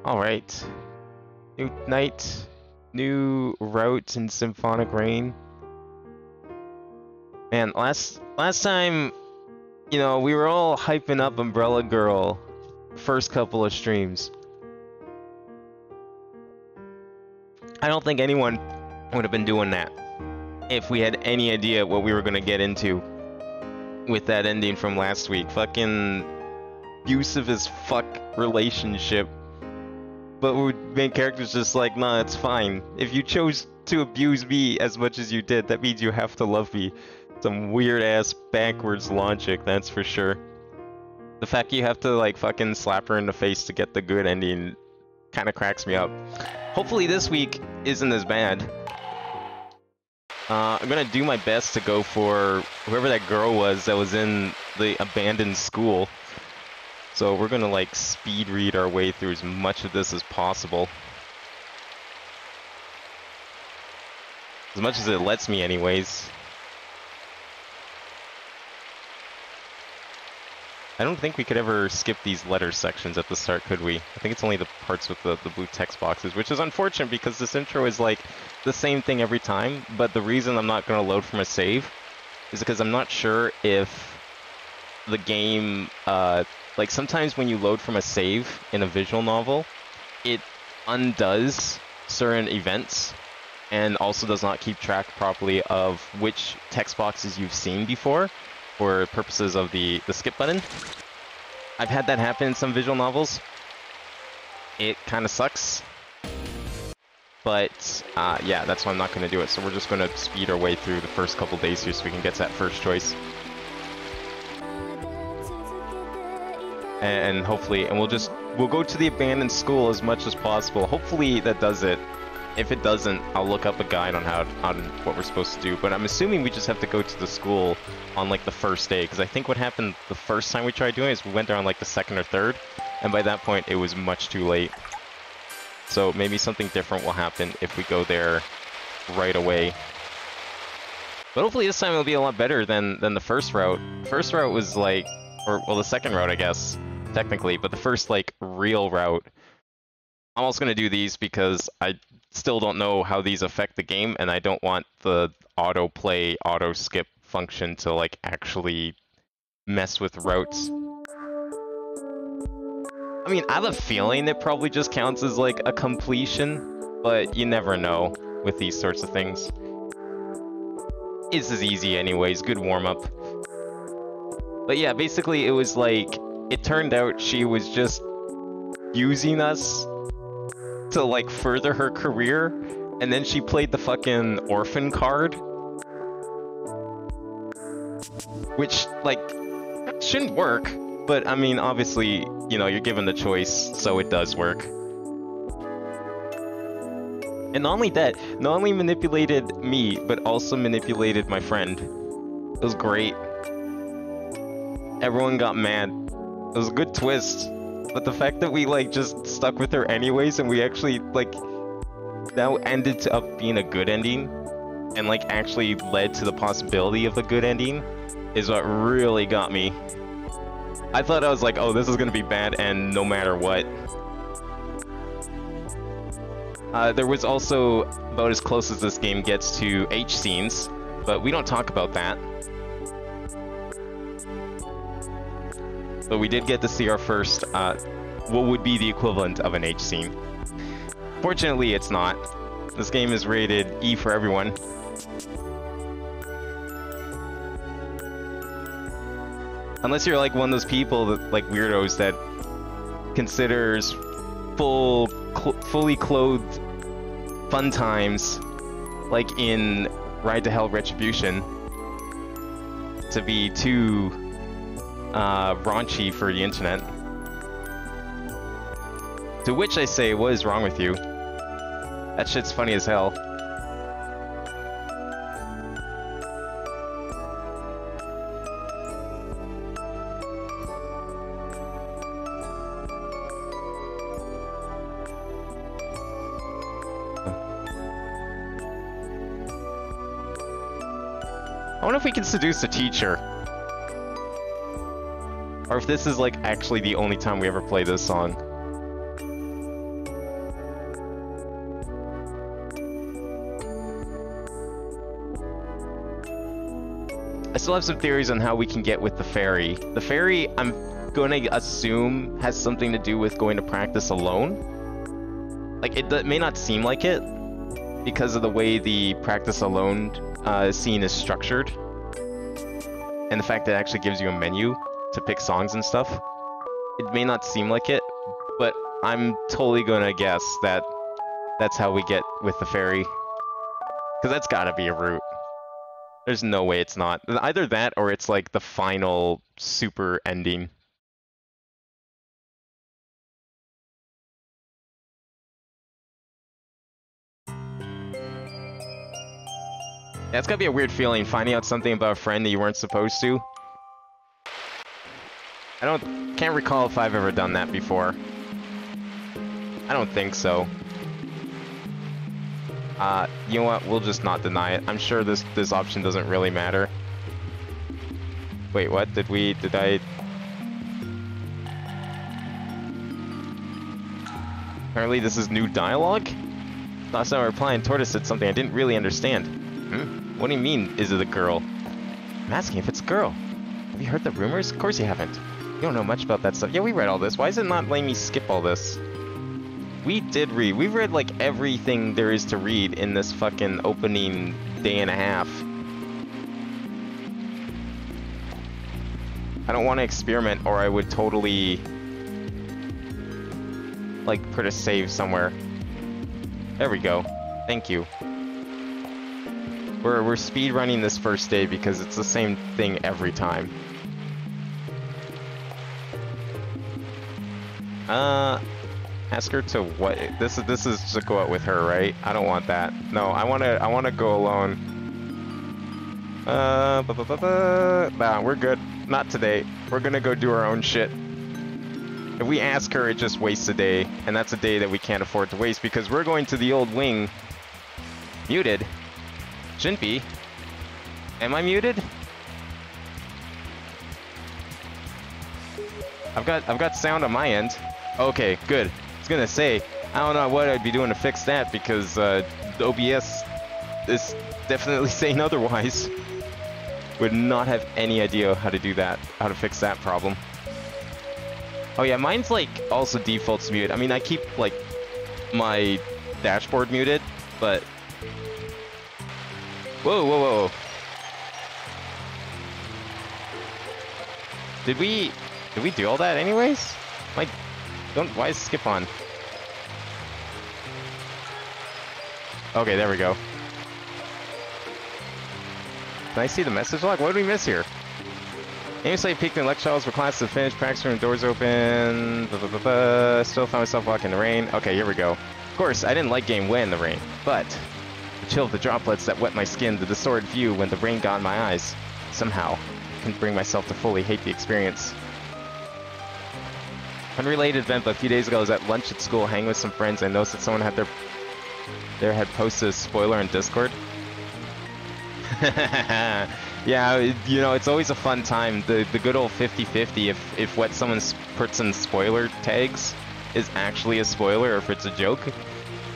Alright. New night, new route in Symphonic Rain. Man, last time, you know, we were all hyping up Umbrella Girl first couple of streams. I don't think anyone would have been doing that if we had any idea what we were gonna get into with that ending from last week. Fucking abusive as fuck relationship. But main character's just like, nah, it's fine. If you chose to abuse me as much as you did, that means you have to love me. Some weird-ass backwards logic, that's for sure. The fact you have to, like, fucking slap her in the face to get the good ending kind of cracks me up. Hopefully this week isn't as bad. I'm gonna do my best to go for whoever that girl was that was in the abandoned school. So we're gonna like speed read our way through as much of this as possible. As much as it lets me anyways. I don't think we could ever skip these letter sections at the start, could we? I think it's only the parts with the blue text boxes, which is unfortunate because this intro is like the same thing every time, but the reason I'm not gonna load from a save is because I'm not sure if the game, like sometimes when you load from a save in a visual novel, it undoes certain events and also does not keep track properly of which text boxes you've seen before for purposes of the skip button. I've had that happen in some visual novels. It kind of sucks. But yeah, that's why I'm not going to do it. So we're just going to speed our way through the first couple days here so we can get to that first choice. And hopefully, and we'll go to the abandoned school as much as possible. Hopefully that does it. If it doesn't, I'll look up a guide on what we're supposed to do. But I'm assuming we just have to go to the school on like the first day, because I think what happened the first time we tried doing it is we went there on like the second or third, and by that point it was much too late. So maybe something different will happen if we go there right away. But hopefully this time it'll be a lot better than the first route. The first route was like, or well, the second route I guess, technically, but the first like real route. I'm also going to do these because I still don't know how these affect the game, and I don't want the auto-play, auto-skip function to like actually mess with routes. I mean, I have a feeling it probably just counts as like a completion, but you never know with these sorts of things. This is easy anyways, good warm-up. But yeah, basically it was like, it turned out she was just using us to like further her career, and then she played the fucking orphan card, which like shouldn't work, but I mean obviously, you know, you're given the choice, so it does work. And not only that, not only manipulated me, but also manipulated my friend. It was great. Everyone got mad. It was a good twist. But the fact that we like just stuck with her anyways, and we actually like now ended up being a good ending, and like actually led to the possibility of a good ending, is what really got me. I thought I was like, oh, this is gonna be bad, and no matter what. There was also about as close as this game gets to H scenes, but we don't talk about that. But we did get to see our first, what would be the equivalent of an H scene. Fortunately, it's not. This game is rated E for everyone. Unless you're like one of those people that, like weirdos, that considers fully clothed fun times, like in Ride to Hell Retribution, to be too raunchy for the internet. To which I say, what is wrong with you? That shit's funny as hell. I wonder if we can seduce a teacher. Or if this is like actually the only time we ever play this song. still have some theories on how we can get with the ferry. The ferry, I'm gonna assume, has something to do with going to practice alone. Like, it may not seem like it, because of the way the practice alone scene is structured. And the fact that it actually gives you a menu to pick songs and stuff. It may not seem like it, but I'm totally gonna guess that that's how we get with the ferry. Because that's gotta be a route. There's no way it's not. Either that or it's like the final super ending. Yeah, it's gotta be a weird feeling finding out something about a friend that you weren't supposed to. Can't recall if I've ever done that before. I don't think so. You know what? We'll just not deny it. I'm sure this option doesn't really matter. Wait, what? Did I... Apparently this is new dialogue? Last time I was replying, Tortoise said something I didn't really understand. What do you mean, is it a girl? I'm asking if it's a girl. Have you heard the rumors? Of course you haven't. You don't know much about that stuff. Yeah, we read all this. Why is it not letting me skip all this? We did read. We've read, like, everything there is to read in this fucking opening day and a half. I don't want to experiment, or I would totally, like, put a save somewhere. There we go. Thank you. We're speed running this first day because it's the same thing every time. Ask her to what? This is to go out with her, right? I don't want that. No, I wanna go alone. Nah, we're good. Not today. We're gonna go do our own shit. If we ask her, it just wastes a day, and that's a day that we can't afford to waste because we're going to the old wing. Muted? Shouldn't be. Am I muted? I've got sound on my end. Okay, good. I was gonna say, I don't know what I'd be doing to fix that because the OBS is definitely saying otherwise. Would not have any idea how to do that, how to fix that problem. Oh yeah, mine's like also defaults mute. I mean, I keep like my dashboard muted, but whoa, whoa, whoa. Did we do all that anyways? Why is skip on? Okay, there we go. Can I see the message log? What did we miss here? Aim site peaked in lecture halls for classes to finish, practice room doors open, blah, blah, blah, blah. Still found myself walking in the rain. Okay, here we go. Of course, I didn't like getting wet in the rain, but the chill of the droplets that wet my skin, the distorted view when the rain got in my eyes. Somehow, I couldn't bring myself to fully hate the experience. Unrelated event, but a few days ago I was at lunch at school hanging with some friends and noticed that someone had had posted a spoiler on Discord. Yeah, you know, it's always a fun time. The good old 50-50 if what someone puts in spoiler tags is actually a spoiler or if it's a joke.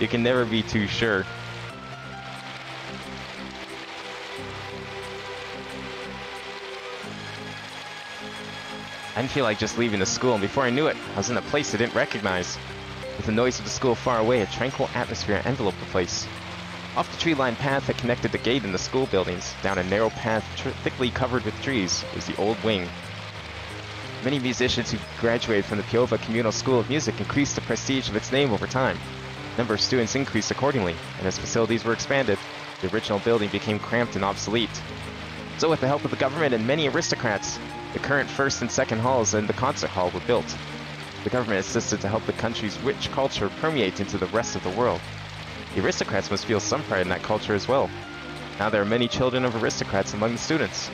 You can never be too sure. I didn't feel like just leaving the school, and before I knew it, I was in a place I didn't recognize. With the noise of the school far away, a tranquil atmosphere enveloped the place. Off the tree-lined path that connected the gate and the school buildings, down a narrow path thickly covered with trees, was the old wing. Many musicians who graduated from the Piova Communal School of Music increased the prestige of its name over time. The number of students increased accordingly, and as facilities were expanded, the original building became cramped and obsolete. So with the help of the government and many aristocrats, the current first and second halls and the concert hall were built. The government assisted to help the country's rich culture permeate into the rest of the world. The aristocrats must feel some pride in that culture as well. Now there are many children of aristocrats among the students.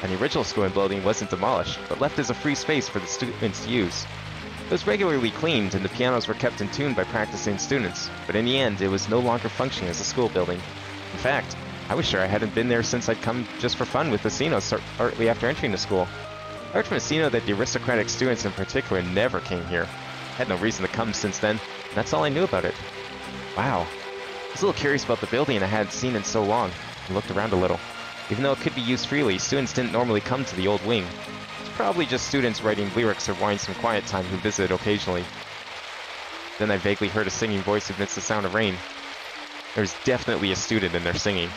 And the original schooling building wasn't demolished, but left as a free space for the students to use. It was regularly cleaned and the pianos were kept in tune by practicing students, but in the end it was no longer functioning as a school building. In fact, I was sure I hadn't been there since I'd come just for fun with Asino shortly after entering the school. I heard from Asino that the aristocratic students in particular never came here. I had no reason to come since then, and that's all I knew about it. Wow. I was a little curious about the building I hadn't seen in so long, and looked around a little. Even though it could be used freely, students didn't normally come to the old wing. It's probably just students writing lyrics or wanting some quiet time who visit occasionally. Then I vaguely heard a singing voice amidst the sound of rain. There was definitely a student in there singing.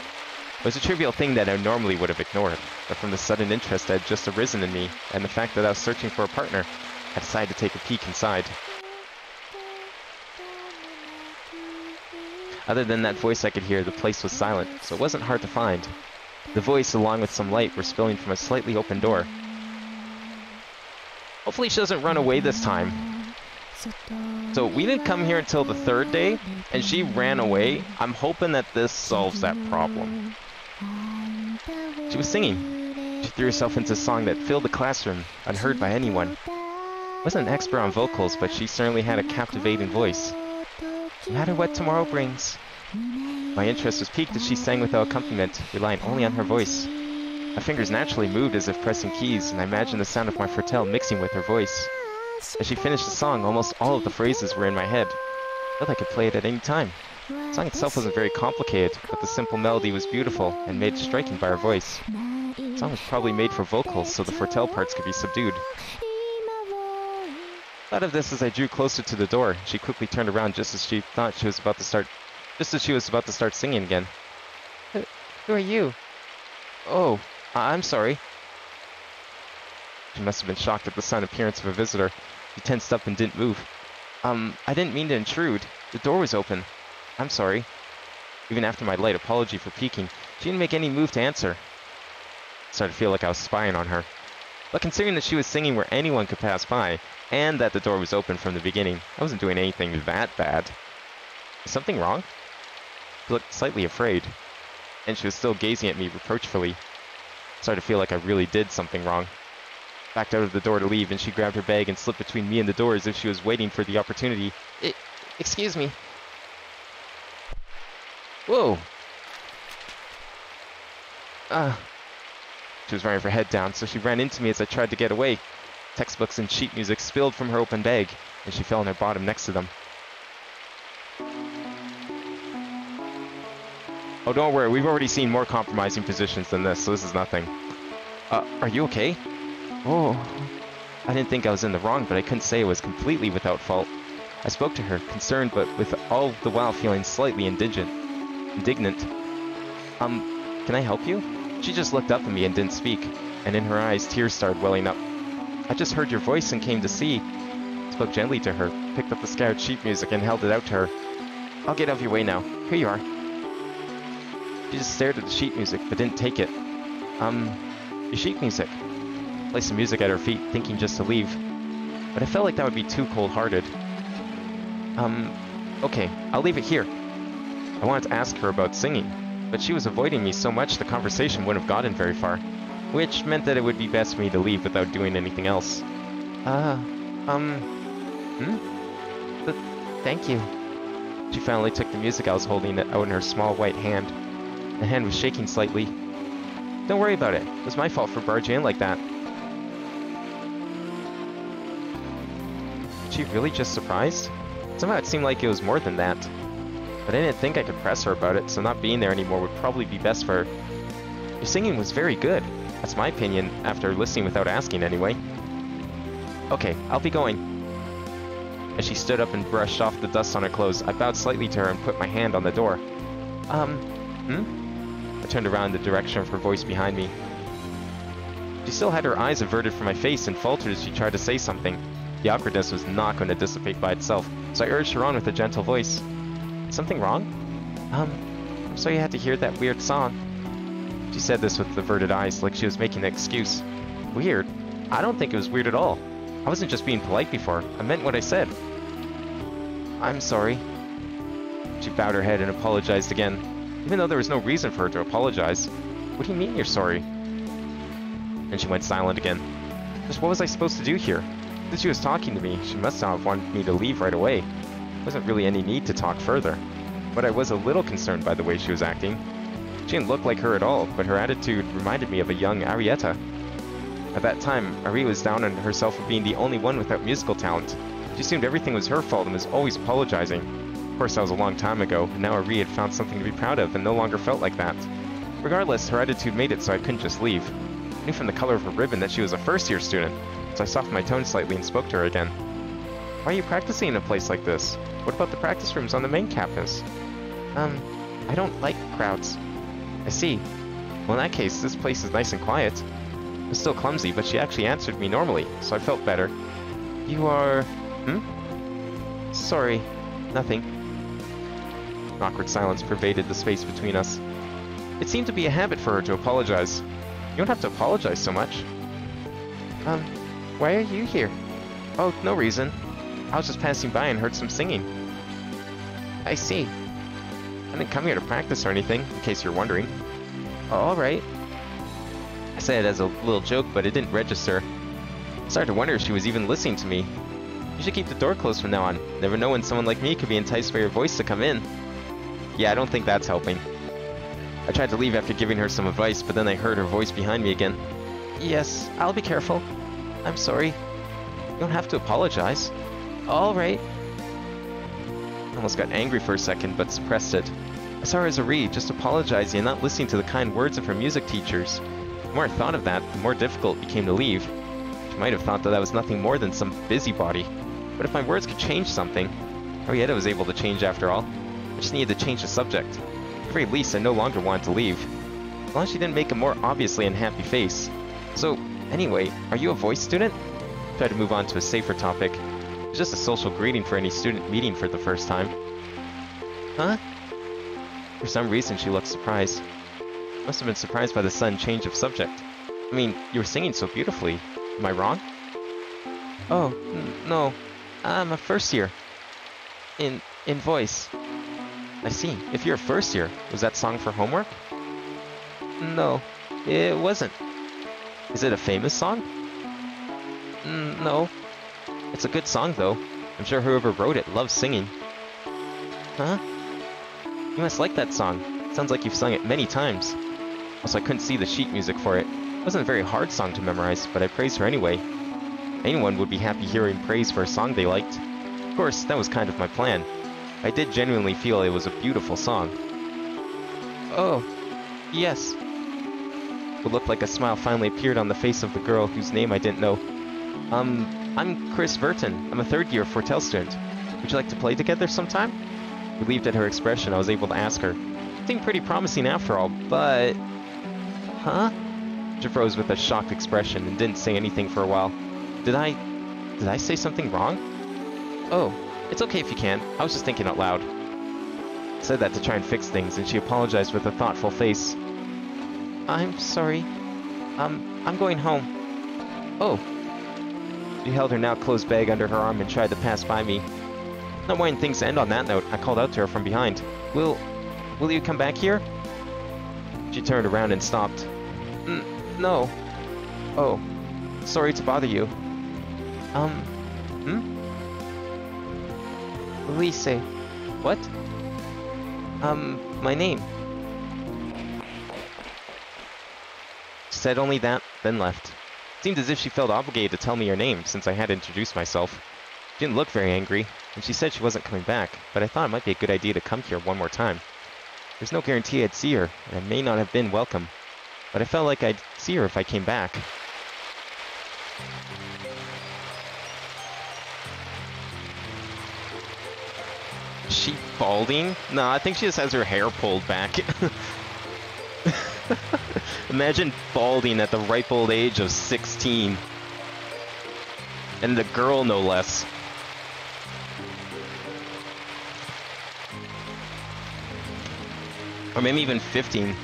It was a trivial thing that I normally would have ignored, but from the sudden interest that had just arisen in me, and the fact that I was searching for a partner, I decided to take a peek inside. Other than that voice I could hear, the place was silent, so it wasn't hard to find. The voice, along with some light, were spilling from a slightly open door. Hopefully she doesn't run away this time. So we didn't come here until the third day, and she ran away. I'm hoping that this solves that problem. She was singing. She threw herself into a song that filled the classroom, unheard by anyone. Wasn't an expert on vocals, but she certainly had a captivating voice. No matter what tomorrow brings. My interest was piqued as she sang without accompaniment, relying only on her voice. My fingers naturally moved as if pressing keys, and I imagined the sound of my frotelle mixing with her voice. As she finished the song, almost all of the phrases were in my head. I felt I could play it at any time. The song itself wasn't very complicated, but the simple melody was beautiful and made striking by her voice. The song was probably made for vocals, so the frotelle parts could be subdued. Thought of this as I drew closer to the door. She quickly turned around just as she was about to start singing again. Who are you? Oh, I'm sorry. She must have been shocked at the sudden appearance of a visitor. She tensed up and didn't move. I didn't mean to intrude. The door was open. I'm sorry. Even after my light apology for peeking, she didn't make any move to answer. I started to feel like I was spying on her. But considering that she was singing where anyone could pass by, and that the door was open from the beginning, I wasn't doing anything that bad. Is something wrong? She looked slightly afraid, and she was still gazing at me reproachfully. I started to feel like I really did something wrong. Backed out of the door to leave, and she grabbed her bag and slipped between me and the door as if she was waiting for the opportunity. Excuse me. Whoa. She was wearing her head down, so she ran into me as I tried to get away. Textbooks and sheet music spilled from her open bag, and she fell on her bottom next to them. Oh, don't worry, we've already seen more compromising positions than this, so this is nothing. Are you okay? Oh, I didn't think I was in the wrong, but I couldn't say it was completely without fault. I spoke to her, concerned, but with all the while feeling slightly indignant. Can I help you? She just looked up at me and didn't speak, and in her eyes, tears started welling up. I just heard your voice and came to see. I spoke gently to her, picked up the scattered sheet music and held it out to her. I'll get out of your way now. Here you are. She just stared at the sheet music, but didn't take it. Your sheet music. I placed the music at her feet, thinking just to leave. But I felt like that would be too cold-hearted. Okay, I'll leave it here. I wanted to ask her about singing, but she was avoiding me so much the conversation wouldn't have gotten very far, which meant that it would be best for me to leave without doing anything else. Thank you. She finally took the music I was holding out in her small white hand. The hand was shaking slightly. Don't worry about it. It was my fault for barging in like that. Was she really just surprised? Somehow it seemed like it was more than that. But I didn't think I could press her about it, so not being there anymore would probably be best for her. Your singing was very good. That's my opinion, after listening without asking anyway. Okay, I'll be going. As she stood up and brushed off the dust on her clothes, I bowed slightly to her and put my hand on the door. I turned around in the direction of her voice behind me. She still had her eyes averted from my face and faltered as she tried to say something. The awkwardness was not going to dissipate by itself, so I urged her on with a gentle voice. Something wrong? I'm sorry you had to hear that weird song. She said this with averted eyes, like she was making an excuse. Weird? I don't think it was weird at all. I wasn't just being polite before. I meant what I said. I'm sorry. She bowed her head and apologized again, even though there was no reason for her to apologize. What do you mean you're sorry? And she went silent again. Just what was I supposed to do here? Since she was talking to me, she must not have wanted me to leave right away. There wasn't really any need to talk further. But I was a little concerned by the way she was acting. She didn't look like her at all, but her attitude reminded me of a young Arietta. At that time, Ari was down on herself for being the only one without musical talent. She assumed everything was her fault and was always apologizing. Of course, that was a long time ago, and now Ari had found something to be proud of and no longer felt like that. Regardless, her attitude made it so I couldn't just leave. I knew from the color of her ribbon that she was a first-year student, so I softened my tone slightly and spoke to her again. Why are you practicing in a place like this? What about the practice rooms on the main campus? I don't like crowds. I see. Well, in that case, this place is nice and quiet. It was still clumsy, but she actually answered me normally, so I felt better. You are... Sorry. Nothing. An awkward silence pervaded the space between us. It seemed to be a habit for her to apologize. You don't have to apologize so much. Why are you here? Oh, no reason. I was just passing by and heard some singing. I see. I didn't come here to practice or anything, in case you're wondering. Alright. I said it as a little joke, but it didn't register. I started to wonder if she was even listening to me. You should keep the door closed from now on. Never know when someone like me could be enticed by your voice to come in. Yeah, I don't think that's helping. I tried to leave after giving her some advice, but then I heard her voice behind me again. Yes, I'll be careful. I'm sorry. You don't have to apologize. Alright. I almost got angry for a second, but suppressed it. I saw her as a reed, just apologizing and not listening to the kind words of her music teachers. The more I thought of that, the more difficult it became to leave. She might have thought that I was nothing more than some busybody. But if my words could change something... Henrietta was able to change after all. I just needed to change the subject. At the very least, I no longer wanted to leave. As long as she didn't make a more obviously unhappy face. So, anyway, are you a voice student? I tried to move on to a safer topic. It was just a social greeting for any student meeting for the first time. Huh? For some reason, she looked surprised. Must have been surprised by the sudden change of subject. I mean, you were singing so beautifully. Am I wrong? Oh, no. I'm a first year. In voice. I see. If you're a first year, was that song for homework? No, it wasn't. Is it a famous song? No. It's a good song, though. I'm sure whoever wrote it loves singing. Huh? You must like that song. Sounds like you've sung it many times. Also, I couldn't see the sheet music for it. It wasn't a very hard song to memorize, but I praised her anyway. Anyone would be happy hearing praise for a song they liked. Of course, that was kind of my plan. I did genuinely feel it was a beautiful song. Oh, yes. What looked like a smile finally appeared on the face of the girl whose name I didn't know. I'm Chris Verton. I'm a third-year Fortel student. Would you like to play together sometime? Relieved at her expression, I was able to ask her. Seemed pretty promising after all, but... Huh? She froze with a shocked expression and didn't say anything for a while. Did I say something wrong? Oh, it's okay if you can. I was just thinking out loud. I said that to try and fix things, and she apologized with a thoughtful face. I'm sorry. I'm going home. Oh. She held her now closed bag under her arm and tried to pass by me. Not wanting things to end on that note, I called out to her from behind. Will you come back here? She turned around and stopped. No. Oh. Sorry to bother you. Elise. What? My name. She said only that, then left. It seemed as if she felt obligated to tell me her name, since I had introduced myself. She didn't look very angry, and she said she wasn't coming back, but I thought it might be a good idea to come here one more time. There's no guarantee I'd see her, and I may not have been welcome, but I felt like I'd see her if I came back. Is she balding? No, I think she just has her hair pulled back. Imagine balding at the ripe old age of 16. And the girl, no less. Or maybe even 15.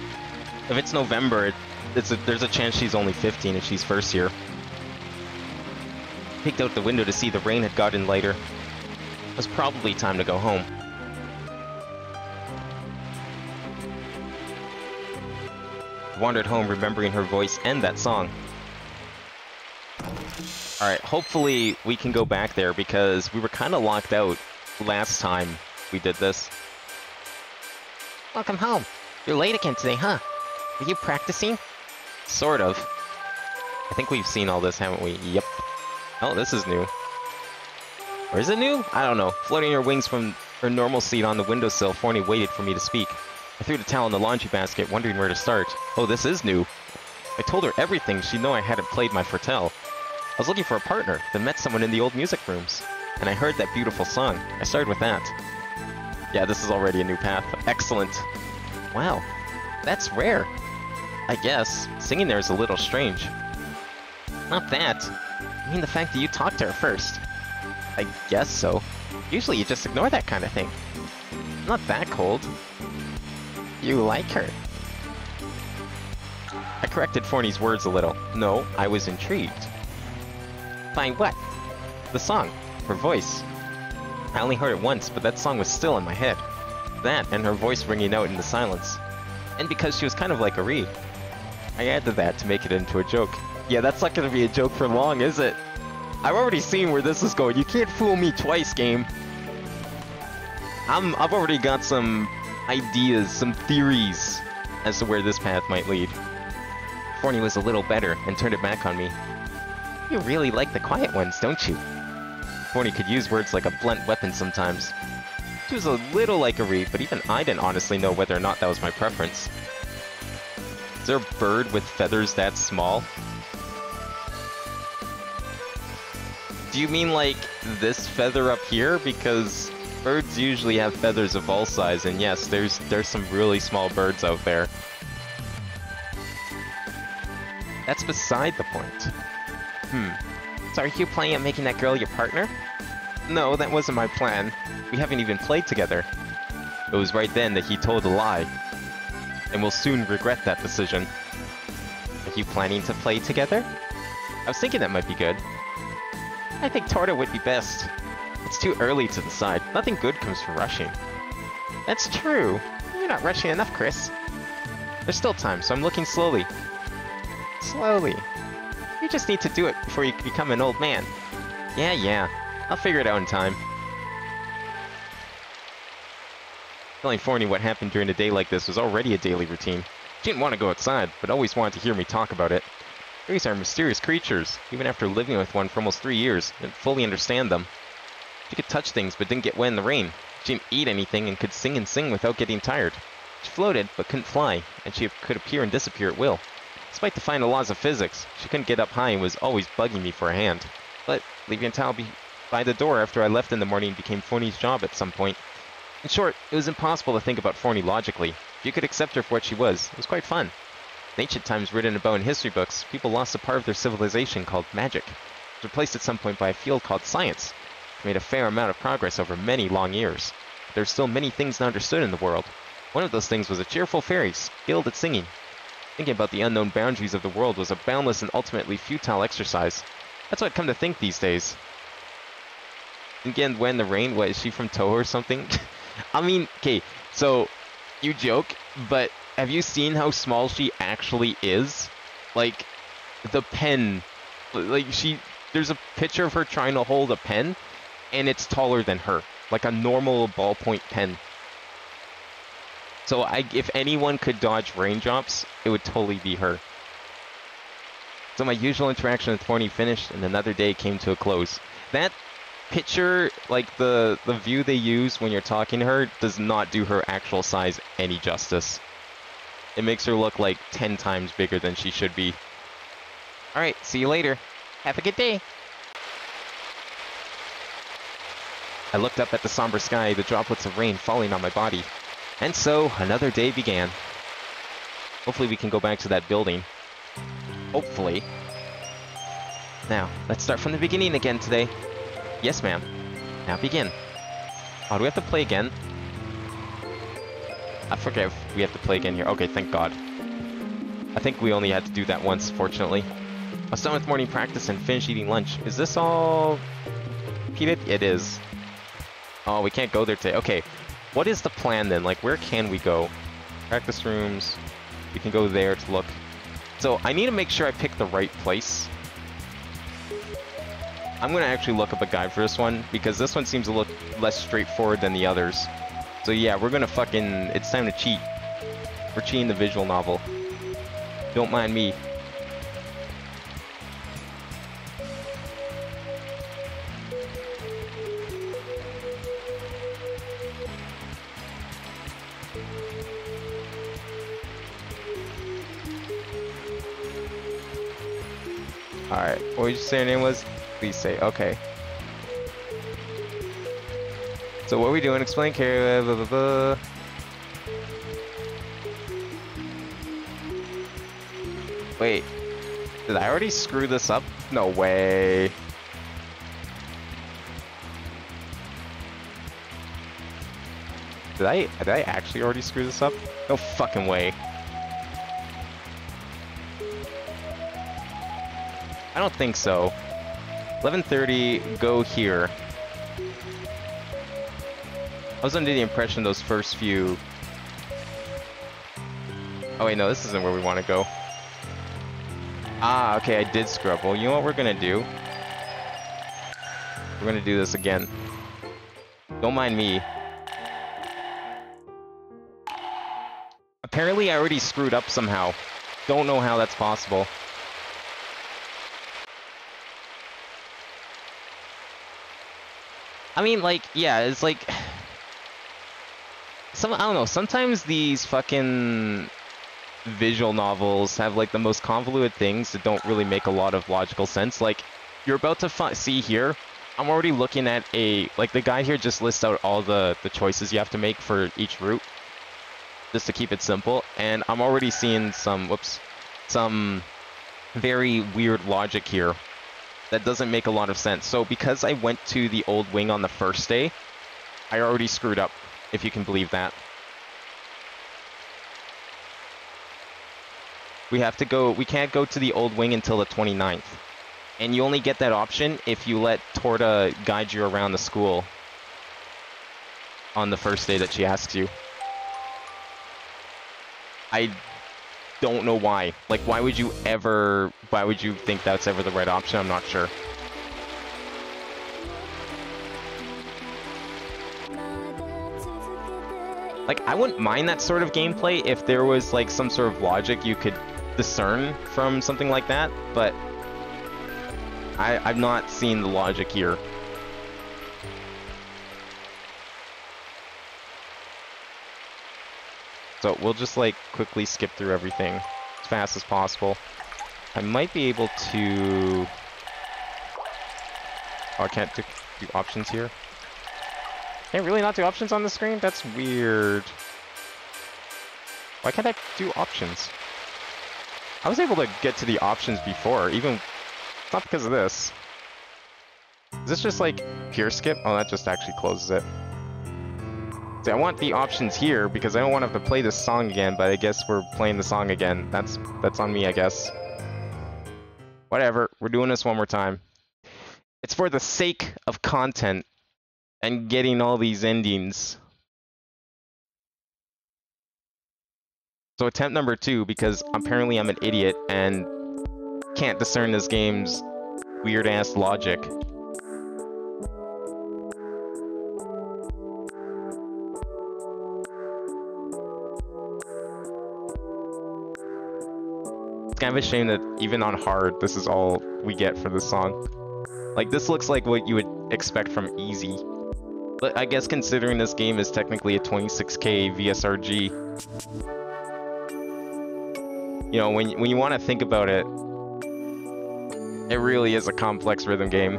If it's November, there's a chance she's only 15 if she's first year. Peeked out the window to see the rain had gotten lighter. It was probably time to go home. I wandered home remembering her voice and that song. Alright, hopefully we can go back there because we were kind of locked out last time we did this. Welcome home. You're late again today, huh? Are you practicing? Sort of. I think we've seen all this, haven't we? Yep. Oh, this is new. Or is it new? I don't know. Floating her wings from her normal seat on the windowsill, Forney waited for me to speak. I threw the towel in the laundry basket, wondering where to start. Oh, this is new. I told her everything. She'd know I hadn't played my fortel. I was looking for a partner, then met someone in the old music rooms. And I heard that beautiful song. I started with that. Yeah, this is already a new path. Excellent. Wow, that's rare. I guess. Singing there is a little strange. Not that. I mean the fact that you talked to her first. I guess so. Usually you just ignore that kind of thing. I'm not that cold. You like her. I corrected Forney's words a little. No, I was intrigued. By what? The song. Her voice. I only heard it once, but that song was still in my head. That, and her voice ringing out in the silence. And because she was kind of like a reed. I added that to make it into a joke. Yeah, that's not gonna be a joke for long, is it? I've already seen where this is going. You can't fool me twice, game. I've already got some ideas, some theories as to where this path might lead. Forney was a little better and turned it back on me. You really like the quiet ones, don't you? Forney could use words like a blunt weapon sometimes. She was a little like a reed, but even I didn't honestly know whether or not that was my preference. Is there a bird with feathers that small? Do you mean like this feather up here? Because birds usually have feathers of all size, and yes, there's some really small birds out there. That's beside the point. So are you planning on making that girl your partner? No, that wasn't my plan. We haven't even played together. It was right then that he told a lie. And we'll soon regret that decision. Are you planning to play together? I was thinking that might be good. I think Torta would be best. It's too early to decide. Nothing good comes from rushing. That's true. You're not rushing enough, Chris. There's still time, so I'm looking slowly. Slowly. You just need to do it before you become an old man. Yeah. I'll figure it out in time. Telling Forney what happened during a day like this was already a daily routine. She didn't want to go outside, but always wanted to hear me talk about it. Fairies are mysterious creatures, even after living with one for almost 3 years, and fully understand them. She could touch things but didn't get wet in the rain. She didn't eat anything and could sing and sing without getting tired. She floated but couldn't fly, and she could appear and disappear at will. Despite the final laws of physics, she couldn't get up high and was always bugging me for a hand. But leaving a towel by the door after I left in the morning became Forney's job at some point. In short, it was impossible to think about Forney logically. If you could accept her for what she was, it was quite fun. In ancient times written about in history books, people lost a part of their civilization called magic. It was replaced at some point by a field called science. It made a fair amount of progress over many long years. There are still many things not understood in the world. One of those things was a cheerful fairy skilled at singing. Thinking about the unknown boundaries of the world was a boundless and ultimately futile exercise. That's what I've come to think these days. Again, when the rain, what, is she from Toho or something? I mean, okay, so, you joke, but have you seen how small she actually is? Like, the pen, like there's a picture of her trying to hold a pen, and it's taller than her. Like a normal ballpoint pen. So if anyone could dodge raindrops, it would totally be her. So my usual interaction with Forney finished, and another day came to a close. That picture, like the view they use when you're talking to her, does not do her actual size any justice. It makes her look like 10 times bigger than she should be. Alright, see you later. Have a good day. I looked up at the somber sky, the droplets of rain falling on my body. And so, another day began. Hopefully we can go back to that building. Hopefully. Now, let's start from the beginning again today. Yes, ma'am. Now begin. Oh, do we have to play again? I forget if we have to play again here. Okay, thank God. I think we only had to do that once, fortunately. I was done with morning practice and finished eating lunch. Is this all repeated? It is. Oh, we can't go there today. Okay, what is the plan then? Like, where can we go? Practice rooms. We can go there to look. So, I need to make sure I pick the right place. I'm going to actually look up a guide for this one, because this one seems a little less straightforward than the others. So yeah, we're going to fucking... It's time to cheat. We're cheating the visual novel. Don't mind me. Alright, what did you say your name was? Please say, okay. So what are we doing? Explain care, blah, blah, blah. Wait, did I already screw this up? No way. Did I actually already screw this up? No fucking way. I don't think so. 11:30, go here. I was under the impression those first few... Oh wait, no, this isn't where we want to go. Ah, okay, I did screw up. Well, you know what we're gonna do? We're gonna do this again. Don't mind me. Apparently I already screwed up somehow. Don't know how that's possible. I mean, like, yeah, it's like... I don't know, sometimes these fucking visual novels have, like, the most convoluted things that don't really make a lot of logical sense. Like, you're about to see here, I'm already looking at a... Like, the guy here just lists out all the choices you have to make for each route, just to keep it simple, and I'm already seeing some... Whoops. Some very weird logic here that doesn't make a lot of sense. So because I went to the old wing on the first day, I already screwed up, if you can believe that. We can't go to the old wing until the 29th. And you only get that option if you let Torta guide you around the school on the first day that she asks you. I don't know why. Like, why would you think that's ever the right option? I'm not sure. Like, I wouldn't mind that sort of gameplay if there was, like, some sort of logic you could discern from something like that, but I've not seen the logic here. So we'll just, like, quickly skip through everything as fast as possible. I might be able to... Oh, I can't do options here. Can't really not do options on the screen? That's weird. Why can't I do options? I was able to get to the options before, even... It's not because of this. Is this just, like, pure skip? Oh, that just actually closes it. See, I want the options here because I don't want to have to play this song again, but I guess we're playing the song again. That's on me, I guess. Whatever, we're doing this one more time. It's for the sake of content and getting all these endings. So attempt number 2, because apparently I'm an idiot and can't discern this game's weird-ass logic. It's kind of a shame that even on hard, this is all we get for this song. Like, this looks like what you would expect from easy. But I guess considering this game is technically a 26K VSRG, you know, when you want to think about it, it really is a complex rhythm game.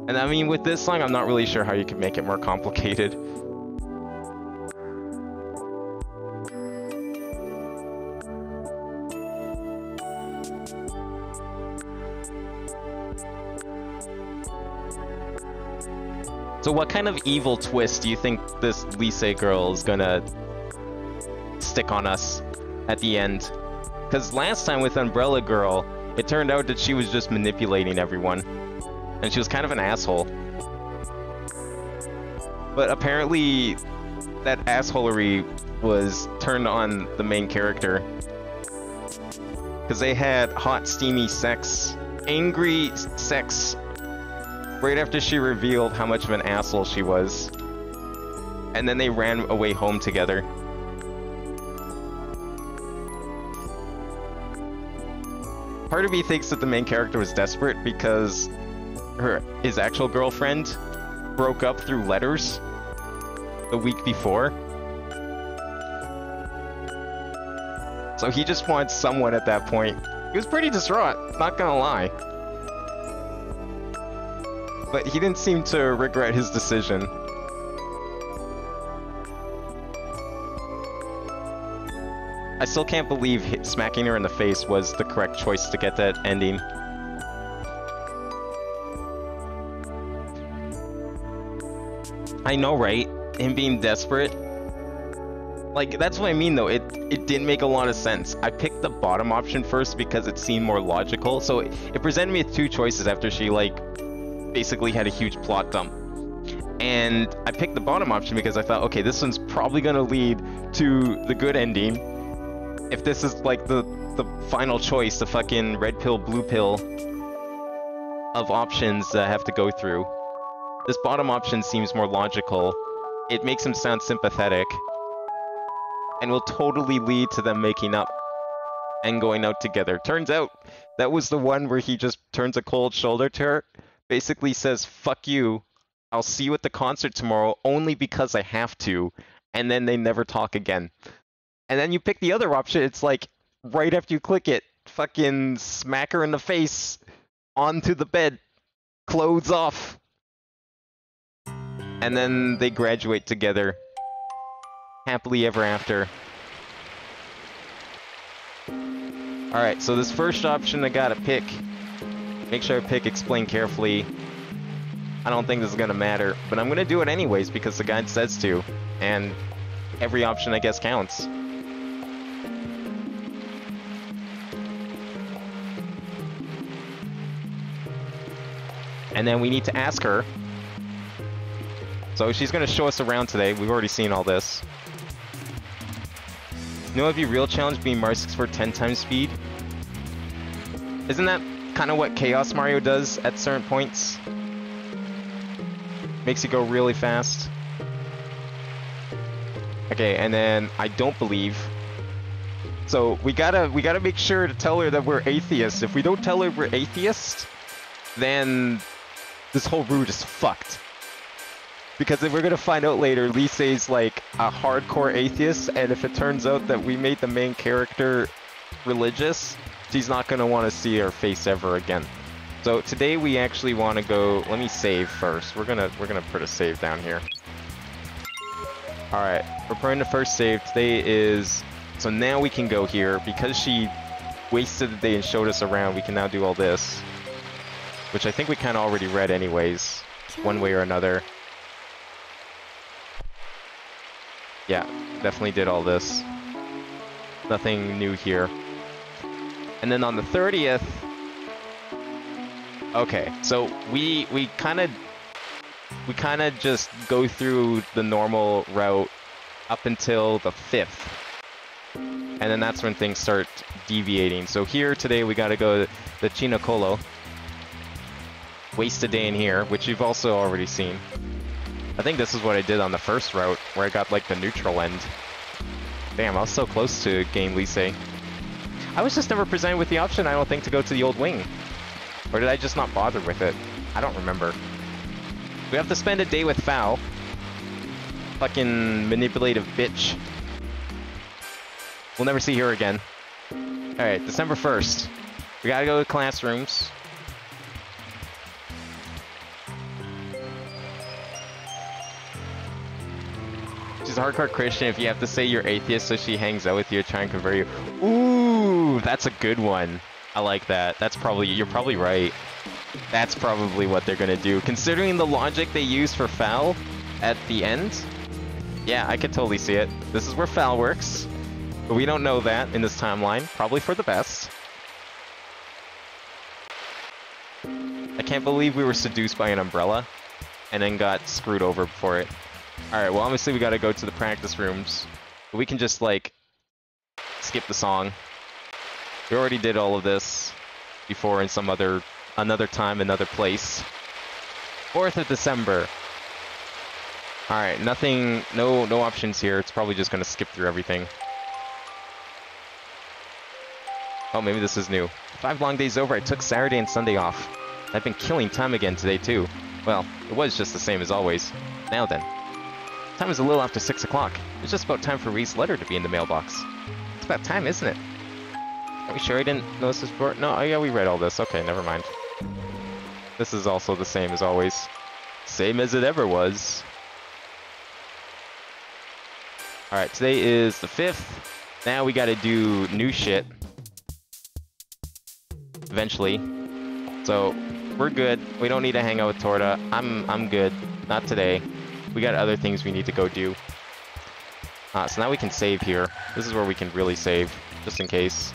And I mean, with this song, I'm not really sure how you could make it more complicated. So what kind of evil twist do you think this Lise girl is gonna stick on us at the end? Because last time with Umbrella Girl, it turned out that she was just manipulating everyone. And she was kind of an asshole. But apparently, that assholery was turned on the main character. Because they had hot, steamy sex, angry sex, right after she revealed how much of an asshole she was. And then they ran away home together. Part of me thinks that the main character was desperate because his actual girlfriend broke up through letters, the week before. So he just wants someone at that point. He was pretty distraught, not gonna lie. But he didn't seem to regret his decision. I still can't believe smacking her in the face was the correct choice to get that ending. I know, right? Him being desperate. Like, that's what I mean, though. It didn't make a lot of sense. I picked the bottom option first because it seemed more logical. So it presented me with two choices after she, like, basically had a huge plot dump. And I picked the bottom option because I thought, okay, this one's probably gonna lead to the good ending. If this is, like, the final choice, the fucking red pill, blue pill of options that I have to go through. This bottom option seems more logical. It makes him sound sympathetic. And will totally lead to them making up and going out together. Turns out, that was the one where he just turns a cold shoulder to her. Basically says, fuck you. I'll see you at the concert tomorrow only because I have to. And then they never talk again. And then you pick the other option. It's like, right after you click it, fucking smack her in the face. Onto the bed. Clothes off. And then they graduate together. Happily ever after. Alright, so this first option I gotta pick. Make sure I pick explain carefully. I don't think this is gonna matter, but I'm gonna do it anyways because the guide says to. And every option I guess counts. And then we need to ask her. So she's gonna show us around today. We've already seen all this. You know, if you real challenge being Mario 64 10 times speed? Isn't that kind of what Chaos Mario does at certain points? Makes you go really fast. Okay, and then I don't believe. So we gotta make sure to tell her that we're atheists. If we don't tell her we're atheists, then this whole route is fucked. Because if we're gonna find out later, Lisei's like a hardcore atheist, and if it turns out that we made the main character religious, she's not gonna want to see her face ever again. So today we actually want to go. Let me save first. We're gonna put a save down here. All right, we're putting the first save. Today is so now we can go here because she wasted the day and showed us around. We can now do all this, which I think we kind of already read anyways, one way or another. Yeah, definitely did all this. Nothing new here. And then on the 30th... Okay, so we kind of just go through the normal route up until the 5th. And then that's when things start deviating. So here today we gotta go to the Chinocolo. Waste a day in here, which you've also already seen. I think this is what I did on the first route, where I got, like, the neutral end. Damn, I was so close to getting Lisei. I was just never presented with the option, I don't think, to go to the old wing. Or did I just not bother with it? I don't remember. We have to spend a day with Foul. Fucking manipulative bitch. We'll never see her again. Alright, December 1st. We gotta go to classrooms. She's a hardcore Christian. If you have to say you're atheist so she hangs out with you to try and convert you. Ooh, that's a good one. I like that. That's probably, you're probably right. That's probably what they're gonna do. Considering the logic they use for Foul at the end. Yeah, I could totally see it. This is where Foul works. But we don't know that in this timeline. Probably for the best. I can't believe we were seduced by an umbrella and then got screwed over for it. Alright, well obviously we gotta go to the practice rooms. But we can just, like, skip the song. We already did all of this before in some another time, another place. 4th of December. Alright, nothing, no options here. It's probably just gonna skip through everything. Oh, maybe this is new. 5 long days over, I took Saturday and Sunday off. I've been killing time again today too. Well, it was just the same as always. Now then. Time is a little after 6 o'clock. It's just about time for Ree's letter to be in the mailbox. It's about time, isn't it? Are we sure I didn't notice this before? No, oh yeah, we read all this. Okay, never mind. This is also the same as always. Same as it ever was. Alright, today is the 5th. Now we gotta do new shit. Eventually. So, we're good. We don't need to hang out with Torta. I'm good. Not today. We got other things we need to go do. So now we can save here. This is where we can really save, just in case.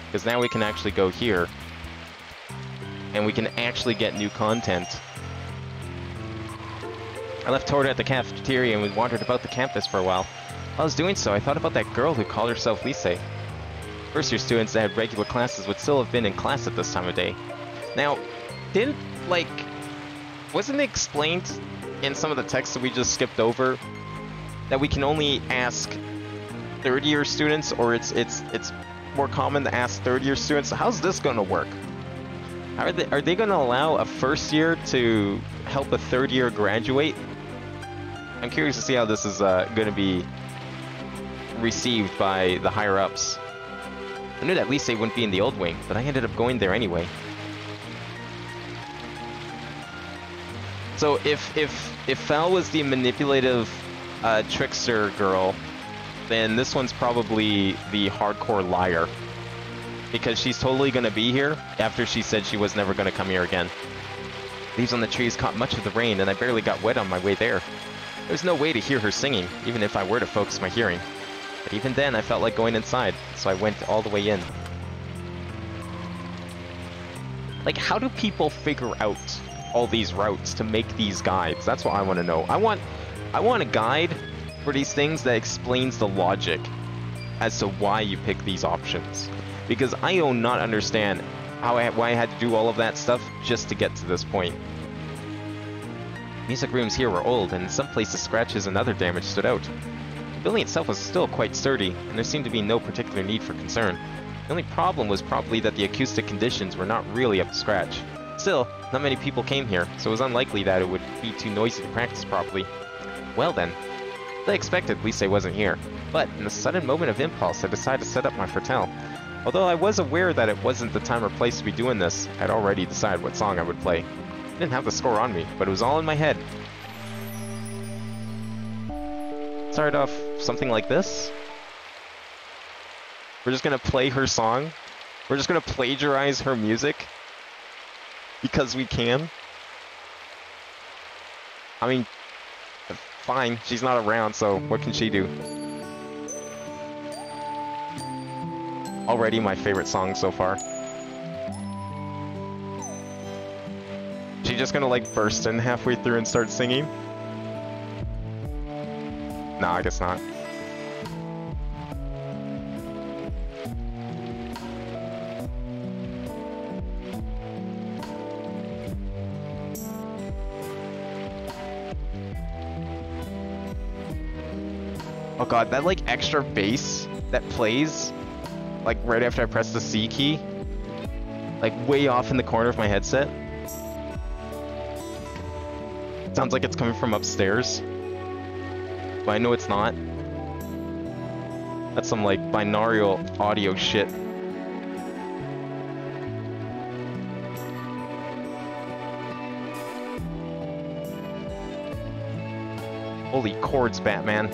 Because now we can actually go here. And we can actually get new content. I left Torta at the cafeteria and we wandered about the campus for a while. While I was doing so, I thought about that girl who called herself Lise. First-year students that had regular classes would still have been in class at this time of day. Now, wasn't it explained in some of the text that we just skipped over that we can only ask third-year students, or it's more common to ask third-year students? So how's this going to work? Are they going to allow a first-year to help a third-year graduate? I'm curious to see how this is going to be received by the higher-ups. I knew that Lise wouldn't be in the old wing, but I ended up going there anyway. So if Fel was the manipulative trickster girl, then this one's probably the hardcore liar. Because she's totally going to be here after she said she was never going to come here again. Leaves on the trees caught much of the rain, and I barely got wet on my way there. There was no way to hear her singing, even if I were to focus my hearing. But even then, I felt like going inside, so I went all the way in. Like, how do people figure out all these routes to make these guides? That's what I want to know. I want a guide for these things that explains the logic as to why you pick these options. Because I do not understand why I had to do all of that stuff just to get to this point. Music rooms here were old, and in some places scratches and other damage stood out. The building itself was still quite sturdy, and there seemed to be no particular need for concern. The only problem was probably that the acoustic conditions were not really up to scratch. Still, not many people came here, so it was unlikely that it would be too noisy to practice properly. Well then, as I expected, Lise wasn't here. But, in a sudden moment of impulse, I decided to set up my Fertel. Although I was aware that it wasn't the time or place to be doing this, I'd already decided what song I would play. I didn't have the score on me, but it was all in my head. Started off something like this. We're just gonna play her song. We're just gonna plagiarize her music. Because we can. I mean, fine, she's not around, so what can she do? Already my favorite song so far. She just gonna like burst in halfway through and start singing? No, I guess not. Oh god, that like extra bass that plays like right after I press the C key, like way off in the corner of my headset. Sounds like it's coming from upstairs, but I know it's not. That's some like binaural audio shit. Holy chords, Batman.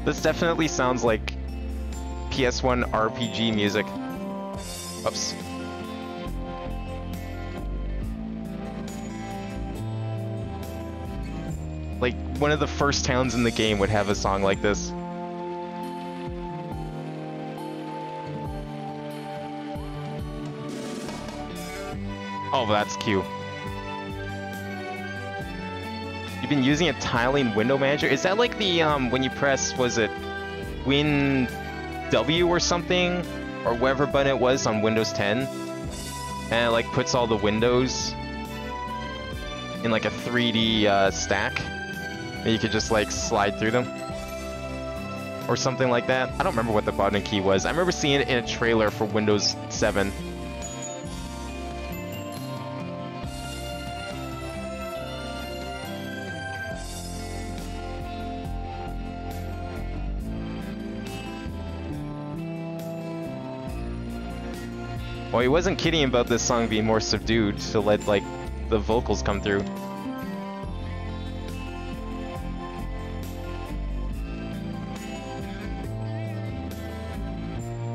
This definitely sounds like PS1 RPG music. Oops. Like, one of the first towns in the game would have a song like this. Oh, that's cute. You've been using a tiling window manager? Is that like the, when you press, was it Win W or something? Or whatever button it was on Windows 10? And it like puts all the windows in like a 3D stack. And you could just like slide through them. Or something like that. I don't remember what the button key was. I remember seeing it in a trailer for Windows 7. Well, he wasn't kidding about this song being more subdued to let, like, the vocals come through.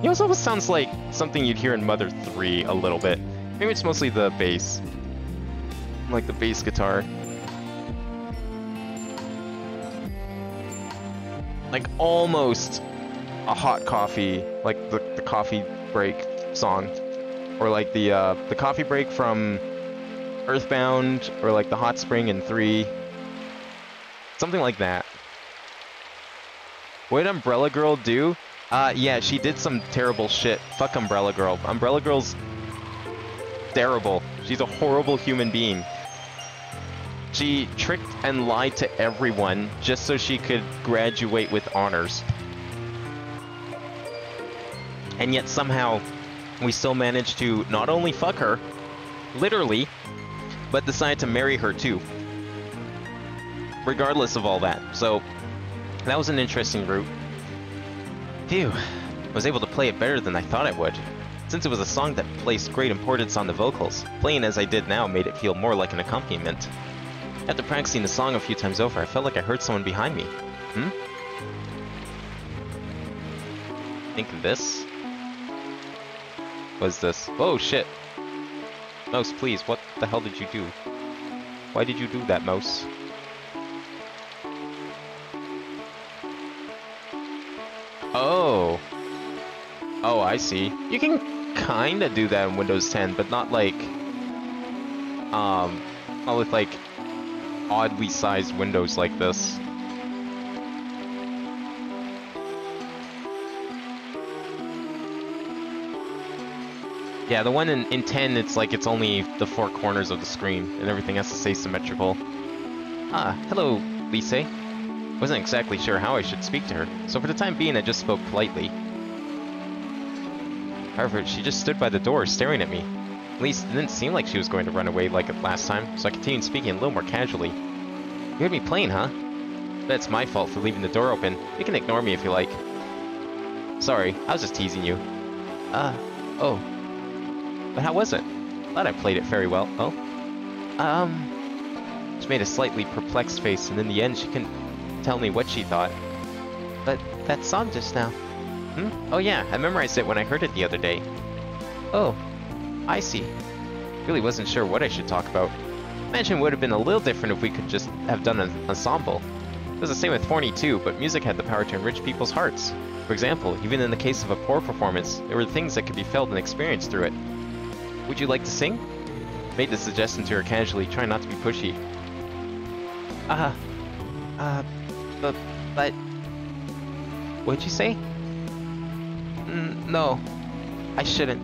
It almost sounds like something you'd hear in Mother 3 a little bit. Maybe it's mostly the bass. Like the bass guitar. Like almost a Hot Coffee, like the coffee break song. Or like the coffee break from Earthbound, or like the Hot Spring in 3. Something like that. What did Umbrella Girl do? Yeah, she did some terrible shit. Fuck Umbrella Girl. Umbrella Girl's terrible. She's a horrible human being. She tricked and lied to everyone just so she could graduate with honors. And yet somehow we still managed to not only fuck her, literally, but decide to marry her too. Regardless of all that. So, that was an interesting route. Phew, I was able to play it better than I thought I would. Since it was a song that placed great importance on the vocals, playing as I did now made it feel more like an accompaniment. After practicing the song a few times over, I felt like I heard someone behind me. Think this? Was this? Oh shit! Mouse, please, what the hell did you do? Why did you do that, Mouse? Oh. Oh, I see. You can kinda do that in Windows 10, but not like... not with like oddly sized windows like this. Yeah, the one in 10, it's like it's only the 4 corners of the screen, and everything has to stay symmetrical. Ah, hello, Lise. Wasn't exactly sure how I should speak to her, so for the time being I just spoke politely. However, she just stood by the door staring at me. At least, it didn't seem like she was going to run away like last time, so I continued speaking a little more casually. You heard me playing, huh? But it's my fault for leaving the door open. You can ignore me if you like. Sorry, I was just teasing you. Oh. But how was it? Thought I played it very well. Oh? She made a slightly perplexed face, and in the end she couldn't tell me what she thought. But that song just now. Oh yeah, I memorized it when I heard it the other day. Oh, I see. Really wasn't sure what I should talk about. Imagine it would have been a little different if we could just have done an ensemble. It was the same with Forney too, but music had the power to enrich people's hearts. For example, even in the case of a poor performance, there were things that could be felt and experienced through it. Would you like to sing? Made the suggestion to her casually, trying not to be pushy. But... What'd you say? No. I shouldn't.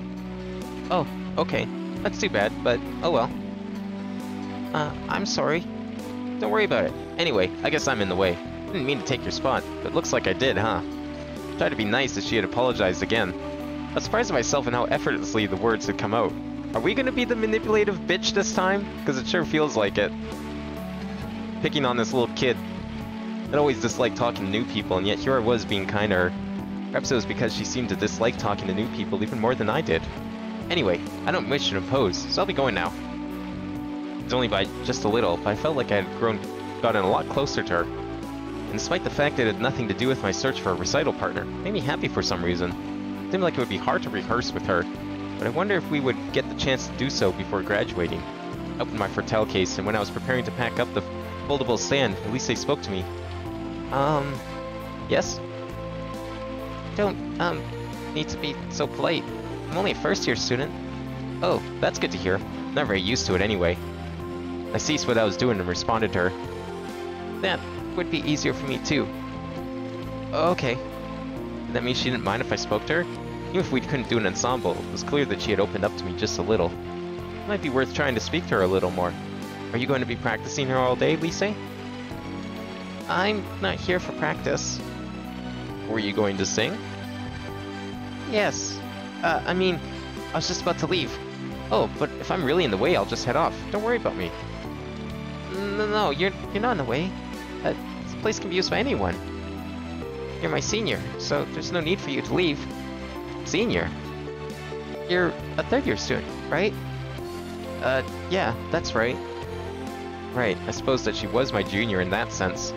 Oh, okay. That's too bad, but oh well. I'm sorry. Don't worry about it. Anyway, I guess I'm in the way. Didn't mean to take your spot, but looks like I did, huh? Tried to be nice as she had apologized again. I was surprised at myself and how effortlessly the words had come out. Are we gonna be the manipulative bitch this time? Because it sure feels like it. Picking on this little kid. I'd always disliked talking to new people, and yet here I was being kind to her. Perhaps it was because she seemed to dislike talking to new people even more than I did. Anyway, I don't wish to impose, so I'll be going now. It's only by just a little, but I felt like I had gotten a lot closer to her. And despite the fact that it had nothing to do with my search for a recital partner, it made me happy for some reason. It seemed like it would be hard to rehearse with her, but I wonder if we would get the chance to do so before graduating. I opened my Fertel case, and when I was preparing to pack up the foldable stand, Elise spoke to me. Yes? Don't, need to be so polite. I'm only a first-year student. Oh, that's good to hear. I'm not very used to it anyway. I ceased what I was doing and responded to her. That would be easier for me too. Okay. That means she didn't mind if I spoke to her? Even if we couldn't do an ensemble, it was clear that she had opened up to me just a little. It might be worth trying to speak to her a little more. Are you going to be practicing here all day, Lise? I'm not here for practice. Were you going to sing? Yes. I mean, I was just about to leave. Oh, but if I'm really in the way, I'll just head off. Don't worry about me. No, you're not in the way. This place can be used by anyone. You're my senior, so there's no need for you to leave. Senior? You're a third-year student, right? Yeah, that's right. Right, I suppose that she was my junior in that sense.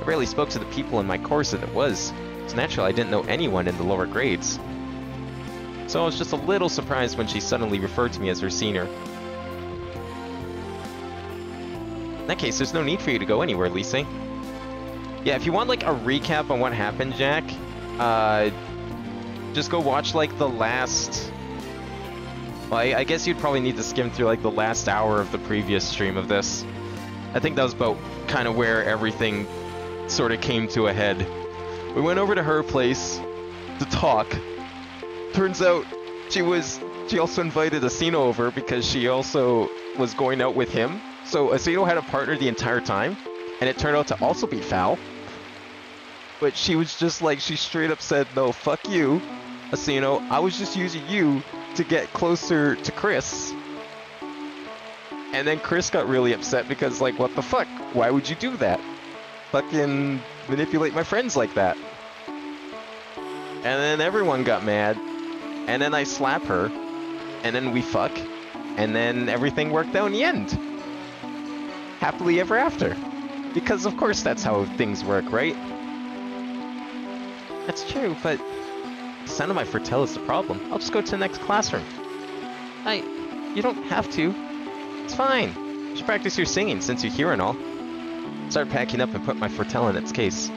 I rarely spoke to the people in my course that it was. It's natural I didn't know anyone in the lower grades. So I was just a little surprised when she suddenly referred to me as her senior. In that case, there's no need for you to go anywhere, Lise. Yeah, if you want like a recap on what happened, Jack, just go watch like the last... Well, I guess you'd probably need to skim through like the last hour of the previous stream of this. I think that was about kind of where everything sort of came to a head. We went over to her place to talk. Turns out she also invited Asino over because she also was going out with him. So Asino had a partner the entire time, and it turned out to also be Foul. But she was just like, she straight up said, no, fuck you, Asino. I was just using you to get closer to Chris. And then Chris got really upset because, like, what the fuck? Why would you do that? Fucking manipulate my friends like that. And then everyone got mad. And then I slap her. And then we fuck. And then everything worked out in the end. Happily ever after. Because of course that's how things work, right? That's true, but the sound of my Fertel is the problem. I'll just go to the next classroom. You don't have to. It's fine. You should practice your singing since you're here and all. Start packing up and put my Fertel in its case.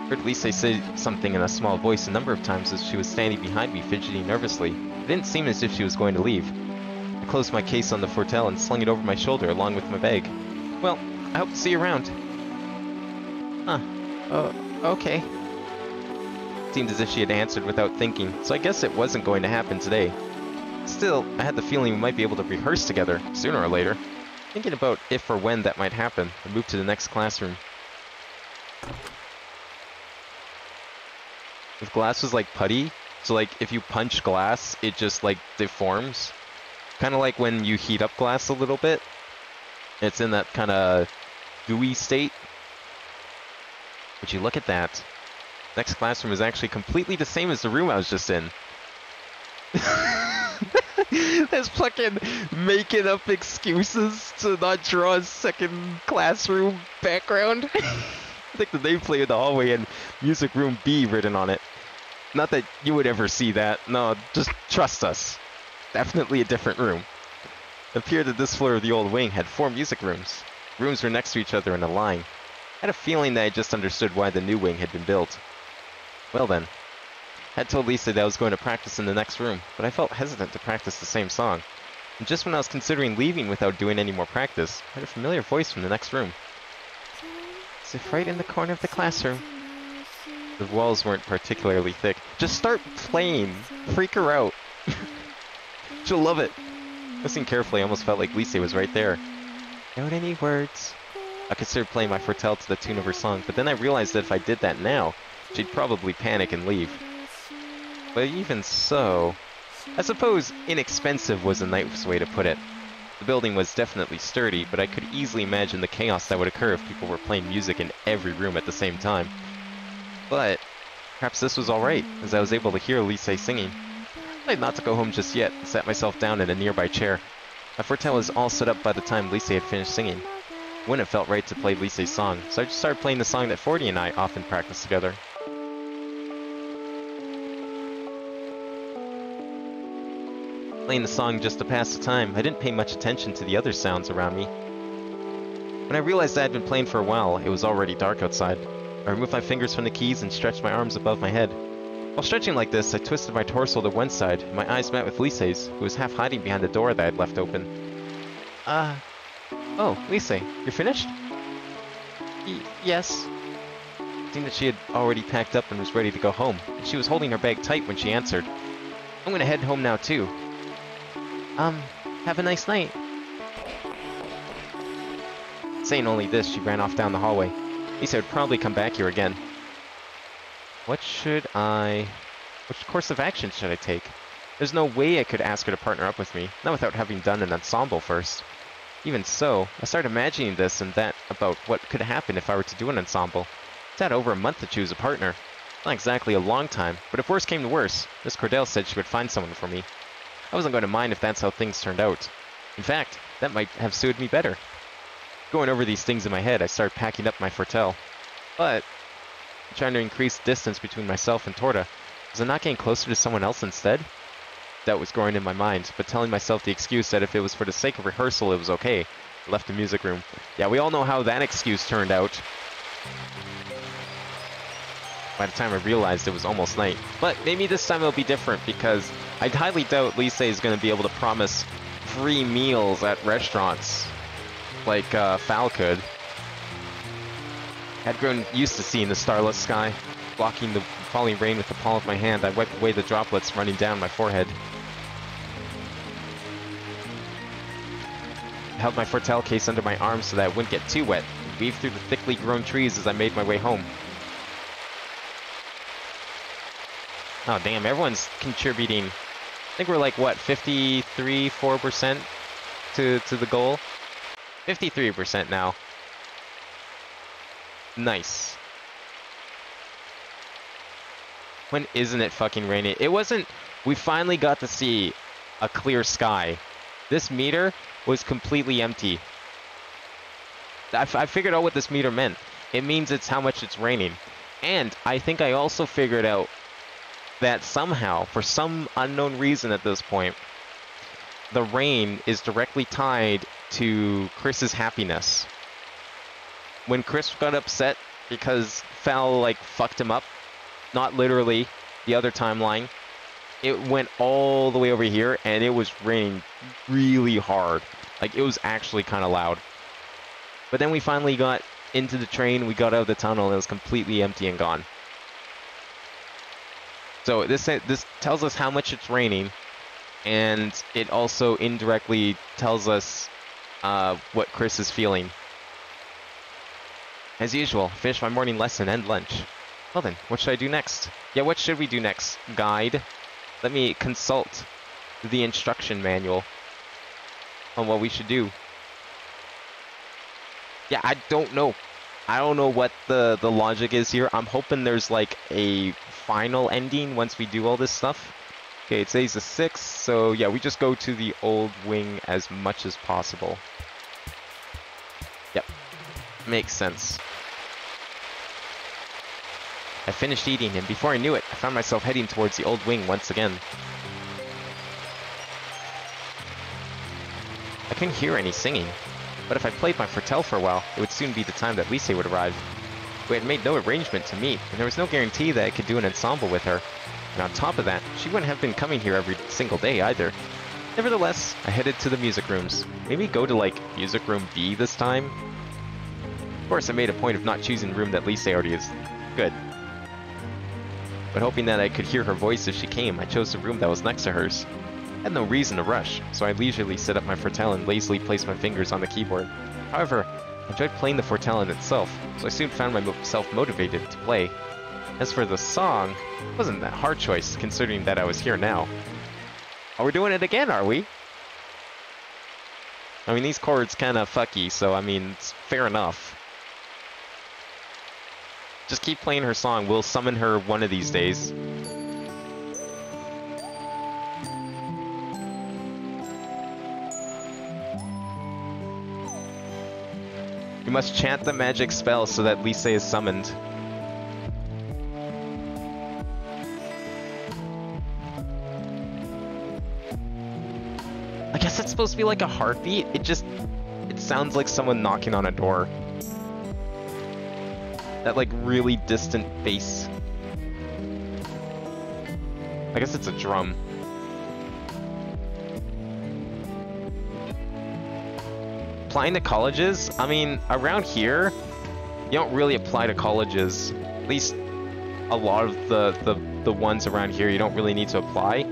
Heard Lise say something in a small voice a number of times as she was standing behind me fidgeting nervously. It didn't seem as if she was going to leave. I closed my case on the Fertel and slung it over my shoulder along with my bag. Well, I hope to see you around. Okay. Seemed as if she had answered without thinking, so I guess it wasn't going to happen today. Still, I had the feeling we might be able to rehearse together, sooner or later. Thinking about if or when that might happen, I moved to the next classroom. If glass was like putty, so like if you punch glass, it just like deforms. Kind of like when you heat up glass a little bit. It's in that kind of gooey state. Would you look at that? Next classroom is actually completely the same as the room I was just in. That's fucking making up excuses to not draw a second classroom background. I think the nameplate in the hallway and music room B written on it. Not that you would ever see that. No, just trust us. Definitely a different room. It appeared that this floor of the old wing had 4 music rooms. Rooms were next to each other in a line. I had a feeling that I just understood why the new wing had been built. Well then, I had told Lisa that I was going to practice in the next room, but I felt hesitant to practice the same song. And just when I was considering leaving without doing any more practice, I heard a familiar voice from the next room. As if right in the corner of the classroom. The walls weren't particularly thick. Just start playing. Freak her out. She'll love it. Listening carefully, I almost felt like Lisa was right there. Without any words. I considered playing my Fertel to the tune of her song, but then I realized that if I did that now, she'd probably panic and leave. But even so, I suppose inexpensive was a nice way to put it. The building was definitely sturdy, but I could easily imagine the chaos that would occur if people were playing music in every room at the same time. But perhaps this was alright, as I was able to hear Lise singing. I decided not to go home just yet, and sat myself down in a nearby chair. My Fertel was all set up by the time Lise had finished singing. It wouldn't have felt right to play Lise's song, so I just started playing the song that Forty and I often practiced together. Playing the song just to pass the time, I didn't pay much attention to the other sounds around me. When I realized I had been playing for a while, it was already dark outside. I removed my fingers from the keys and stretched my arms above my head. While stretching like this, I twisted my torso to one side, and my eyes met with Lise's, who was half hiding behind the door that I had left open. Oh, Lise, you're finished? Yes. It seemed that she had already packed up and was ready to go home, and she was holding her bag tight when she answered. I'm gonna head home now too. Have a nice night. Saying only this, she ran off down the hallway. Lisa would probably come back here again. Which course of action should I take? There's no way I could ask her to partner up with me, not without having done an ensemble first. Even so, I started imagining this and that about what could happen if I were to do an ensemble. It's had over a month to choose a partner. Not exactly a long time, but if worse came to worse, Miss Cordell said she would find someone for me. I wasn't going to mind if that's how things turned out. In fact, that might have suited me better. Going over these things in my head, I started packing up my fortel. But, trying to increase distance between myself and Torta, was I not getting closer to someone else instead? Doubt was growing in my mind, but telling myself the excuse that if it was for the sake of rehearsal, it was okay. I left the music room. Yeah, we all know how that excuse turned out. By the time I realized it was almost night. But maybe this time it'll be different, because I highly doubt Lisa is going to be able to promise free meals at restaurants like Fal could. I'd grown used to seeing the starless sky, blocking the falling rain with the palm of my hand. I wiped away the droplets running down my forehead. I held my fortel case under my arm so that it wouldn't get too wet, and weaved through the thickly grown trees as I made my way home. Oh damn, everyone's contributing. I think we're like, what, 4% to the goal? 53% now. Nice. When isn't it fucking raining? It wasn't... We finally got to see a clear sky. This meter was completely empty. I figured out what this meter meant. It means it's how much it's raining. And I think I also figured out that somehow, for some unknown reason at this point, the rain is directly tied to Chris's happiness. When Chris got upset because Fal, like, fucked him up, not literally, the other timeline, it went all the way over here, and it was raining really hard. Like, it was actually kind of loud. But then we finally got into the train, we got out of the tunnel, and it was completely empty and gone. So this tells us how much it's raining, and it also indirectly tells us what Chris is feeling. As usual, finish my morning lesson and lunch. Well then, what should I do next? Yeah, what should we do next? Guide. Let me consult the instruction manual on what we should do. Yeah, I don't know. I don't know what the logic is here. I'm hoping there's like a final ending once we do all this stuff. Okay, today's the 6th, so yeah, we just go to the old wing as much as possible. Yep, makes sense. I finished eating, and before I knew it, I found myself heading towards the old wing once again. I couldn't hear any singing, but if I played my fortel for a while, it would soon be the time that Lise would arrive. We had made no arrangement to meet, and there was no guarantee that I could do an ensemble with her. And on top of that, she wouldn't have been coming here every single day either. Nevertheless, I headed to the music rooms. Maybe go to, like, music room B this time? Of course, I made a point of not choosing the room that Lise already is. Good. But hoping that I could hear her voice as she came, I chose the room that was next to hers. I had no reason to rush, so I leisurely set up my fortel and lazily placed my fingers on the keyboard. However, I enjoyed playing the fortel in itself, so I soon found myself motivated to play. As for the song, it wasn't that hard choice, considering that I was here now. Oh, we're doing it again, are we? I mean, these chords kinda fucky, so I mean, it's fair enough. Just keep playing her song, we'll summon her one of these days. You must chant the magic spell so that Lise is summoned. I guess it's supposed to be like a heartbeat. It sounds like someone knocking on a door. That like really distant bass. I guess it's a drum. Applying to colleges? I mean, around here, you don't really apply to colleges. At least a lot of the ones around here, you don't really need to apply.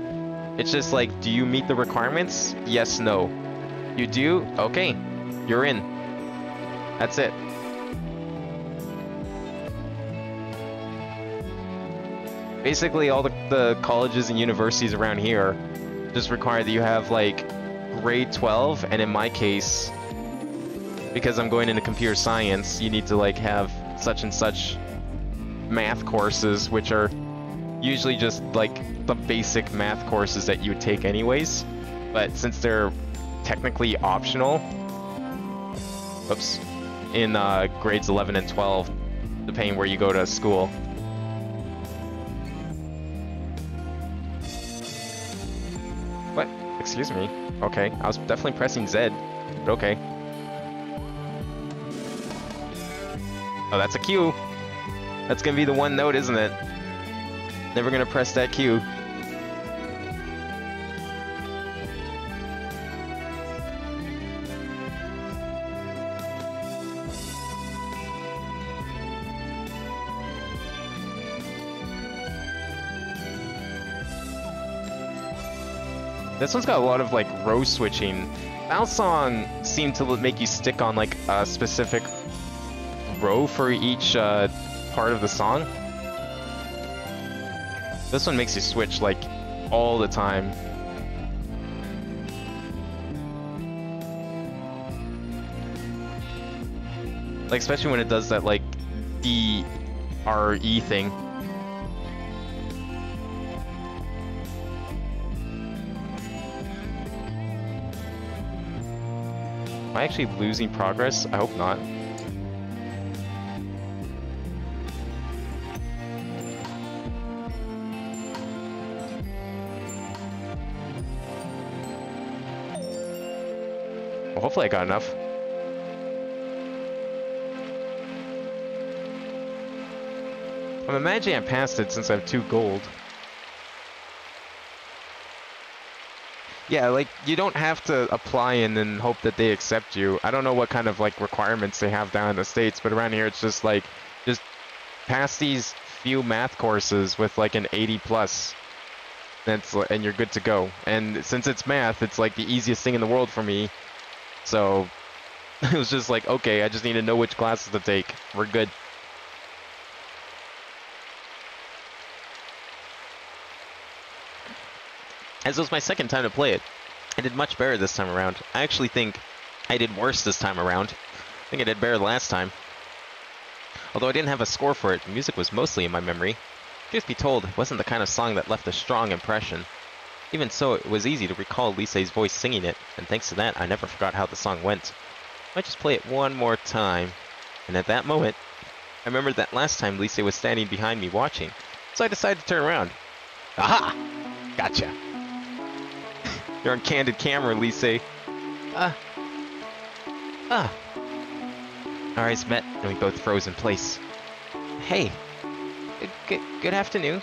It's just like, do you meet the requirements? Yes, no. You do? Okay, you're in. That's it. Basically, all the colleges and universities around here just require that you have, like, grade 12, and in my case, because I'm going into computer science, you need to, like, have such and such math courses, which are usually just, like, the basic math courses that you would take anyways. But since they're technically optional, oops, in grades 11 and 12, depending where you go to school. What? Excuse me. Okay, I was definitely pressing Z, but okay. Oh, that's a Q. That's gonna be the one note, isn't it? Never gonna press that Q. This one's got a lot of, like, row switching. Bounce Song seemed to make you stick on, like, a specific row for each part of the song. This one makes you switch, like, all the time. Like, especially when it does that, like, D-R-E thing. Am I actually losing progress? I hope not. Well, hopefully I got enough. I'm imagining I passed it since I have 2 gold. Yeah, like, you don't have to apply and then hope that they accept you. I don't know what kind of, like, requirements they have down in the States, but around here it's just like, just pass these few math courses with, like, an 80 plus. And you're good to go. And since it's math, it's, like, the easiest thing in the world for me. So, it was just like, okay, I just need to know which classes to take. We're good. As it was my second time to play it, I did much better this time around. I actually think I did worse this time around. I think I did better last time. Although I didn't have a score for it, the music was mostly in my memory. Truth be told, it wasn't the kind of song that left a strong impression. Even so, it was easy to recall Lisey's voice singing it, and thanks to that, I never forgot how the song went. I might just play it one more time. And at that moment, I remembered that last time Lisey was standing behind me watching, so I decided to turn around. Aha! Gotcha! You're on candid camera, Lisey. Our eyes met, and we both froze in place. Hey, good afternoon.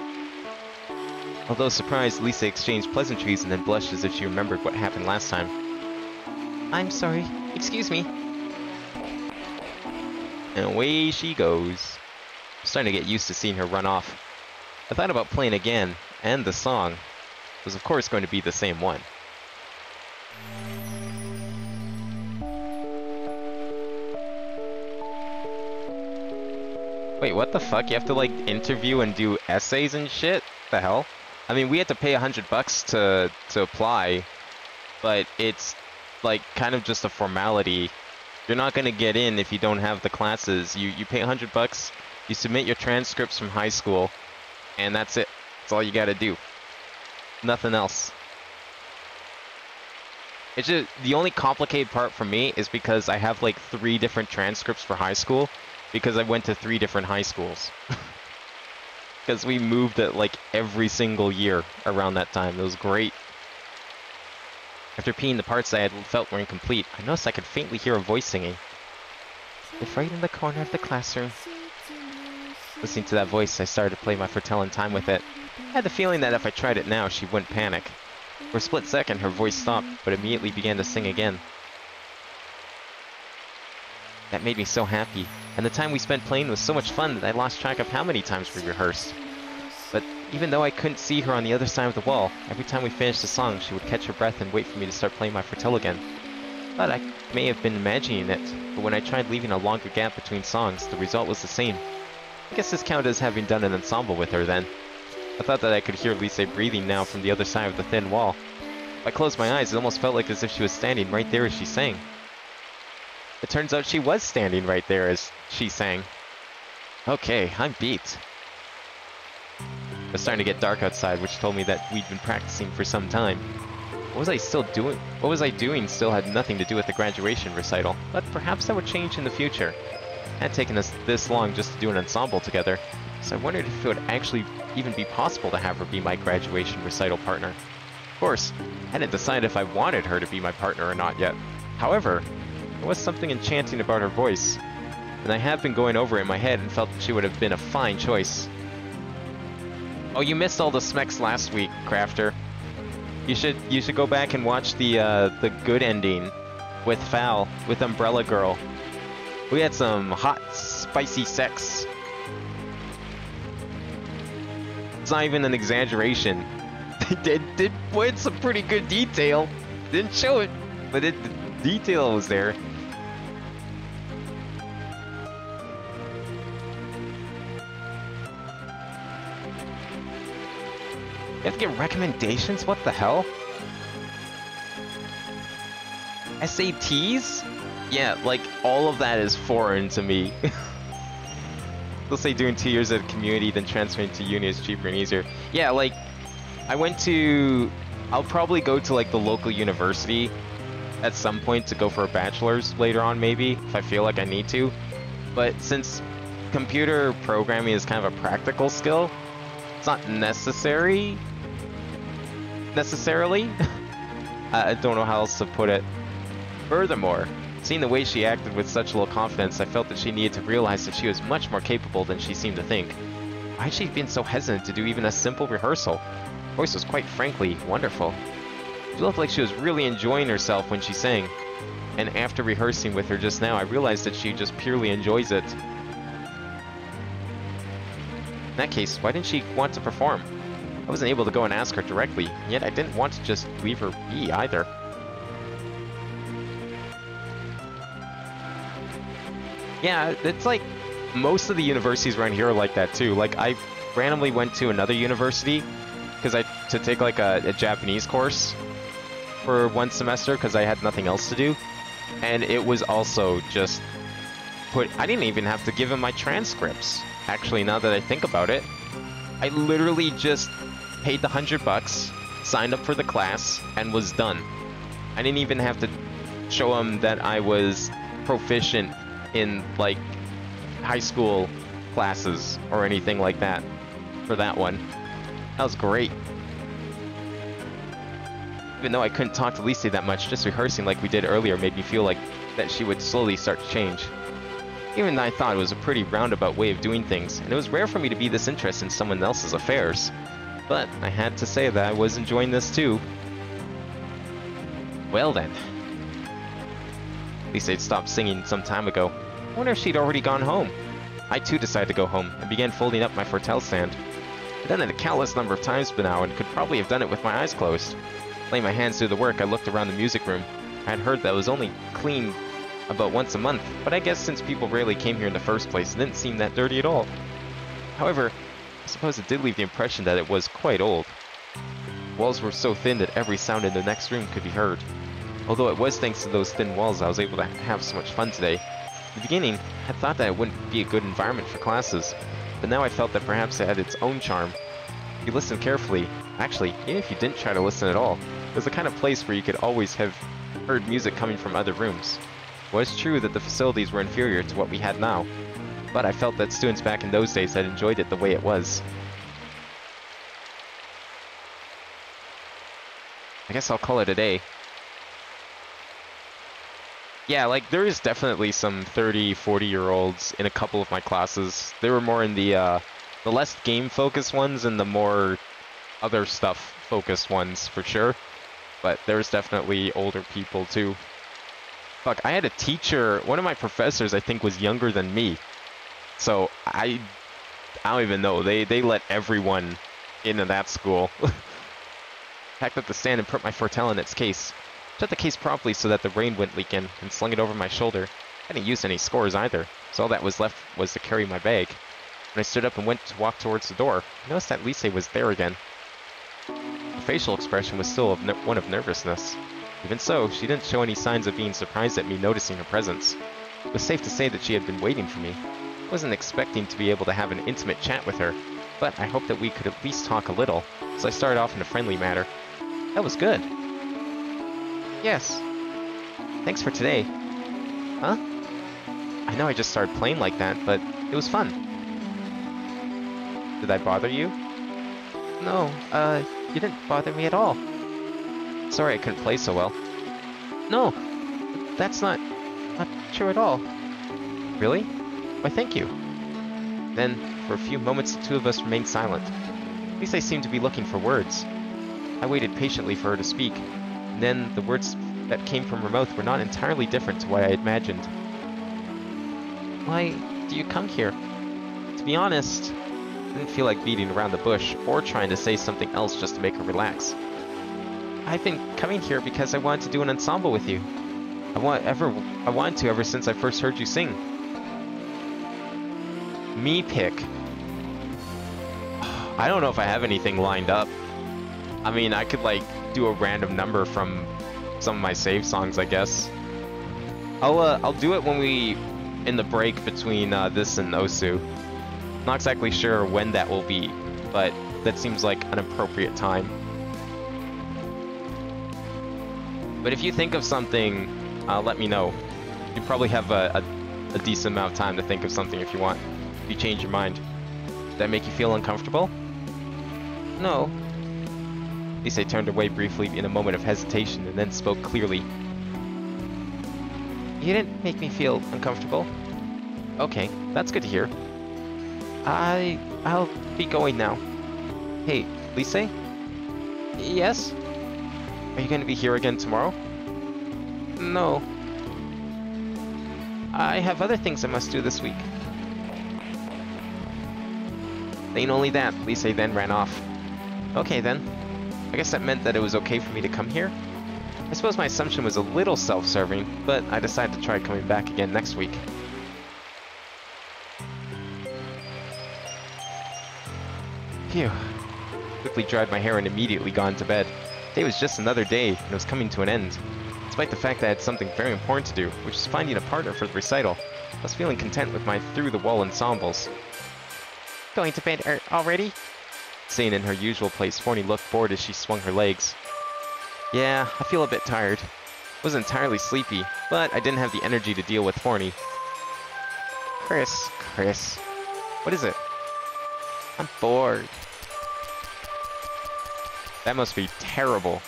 Although surprised, Lisey exchanged pleasantries and then blushed as if she remembered what happened last time. I'm sorry. Excuse me. And away she goes. I'm starting to get used to seeing her run off. I thought about playing again, and the song was of course going to be the same one. Wait, what the fuck? You have to, like, interview and do essays and shit? The hell? I mean, we had to pay $100 to apply, but it's, like, kind of just a formality. You're not gonna get in if you don't have the classes. You pay $100, you submit your transcripts from high school, and that's it. That's all you gotta do. Nothing else. It's just, the only complicated part for me is because I have, like, 3 different transcripts for high school, because I went to 3 different high schools. Because we moved it, like, every single year around that time. It was great. After peeing the parts I had felt were incomplete, I noticed I could faintly hear a voice singing. It's right in the corner of the classroom. Listening to that voice, I started to play my foretell in time with it. I had the feeling that if I tried it now, she wouldn't panic. For a split second, her voice stopped, but immediately began to sing again. That made me so happy, and the time we spent playing was so much fun that I lost track of how many times we rehearsed. But even though I couldn't see her on the other side of the wall, every time we finished the song, she would catch her breath and wait for me to start playing my foretell again. But I may have been imagining it, but when I tried leaving a longer gap between songs, the result was the same. I guess this counted as having done an ensemble with her then. I thought that I could hear Lise breathing now from the other side of the thin wall. If I closed my eyes, it almost felt like as if she was standing right there as she sang. It turns out she was standing right there as she sang. Okay, I'm beat. It was starting to get dark outside, which told me that we'd been practicing for some time. What was I still doing? What was I doing still had nothing to do with the graduation recital, but perhaps that would change in the future. It had taken us this long just to do an ensemble together, so I wondered if it would actually even be possible to have her be my graduation recital partner. Of course, I hadn't decided if I wanted her to be my partner or not yet. However, there was something enchanting about her voice, and I have been going over it in my head and felt that she would have been a fine choice. Oh, you missed all the smecks last week, Crafter. You should go back and watch the good ending with Val, with Umbrella Girl. We had some hot, spicy sex. It's not even an exaggeration. They did put some pretty good detail. Didn't show it, but the detail was there. You have to get recommendations? What the hell? SATs? Yeah, like, all of that is foreign to me. They'll say doing 2 years at a community, then transferring to uni is cheaper and easier. Yeah, like, I'll probably go to, like, the local university at some point to go for a bachelor's later on, maybe, if I feel like I need to. But since computer programming is kind of a practical skill, it's not necessarily. I don't know how else to put it. Furthermore, seeing the way she acted with such little confidence, I felt that she needed to realize that she was much more capable than she seemed to think. Why had she been so hesitant to do even a simple rehearsal? Her voice was quite frankly wonderful. She looked like she was really enjoying herself when she sang. And after rehearsing with her just now, I realized that she just purely enjoys it. In that case, why didn't she want to perform? I wasn't able to go and ask her directly, yet I didn't want to just leave her be either. Yeah, it's like most of the universities around here are like that too. Like, I randomly went to another university to take like a Japanese course for one semester because I had nothing else to do, and it was also just I didn't even have to give him my transcripts. Actually, now that I think about it, I literally just paid the $100, signed up for the class, and was done. I didn't even have to show him that I was proficient in, like, high school classes or anything like that for that one. That was great. Even though I couldn't talk to Lisa that much, just rehearsing like we did earlier made me feel like that she would slowly start to change. Even though I thought it was a pretty roundabout way of doing things, and it was rare for me to be this interested in someone else's affairs. But I had to say that I was enjoying this too. Well then. Lisa had stopped singing some time ago. I wonder if she'd already gone home. I too decided to go home, and began folding up my Fortel stand. I'd done it a countless number of times by now, and could probably have done it with my eyes closed. Laying my hands through the work, I looked around the music room. I had heard that it was only cleaned about once a month, but I guess since people rarely came here in the first place, it didn't seem that dirty at all. However, I suppose it did leave the impression that it was quite old. The walls were so thin that every sound in the next room could be heard. Although it was thanks to those thin walls I was able to have so much fun today. In the beginning, I thought that it wouldn't be a good environment for classes, but now I felt that perhaps it had its own charm. If you listened carefully, actually, even if you didn't try to listen at all, it was the kind of place where you could always have heard music coming from other rooms. It was true that the facilities were inferior to what we had now, but I felt that students back in those days had enjoyed it the way it was. I guess I'll call it a day. Yeah, like, there is definitely some 30, 40-year-olds in a couple of my classes. They were more in the less game-focused ones and the more other stuff-focused ones, for sure. But there's definitely older people, too. Fuck, I had a teacher, one of my professors, I think, was younger than me. So, I don't even know. They let everyone into that school. Packed up the stand and put my Fortel in its case. Shut the case properly so that the rain wouldn't leak in, and slung it over my shoulder. I didn't use any scores either, so all that was left was to carry my bag. When I stood up and went to walk towards the door, I noticed that Lise was there again. Her facial expression was still one of nervousness. Even so, she didn't show any signs of being surprised at me noticing her presence. It was safe to say that she had been waiting for me. I wasn't expecting to be able to have an intimate chat with her, but I hoped that we could at least talk a little, so I started off in a friendly manner. That was good. Yes. Thanks for today. Huh? I know I just started playing like that, but it was fun. Did I bother you? No, you didn't bother me at all. Sorry I couldn't play so well. No, that's not true at all. Really? Why, thank you. Then, for a few moments, the two of us remained silent. At least I seemed to be looking for words. I waited patiently for her to speak, and then the words that came from her mouth were not entirely different to what I had imagined. Why do you come here? To be honest, I didn't feel like beating around the bush or trying to say something else just to make her relax. I've been coming here because I wanted to do an ensemble with you. I wanted to ever since I first heard you sing. Me pick. I don't know if I have anything lined up. I mean, I could like do a random number from some of my save songs, I guess. I'll do it when we in the break between this and Osu. Not exactly sure when that will be, but that seems like an appropriate time. But if you think of something, let me know. You probably have a decent amount of time to think of something if you want. If you change your mind. Did that make you feel uncomfortable? No. Lise turned away briefly in a moment of hesitation and then spoke clearly. You didn't make me feel uncomfortable. Okay, that's good to hear. I'll be going now. Hey, Lise? Yes? Are you going to be here again tomorrow? No. I have other things I must do this week. Saying only that, Lise then ran off. Okay then. I guess that meant that it was okay for me to come here? I suppose my assumption was a little self-serving, but I decided to try coming back again next week. Phew. Quickly dried my hair and immediately got into bed. Today was just another day, and it was coming to an end. Despite the fact that I had something very important to do, which was finding a partner for the recital, I was feeling content with my through-the-wall ensembles. Going to bed already? Staying in her usual place, Forney looked bored as she swung her legs. Yeah, I feel a bit tired. I wasn't entirely sleepy, but I didn't have the energy to deal with Forney. Chris. What is it? I'm bored. That must be terrible.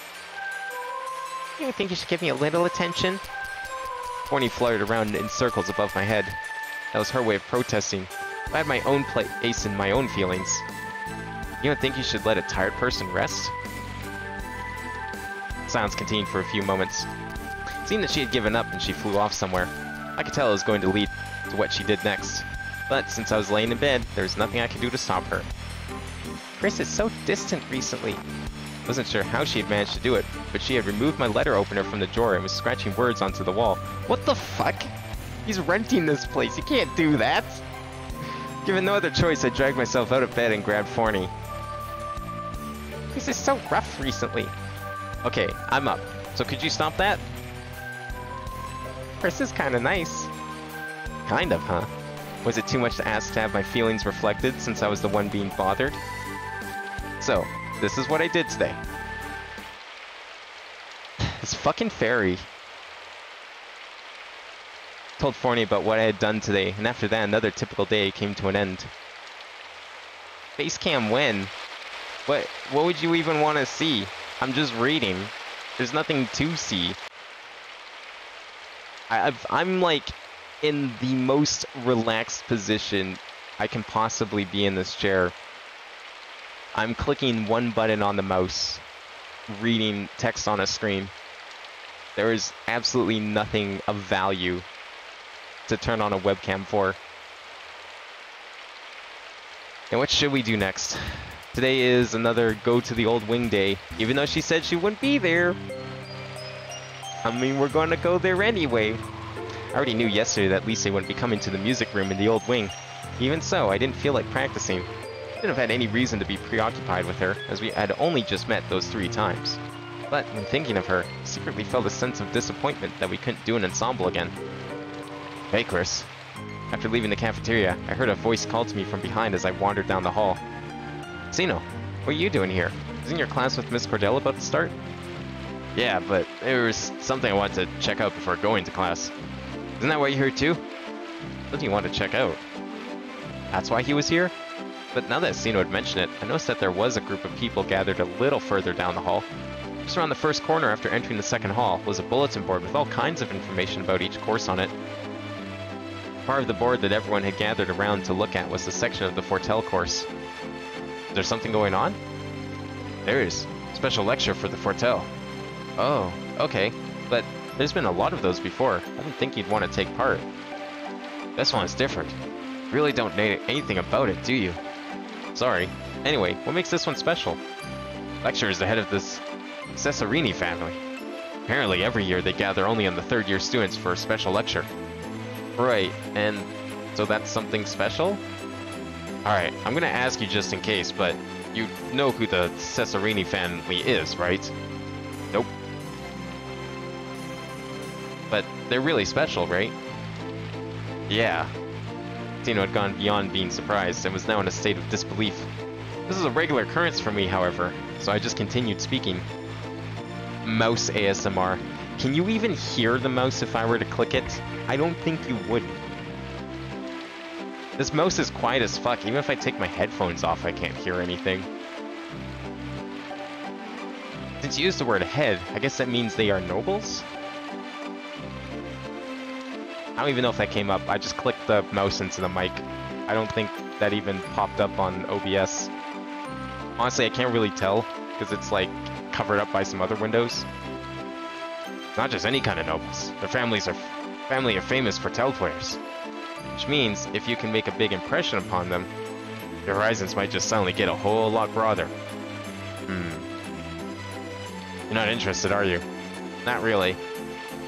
You think you should give me a little attention? Forney fluttered around in circles above my head. That was her way of protesting. I had my own place and my own feelings. You don't think you should let a tired person rest? Silence continued for a few moments. It seemed that she had given up and she flew off somewhere. I could tell it was going to lead to what she did next. But since I was laying in bed, there was nothing I could do to stop her. Chris is so distant recently. I wasn't sure how she had managed to do it, but she had removed my letter opener from the drawer and was scratching words onto the wall. What the fuck? He's renting this place. You can't do that. Given no other choice, I dragged myself out of bed and grabbed Forney. Chris is so rough recently. Okay, I'm up. So could you stop that? Chris is kinda nice. Kind of, huh? Was it too much to ask to have my feelings reflected since I was the one being bothered? So, this is what I did today. This fucking fairy. Told Forney about what I had done today, and after that another typical day came to an end. Facecam when? What would you even want to see? I'm just reading. There's nothing to see. I'm like in the most relaxed position I can possibly be in this chair. I'm clicking one button on the mouse, reading text on a screen. There is absolutely nothing of value to turn on a webcam for. And what should we do next? Today is another go to the old wing day, even though she said she wouldn't be there. I mean, we're gonna go there anyway. I already knew yesterday that Lise wouldn't be coming to the music room in the old wing. Even so, I didn't feel like practicing. I didn't have had any reason to be preoccupied with her, as we had only just met those 3 times. But when thinking of her, I secretly felt a sense of disappointment that we couldn't do an ensemble again. Hey, Chris. After leaving the cafeteria, I heard a voice call to me from behind as I wandered down the hall. Sino, what are you doing here? Isn't your class with Miss Cordell about to start? Yeah, but there was something I wanted to check out before going to class. Isn't that why you're here too? What do you want to check out? That's why he was here? But now that Sino had mentioned it, I noticed that there was a group of people gathered a little further down the hall. Just around the first corner after entering the second hall was a bulletin board with all kinds of information about each course on it. Part of the board that everyone had gathered around to look at was the section of the Fortell course. Is there something going on? There is. Special lecture for the Fortell. Oh, okay. But there's been a lot of those before. I didn't think you'd want to take part. This one is different. You really don't know anything about it, do you? Sorry. Anyway, what makes this one special? Lecturer is the head of this Cesarini family. Apparently every year they gather only on the 3rd year students for a special lecture. Right, and so that's something special? Alright, I'm gonna ask you just in case, but you know who the Cesarini family is, right? Nope. But they're really special, right? Yeah. Tino had gone beyond being surprised and was now in a state of disbelief. This is a regular occurrence for me, however, so I just continued speaking. Mouse ASMR. Can you even hear the mouse if I were to click it? I don't think you would. This mouse is quiet as fuck. Even if I take my headphones off, I can't hear anything. Since you used the word head, I guess that means they are nobles? I don't even know if that came up. I just clicked the mouse into the mic. I don't think that even popped up on OBS. Honestly, I can't really tell, because it's like covered up by some other windows. Not just any kind of nobles. Their families are famous Fortell players. Which means, if you can make a big impression upon them, your horizons might just suddenly get a whole lot broader. You're not interested, are you? Not really.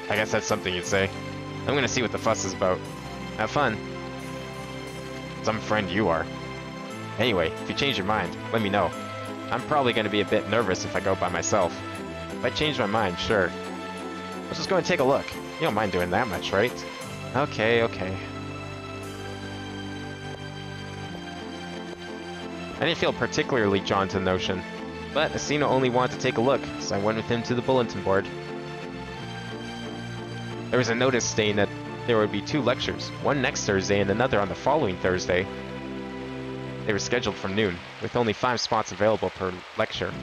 I guess that's something you'd say. I'm gonna see what the fuss is about. Have fun. Some friend you are. Anyway, if you change your mind, let me know. I'm probably gonna be a bit nervous if I go by myself. If I change my mind, sure. Let's just go and take a look. You don't mind doing that much, right? Okay, okay. I didn't feel particularly drawn to the notion, but Asino only wanted to take a look, so I went with him to the bulletin board. There was a notice stating that there would be 2 lectures, one next Thursday and another on the following Thursday. They were scheduled for noon, with only 5 spots available per lecture.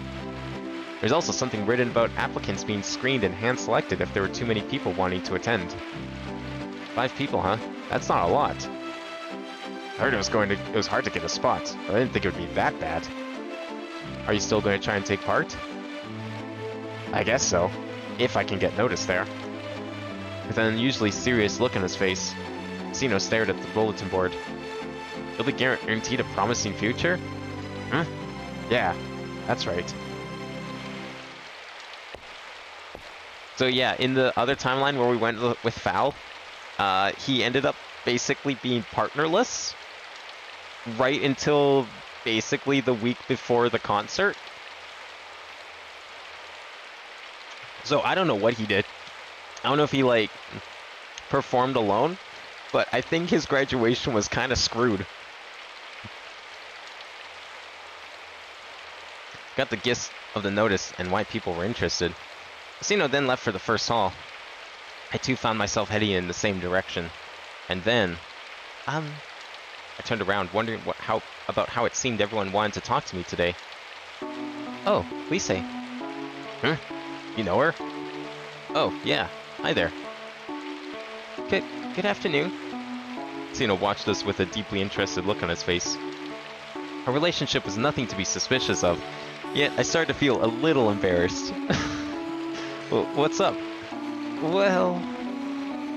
There's also something written about applicants being screened and hand-selected if there were too many people wanting to attend. 5 people, huh? That's not a lot. I heard it was hard to get a spot, but I didn't think it would be that bad. Are you still going to try and take part? I guess so, if I can get noticed there. With an unusually serious look on his face, Sino stared at the bulletin board. You'll be guaranteed a promising future? Huh? Yeah, that's right. So yeah, in the other timeline where we went with Fal, he ended up basically being partnerless right until basically the week before the concert. So I don't know what he did. I don't know if he like performed alone, but I think his graduation was kind of screwed. Got the gist of the notice and why people were interested. Asino then left for the first hall. I too found myself heading in the same direction. And then, I turned around, wondering about how it seemed everyone wanted to talk to me today. Oh, Lise. Huh? You know her? Oh, yeah. Hi there. Good afternoon. Asino watched us with a deeply interested look on his face. Our relationship was nothing to be suspicious of, yet I started to feel a little embarrassed. Well, what's up? Well...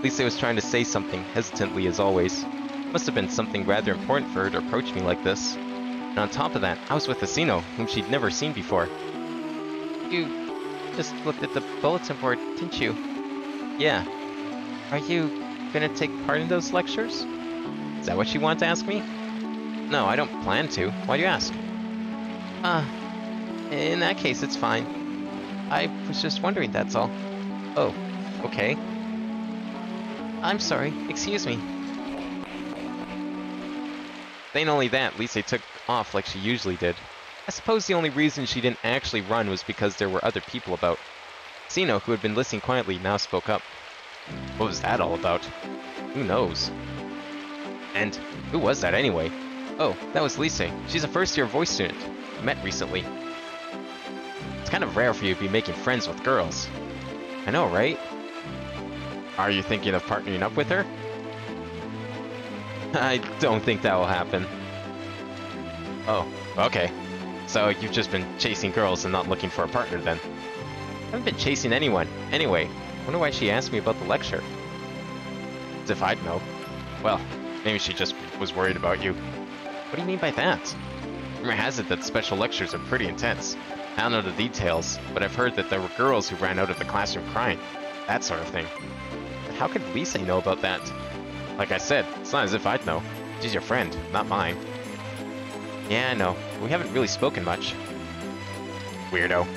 Lise was trying to say something, hesitantly as always. Must have been something rather important for her to approach me like this. And on top of that, I was with Asino, whom she'd never seen before. You just looked at the bulletin board, didn't you? Yeah. Are you gonna take part in those lectures? Is that what you want to ask me? No, I don't plan to. Why do you ask? In that case, it's fine. I was just wondering, that's all. Oh, okay. I'm sorry, excuse me. Ain't only that, Lise took off like she usually did. I suppose the only reason she didn't actually run was because there were other people about. Sino, who had been listening quietly, now spoke up. What was that all about? Who knows? And who was that anyway? Oh, that was Lise. She's a first-year voice student. I met recently. It's kind of rare for you to be making friends with girls. I know, right? Are you thinking of partnering up with her? I don't think that will happen. Oh, okay. So you've just been chasing girls and not looking for a partner then? I haven't been chasing anyone. Anyway, wonder why she asked me about the lecture. As if I'd know. Well, maybe she just was worried about you. What do you mean by that? Rumor has it that special lectures are pretty intense. I don't know the details, but I've heard that there were girls who ran out of the classroom crying. That sort of thing. But how could Lise know about that? Like I said, it's not as if I'd know. She's your friend, not mine. Yeah, I know. We haven't really spoken much. Weirdo.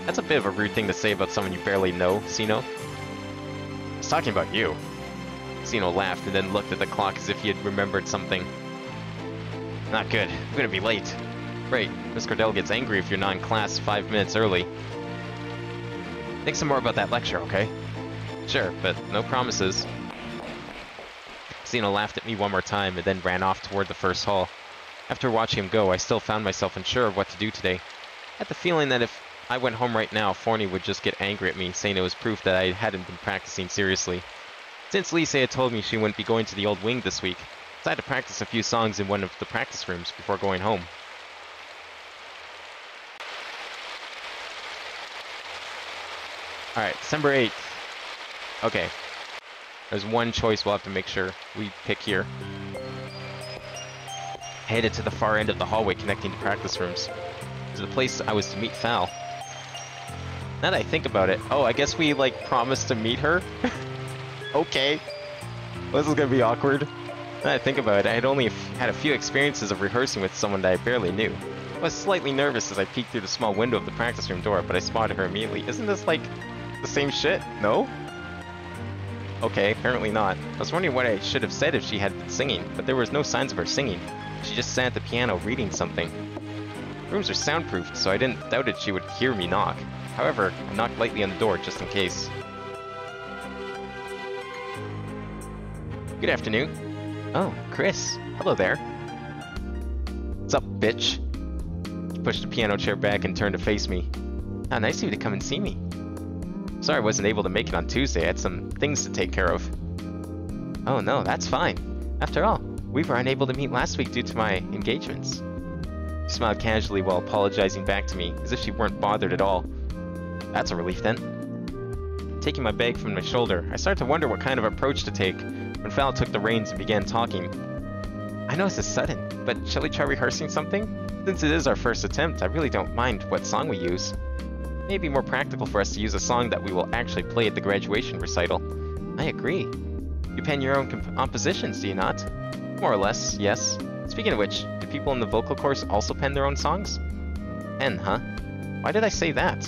That's a bit of a rude thing to say about someone you barely know, Sino. I was talking about you. Sino laughed and then looked at the clock as if he had remembered something. Not good. I'm gonna be late. Great. Miss Cordell gets angry if you're not in class 5 minutes early. Think some more about that lecture, okay? Sure, but no promises. Sino laughed at me one more time and then ran off toward the first hall. After watching him go, I still found myself unsure of what to do today. I had the feeling that if I went home right now, Forney would just get angry at me, saying it was proof that I hadn't been practicing seriously. Since Lise had told me she wouldn't be going to the old wing this week, I had to practice a few songs in one of the practice rooms before going home. Alright, December 8th. Okay. There's one choice we'll have to make sure we pick here. Headed to the far end of the hallway connecting to practice rooms. To the place I was to meet Fal. Now that I think about it, oh, I guess we, like, promised to meet her? Okay. Well, this is gonna be awkward. Now that I think about it, I had only had a few experiences of rehearsing with someone that I barely knew. I was slightly nervous as I peeked through the small window of the practice room door, but I spotted her immediately. Isn't this, like, the same shit? No? Okay, apparently not. I was wondering what I should have said if she had been singing, but there was no signs of her singing. She just sat at the piano reading something. Rooms are soundproofed, so I didn't doubt it she would hear me knock. However, I knocked lightly on the door just in case. Good afternoon. Oh, Chris. Hello there. What's up, bitch? She pushed the piano chair back and turned to face me. How nice of you to come and see me. Sorry I wasn't able to make it on Tuesday. I had some things to take care of. Oh no, that's fine. After all, we were unable to meet last week due to my engagements. She smiled casually while apologizing back to me, as if she weren't bothered at all. That's a relief then. Taking my bag from my shoulder, I started to wonder what kind of approach to take when Fal took the reins and began talking. I know this is sudden, but shall we try rehearsing something? Since it is our first attempt, I really don't mind what song we use. It may be more practical for us to use a song that we will actually play at the graduation recital. I agree. You pen your own compositions, do you not? More or less, yes. Speaking of which, do people in the vocal course also pen their own songs? Pen, huh? Why did I say that?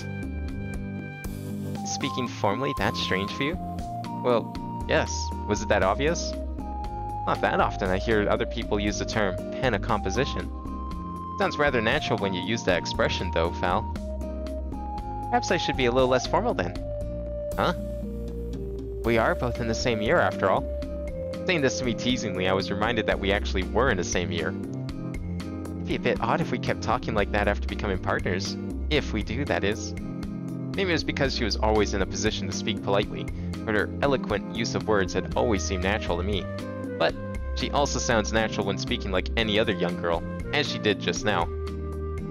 Speaking formally, that's strange for you? Well, yes. Was it that obvious? Not that often I hear other people use the term pen a composition. Sounds rather natural when you use that expression though, Fal. Perhaps I should be a little less formal then. Huh? We are both in the same year after all. Saying this to me teasingly, I was reminded that we actually were in the same year. It'd be a bit odd if we kept talking like that after becoming partners. If we do, that is. Maybe it was because she was always in a position to speak politely, but her eloquent use of words had always seemed natural to me. But she also sounds natural when speaking like any other young girl, as she did just now.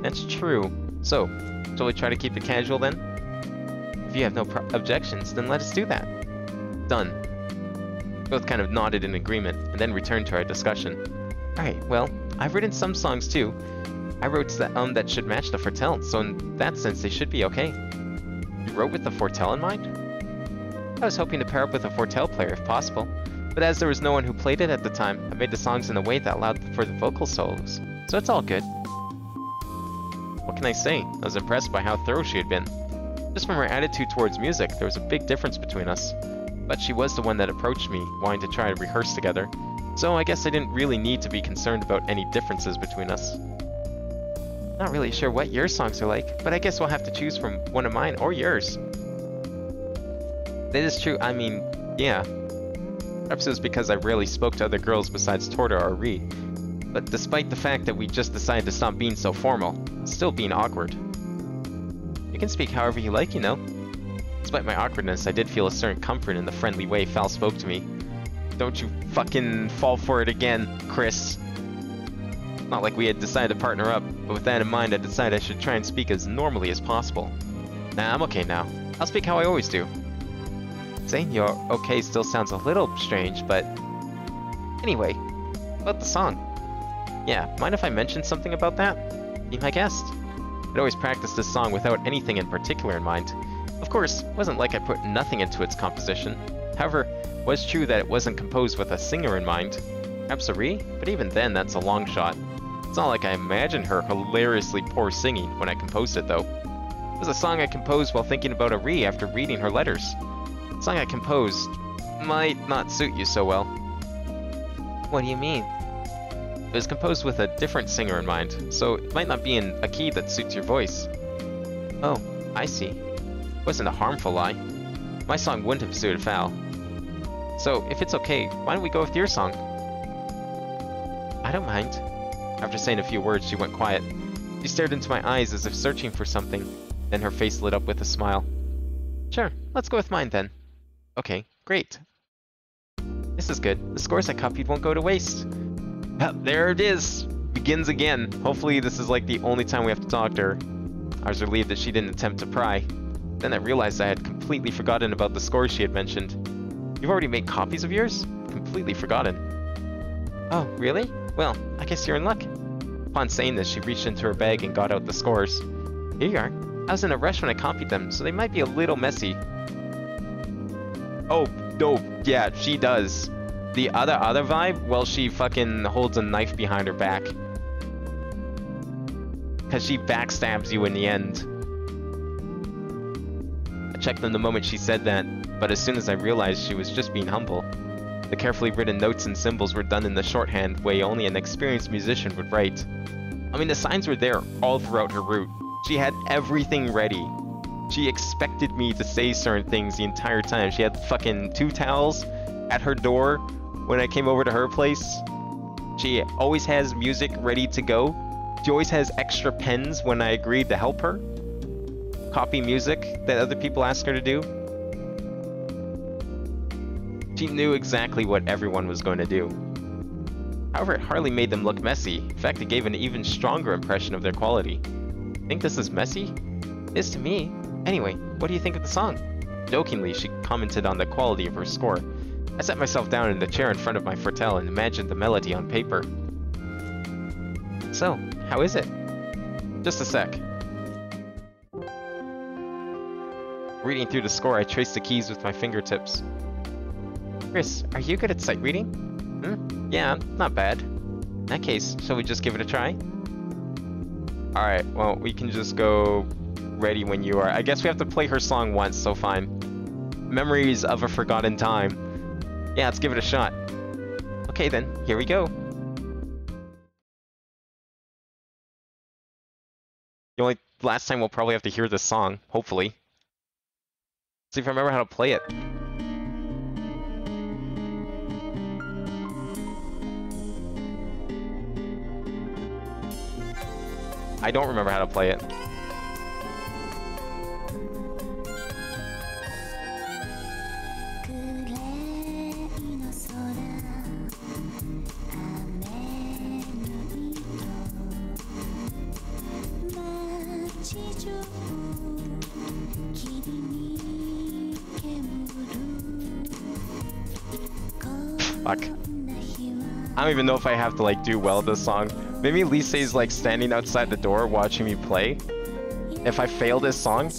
That's true. So, shall we try to keep it casual then? If you have no objections, then let us do that. Done. Both kind of nodded in agreement, and then returned to our discussion. Alright, well, I've written some songs too. I wrote that should match the Fortell, so in that sense they should be okay. You wrote with the Fortell in mind? I was hoping to pair up with a Fortel player if possible, but as there was no one who played it at the time, I made the songs in a way that allowed for the vocal solos, so it's all good. What can I say? I was impressed by how thorough she had been. Just from her attitude towards music, there was a big difference between us. But she was the one that approached me, wanting to try to rehearse together, so I guess I didn't really need to be concerned about any differences between us. Not really sure what your songs are like, but I guess we'll have to choose from one of mine or yours. That is true, I mean, yeah. Perhaps it was because I rarely spoke to other girls besides Torta or Ri, but despite the fact that we just decided to stop being so formal, it's still being awkward. You can speak however you like, you know. Despite my awkwardness, I did feel a certain comfort in the friendly way Fal spoke to me. Don't you fucking fall for it again, Chris. Not like we had decided to partner up, but with that in mind I decided I should try and speak as normally as possible. Nah, I'm okay now. I'll speak how I always do. Saying you're okay still sounds a little strange, but... Anyway, about the song. Yeah, mind if I mention something about that? Be my guest. I'd always practiced this song without anything in particular in mind. Of course, it wasn't like I put nothing into its composition. However, it was true that it wasn't composed with a singer in mind. Perhaps a Ri? But even then, that's a long shot. It's not like I imagined her hilariously poor singing when I composed it, though. It was a song I composed while thinking about a Ri after reading her letters. The song I composed might not suit you so well. What do you mean? It was composed with a different singer in mind, so it might not be in a key that suits your voice. Oh, I see. It wasn't a harmful lie. My song wouldn't have suited Fal. So, if it's okay, why don't we go with your song? I don't mind. After saying a few words, she went quiet. She stared into my eyes as if searching for something, then her face lit up with a smile. Sure, let's go with mine then. Okay, great. This is good. The scores I copied won't go to waste. There it is! Begins again. Hopefully this is like the only time we have to talk to her. I was relieved that she didn't attempt to pry. Then I realized I had completely forgotten about the scores she had mentioned. You've already made copies of yours? Completely forgotten. Oh, really? Well, I guess you're in luck. Upon saying this, she reached into her bag and got out the scores. Here you are. I was in a rush when I copied them, so they might be a little messy. Oh, no, yeah, she does. The other vibe? Well, she fucking holds a knife behind her back. Because she backstabs you in the end. I checked them the moment she said that, but as soon as I realized she was just being humble. The carefully written notes and symbols were done in the shorthand way only an experienced musician would write. I mean, the signs were there all throughout her route. She had everything ready. She expected me to say certain things the entire time. She had fucking 2 towels at her door when I came over to her place. She always has music ready to go. She always has extra pens when I agreed to help her copy music that other people ask her to do. She knew exactly what everyone was going to do. However, it hardly made them look messy. In fact, it gave an even stronger impression of their quality. Think this is messy? It is to me. Anyway, what do you think of the song? Jokingly, she commented on the quality of her score. I sat myself down in the chair in front of my Fortel and imagined the melody on paper. So, how is it? Just a sec. Reading through the score, I traced the keys with my fingertips. Chris, are you good at sight reading? Yeah, not bad. In that case, shall we just give it a try? Alright, well, we can just go ready when you are. I guess we have to play her song once, so fine. Memories of a Forgotten Time. Yeah, let's give it a shot. Okay then, here we go. Last time we'll probably have to hear this song, hopefully. See if I remember how to play it. I don't remember how to play it. Fuck. I don't even know if I have to like do well at this song. Maybe Lisey's like standing outside the door watching me play. If I fail this song,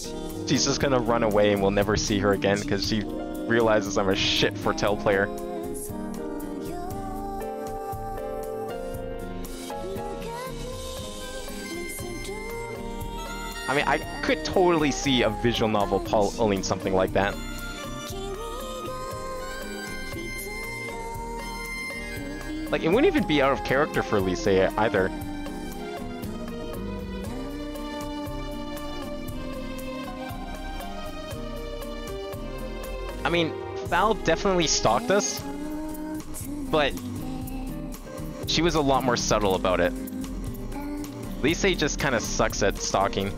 she's just gonna run away and we'll never see her again because she realizes I'm a shit Foretell player. I mean, I could totally see a visual novel pulling something like that. Like, it wouldn't even be out of character for Lise either. I mean, Val definitely stalked us, but she was a lot more subtle about it. Lise just kind of sucks at stalking.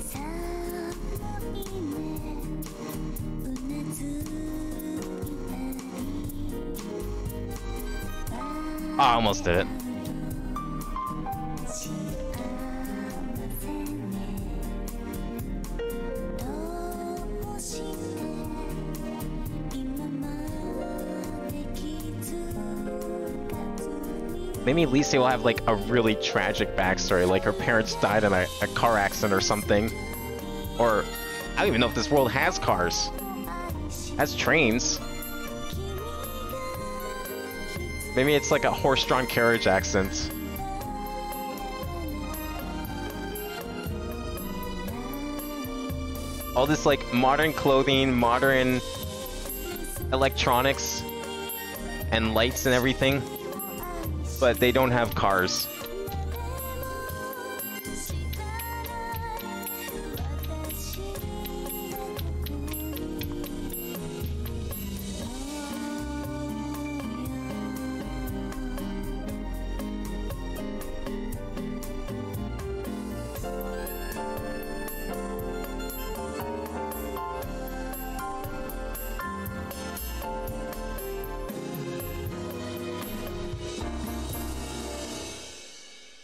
Oh, I almost did it. Maybe Lise will have like a really tragic backstory, like her parents died in a car accident or something. Or, I don't even know if this world has cars. Has trains. Maybe it's like a horse-drawn carriage accident. All this like modern clothing, modern electronics, and lights and everything. But they don't have cars.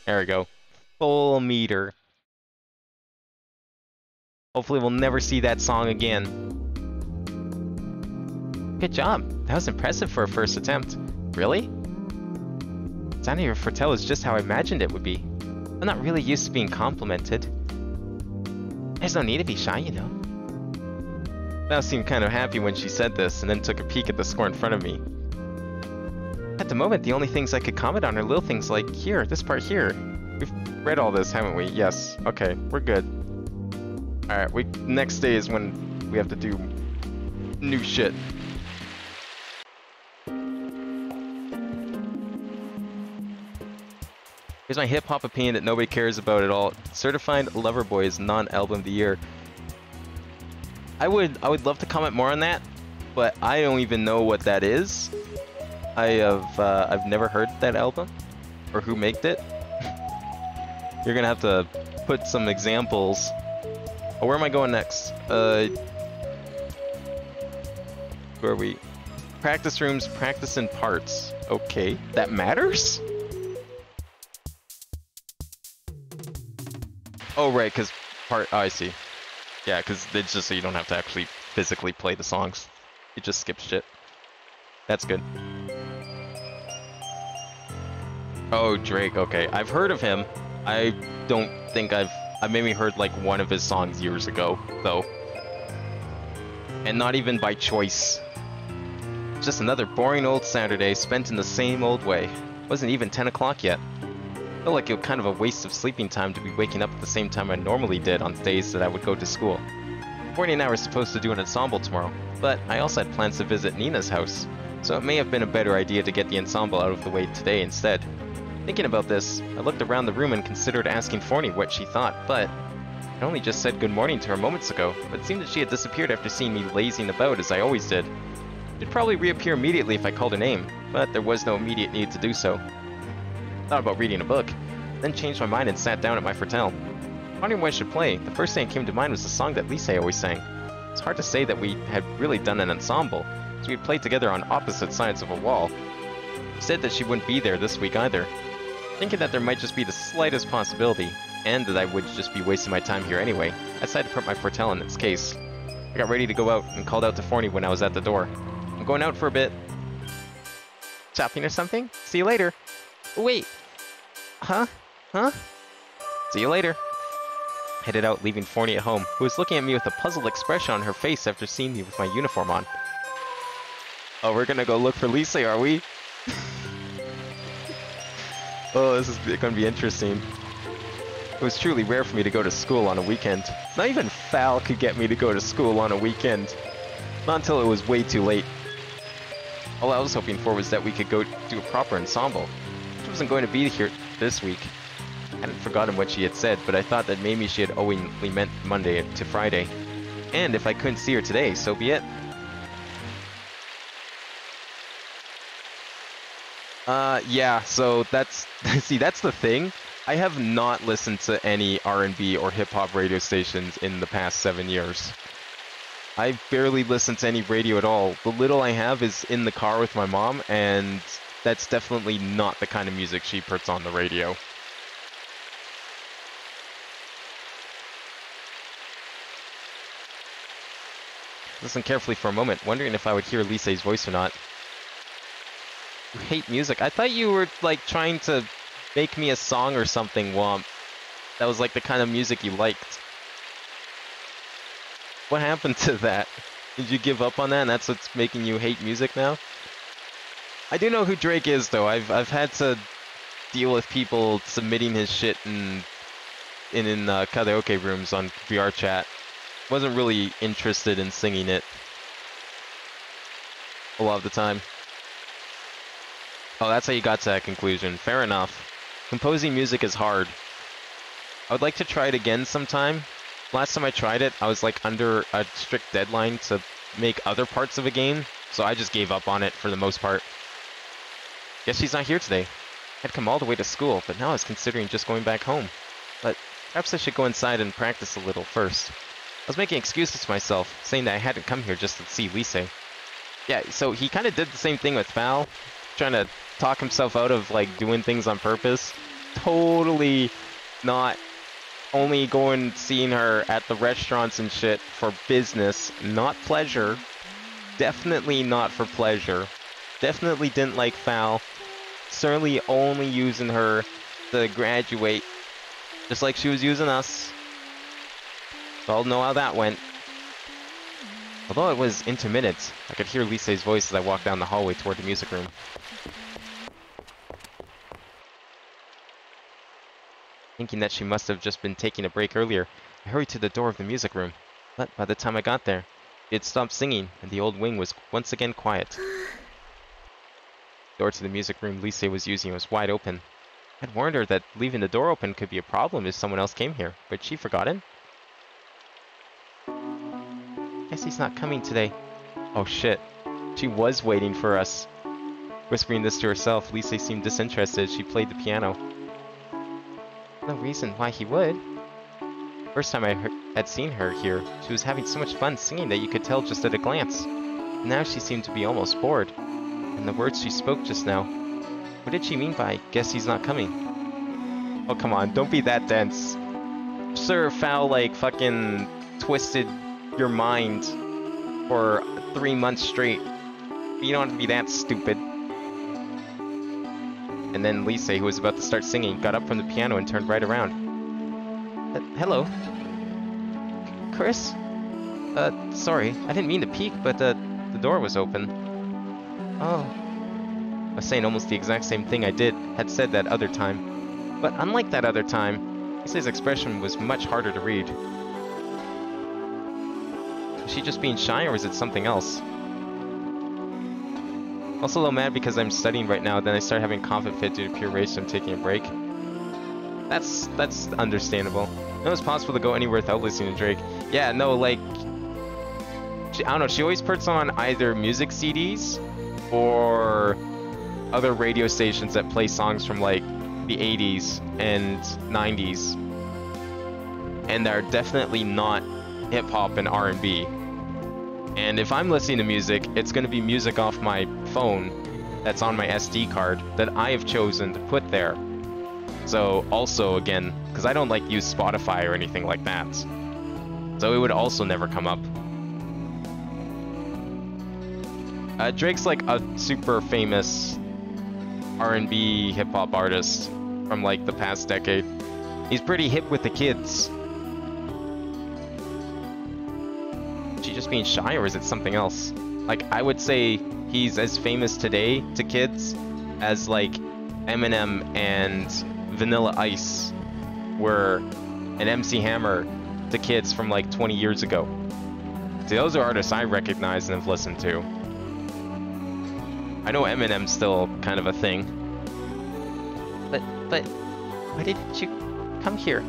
There we go. Full meter. Hopefully we'll never see that song again. Good job. That was impressive for a first attempt. Really? Sounding your Foretell is just how I imagined it would be. I'm not really used to being complimented. There's no need to be shy, you know. Val seemed kind of happy when she said this, and then took a peek at the score in front of me. At the moment, the only things I could comment on are little things like, here, this part here. We've read all this, haven't we? Yes. Okay, we're good. Alright, next day is when we have to do new shit. Here's my hip-hop opinion that nobody cares about at all. Certified Lover Boy is non-album of the year. I would love to comment more on that, but I don't even know what that is. I've never heard that album, or who made it. You're gonna have to put some examples. Oh, where am I going next? Where are we? Practice rooms, practice in parts. Okay, that matters? Oh, right, because oh, I see. Yeah, because it's just so you don't have to actually physically play the songs. You just skip shit. That's good. Oh, Drake, okay. I've heard of him. I don't think I've maybe heard like one of his songs years ago, though. And not even by choice. Just another boring old Saturday spent in the same old way. Wasn't even 10 o'clock yet. Felt like it was kind of a waste of sleeping time to be waking up at the same time I normally did on days that I would go to school. Courtney and I were supposed to do an ensemble tomorrow, but I also had plans to visit Nina's house, so it may have been a better idea to get the ensemble out of the way today instead. Thinking about this, I looked around the room and considered asking Forney what she thought, but I only just said good morning to her moments ago, but it seemed that she had disappeared after seeing me lazing about as I always did. She'd probably reappear immediately if I called her name, but there was no immediate need to do so. Thought about reading a book, then changed my mind and sat down at my Foretell. Wondering what I should play, the first thing that came to mind was the song that Lise always sang. It's hard to say that we had really done an ensemble, as we had played together on opposite sides of a wall. She said that she wouldn't be there this week either. Thinking that there might just be the slightest possibility, and that I would just be wasting my time here anyway, I decided to put my Foretell in its case. I got ready to go out and called out to Forney when I was at the door. I'm going out for a bit. Shopping or something? See you later. Wait. Huh? See you later. Headed out, leaving Forney at home, who was looking at me with a puzzled expression on her face after seeing me with my uniform on. Oh, we're gonna go look for Lisa, are we? Oh, this is gonna be interesting. It was truly rare for me to go to school on a weekend. Not even Fal could get me to go to school on a weekend. Not until it was way too late. All I was hoping for was that we could go do a proper ensemble. She wasn't going to be here this week. I hadn't forgotten what she had said, but I thought that maybe she had only meant Monday to Friday. And if I couldn't see her today, so be it. Yeah, so that's... see, that's the thing. I have not listened to any R&B or hip-hop radio stations in the past 7 years. I barely listen to any radio at all. The little I have is in the car with my mom, and that's definitely not the kind of music she puts on the radio. Listen carefully for a moment, wondering if I would hear Lisei's voice or not. You hate music? I thought you were, like, trying to make me a song or something, Womp. That was, like, the kind of music you liked. What happened to that? Did you give up on that and that's what's making you hate music now? I do know who Drake is, though. I've had to deal with people submitting his shit in karaoke rooms on VR chat. Wasn't really interested in singing it a lot of the time. Oh, that's how you got to that conclusion. Fair enough. Composing music is hard. I would like to try it again sometime. Last time I tried it, I was like under a strict deadline to make other parts of a game, so I just gave up on it for the most part. Guess she's not here today. I'd come all the way to school, but now I was considering just going back home. But perhaps I should go inside and practice a little first. I was making excuses to myself, saying that I hadn't come here just to see Lisei. Yeah, so he kind of did the same thing with Val, trying to talk himself out of like doing things on purpose. Totally not only going seeing her at the restaurants and shit for business, not pleasure. Definitely not for pleasure. Definitely didn't like Val. Certainly only using her to graduate, just like she was using us. We all know how that went. Although it was intermittent, I could hear Lisei's voice as I walked down the hallway toward the music room. Thinking that she must have just been taking a break earlier, I hurried to the door of the music room. But by the time I got there, it had stopped singing, and the old wing was once again quiet. The door to the music room Lisei was using was wide open. I'd warned her that leaving the door open could be a problem if someone else came here, but she'd forgotten. Guess he's not coming today. Oh shit. She was waiting for us. Whispering this to herself, Lisei seemed disinterested as she played the piano. No reason why he would. First time I had seen her here, she was having so much fun singing that you could tell just at a glance. Now she seemed to be almost bored. And the words she spoke just now, what did she mean by, guess he's not coming? Oh come on, don't be that dense. Sir Fowl like fucking twisted your mind for 3 months straight. You don't have to be that stupid. And then Lisei, who was about to start singing, got up from the piano and turned right around. Hello? Chris? Sorry, I didn't mean to peek, but the door was open. Oh. I was saying almost the exact same thing I had said that other time. But unlike that other time, Lisei's expression was much harder to read. Was she just being shy, or was it something else? Also a little mad because I'm studying right now, then I start having a conflict fit due to pure rage, so I'm taking a break. That's understandable. No, it's possible to go anywhere without listening to Drake. Yeah, no, like... I don't know, she always puts on either music CDs or other radio stations that play songs from like the 80s and 90s. And they're definitely not hip-hop and R&B. And if I'm listening to music, it's going to be music off my phone that's on my SD card that I have chosen to put there. So also, again, because I don't like use Spotify or anything like that, so it would also never come up. Drake's like a super famous R&B hip-hop artist from like the past decade. He's pretty hip with the kids. Is she just being shy, or is it something else? Like, I would say he's as famous today to kids as, like, Eminem and Vanilla Ice were an MC Hammer to kids from, like, 20 years ago. See, those are artists I recognize and have listened to. I know Eminem's still kind of a thing. But, why didn't you come here?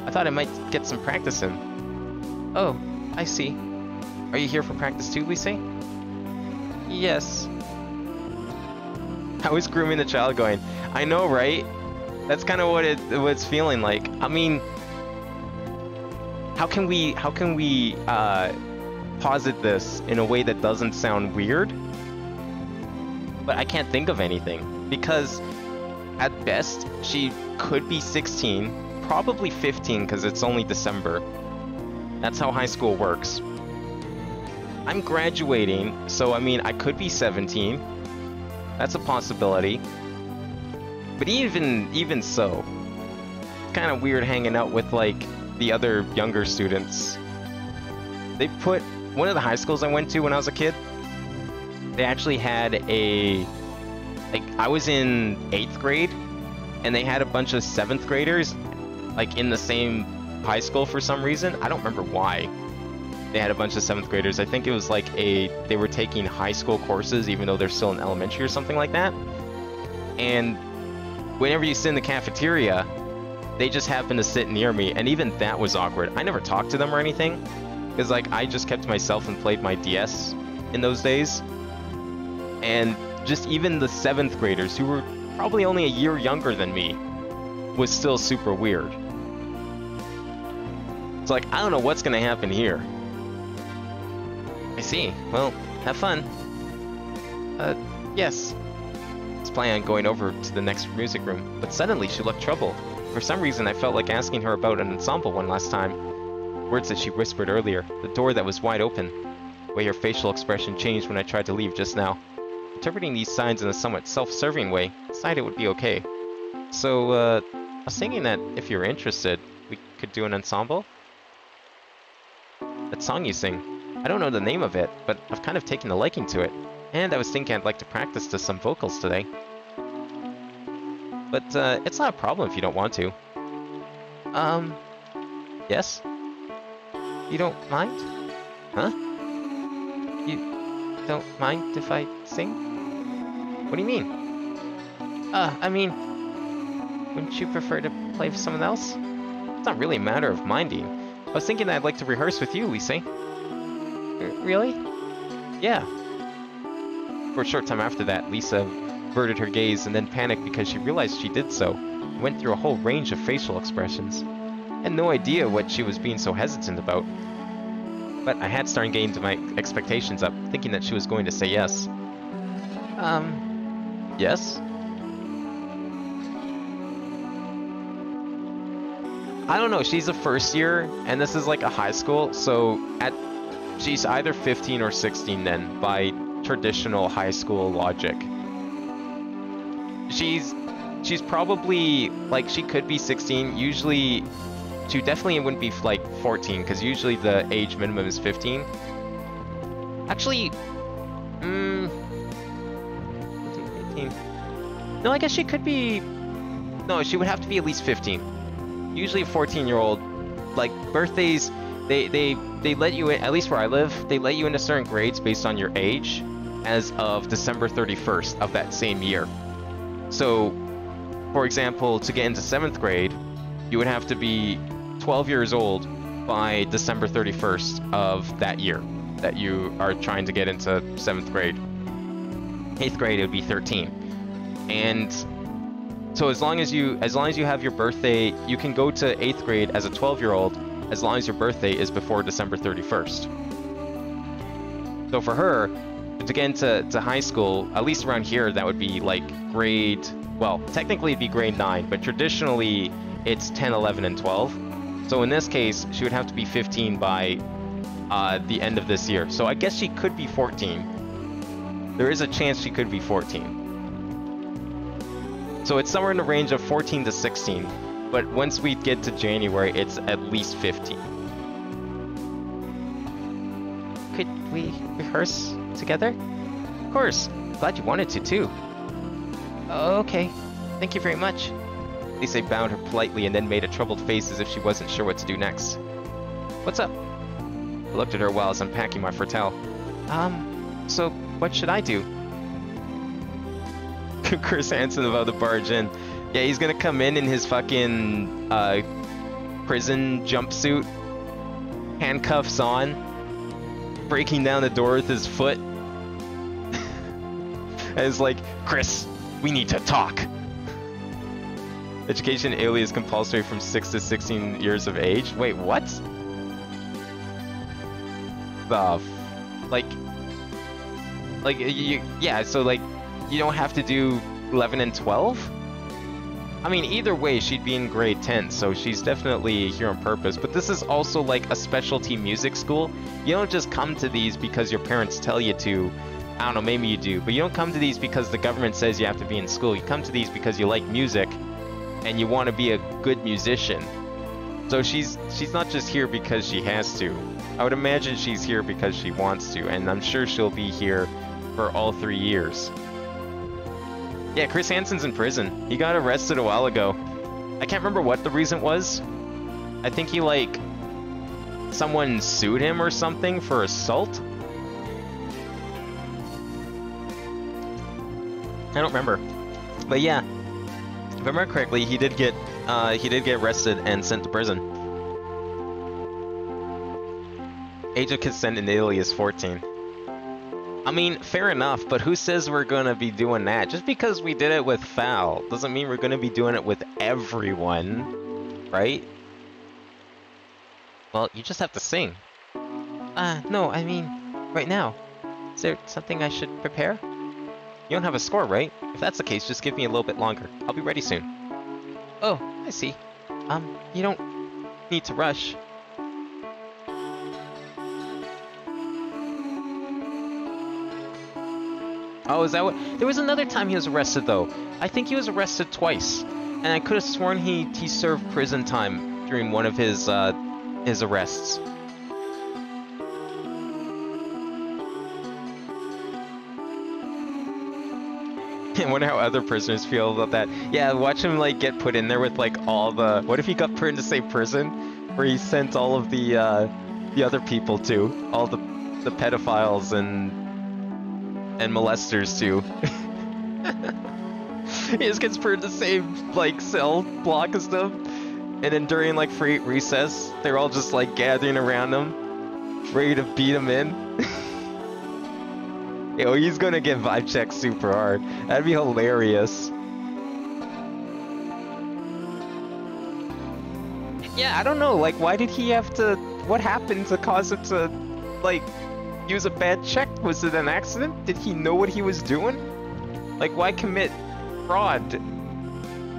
I thought I might get some practice in. Oh, I see. Are you here for practice too, Lise? Yes. I was grooming the child going, I know, right? That's kind of what it's feeling like. I mean, how can we posit this in a way that doesn't sound weird? But I can't think of anything, because at best she could be 16, probably 15 because it's only December. That's how high school works. I'm graduating, so I mean I could be 17. That's a possibility. But even so, it's kind of weird hanging out with like the other younger students. They put one of the high schools I went to when I was a kid. They actually had I was in 8th grade, and they had a bunch of 7th graders like in the same high school for some reason. I don't remember why. They had a bunch of 7th graders. I think it was like they were taking high school courses even though they're still in elementary or something like that. And whenever you sit in the cafeteria, they just happened to sit near me, and even that was awkward. I never talked to them or anything, because like I just kept to myself and played my DS in those days. And just even the 7th graders, who were probably only a year younger than me, was still super weird. It's like, I don't know what's gonna happen here. I see. Well, have fun. Yes. I was planning on going over to the next music room, but suddenly she looked troubled. For some reason, I felt like asking her about an ensemble one last time. Words that she whispered earlier, the door that was wide open. The way her facial expression changed when I tried to leave just now. Interpreting these signs in a somewhat self-serving way, I decided it would be okay. So, I was thinking that if you're interested, we could do an ensemble? That song you sing, I don't know the name of it, but I've kind of taken a liking to it. And I was thinking I'd like to practice to some vocals today. But, it's not a problem if you don't want to. Yes? You don't mind? Huh? You don't mind if I sing? What do you mean? I mean, wouldn't you prefer to play for someone else? It's not really a matter of minding. I was thinking that I'd like to rehearse with you, Lise. Really? Yeah. For a short time after that, Lisa averted her gaze and then panicked because she realized she did so. Went through a whole range of facial expressions. I had no idea what she was being so hesitant about. But I had started getting my expectations up, thinking that she was going to say yes. Yes? I don't know, she's a first year, and this is like a high school, so she's either 15 or 16 then, by traditional high school logic. She's probably, like, she could be 16, usually, she definitely wouldn't be, like, 14, because usually the age minimum is 15. Actually, 18. No, I guess she could be, no, she would have to be at least 15. Usually a 14-year-old, like, birthdays, they let you in, at least where I live, they let you into certain grades based on your age as of December 31st of that same year. So, for example, to get into 7th grade, you would have to be 12 years old by December 31st of that year that you are trying to get into 7th grade. 8th grade, it would be 13. And so as long as you have your birthday, you can go to 8th grade as a 12-year-old as long as your birthday is before December 31st. So for her, to get into high school, at least around here, that would be like grade, well, technically it'd be grade 9, but traditionally it's 10, 11, and 12. So in this case, she would have to be 15 by the end of this year. So I guess she could be 14. There is a chance she could be 14. So it's somewhere in the range of 14 to 16, but once we get to January, it's at least 15. could we rehearse together? Of course. Glad you wanted to, too. Okay. Thank you very much. Lisa bowed her politely and then made a troubled face as if she wasn't sure what to do next. What's up? I looked at her while I was unpacking my fertile. So what should I do? Chris Hansen about to barge in. Yeah, he's gonna come in his fucking prison jumpsuit, handcuffs on, breaking down the door with his foot. And it's like, Chris, we need to talk. Education alias compulsory from 6 to 16 years of age. Wait, what? Yeah, so like, you don't have to do 11 and 12? I mean, either way, she'd be in grade 10, so she's definitely here on purpose. But this is also like a specialty music school. You don't just come to these because your parents tell you to. I don't know, maybe you do. But you don't come to these because the government says you have to be in school. You come to these because you like music and you want to be a good musician. So she's not just here because she has to. I would imagine she's here because she wants to, and I'm sure she'll be here for all 3 years. Yeah, Chris Hansen's in prison. He got arrested a while ago. I can't remember what the reason was. I think he, like, someone sued him or something for assault? I don't remember. But yeah, if I remember correctly, he did get arrested and sent to prison. Age of consent in Italy is 14. I mean, fair enough, but who says we're gonna be doing that? Just because we did it with Foul doesn't mean we're gonna be doing it with everyone, right? Well, you just have to sing. No, I mean, right now. Is there something I should prepare? You don't have a score, right? If that's the case, just give me a little bit longer. I'll be ready soon. Oh, I see. You don't need to rush. Oh, is that what? There was another time he was arrested, though. I think he was arrested twice. And I could have sworn he served prison time during one of his arrests. I wonder how other prisoners feel about that. Yeah, watch him like get put in there with like all the... What if he got put into, say, prison? Where he sent all of the other people to. All the pedophiles and molesters to. He just gets put in the same like cell block and stuff. And then during like free recess, they're all just like gathering around him, ready to beat him in. Yo, he's gonna get vibe checked super hard. That'd be hilarious. Yeah, I don't know, like, why did he have to... What happened to cause him to, like, use a bad check? Was it an accident? Did he know what he was doing? Like, why commit fraud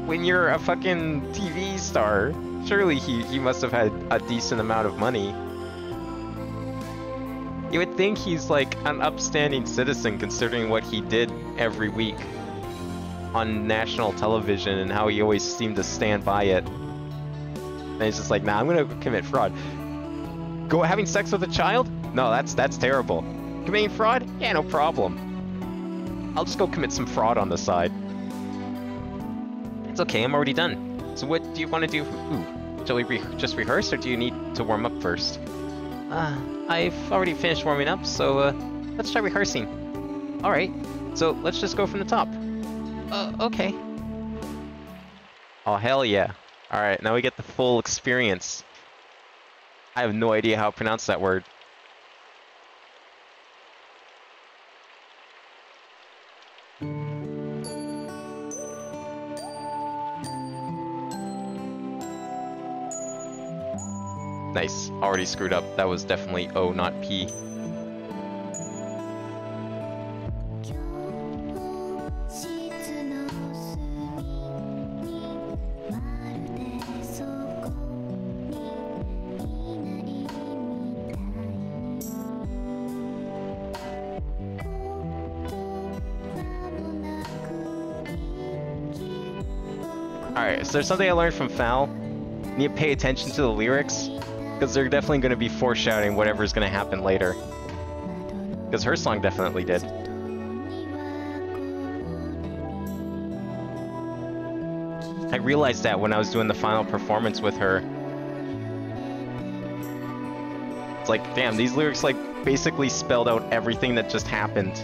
when you're a fucking TV star? Surely he must have had a decent amount of money. You would think he's like an upstanding citizen considering what he did every week on national television and how he always seemed to stand by it. And he's just like, nah, I'm gonna commit fraud. Having sex with a child? No, that's terrible. Committing fraud? Yeah, no problem. I'll just go commit some fraud on the side. It's okay, I'm already done. So what do you want to do? Ooh, shall we just rehearse, or do you need to warm up first? I've already finished warming up, so let's try rehearsing. Alright, so let's just go from the top. Okay. Oh, hell yeah. Alright, now we get the full experience. I have no idea how to pronounce that word. Nice. Already screwed up. That was definitely O, not P. Alright, so there's something I learned from Foul. You need to pay attention to the lyrics, because they're definitely going to be foreshadowing whatever's going to happen later. Because her song definitely did. I realized that when I was doing the final performance with her. It's like, damn, these lyrics like basically spelled out everything that just happened.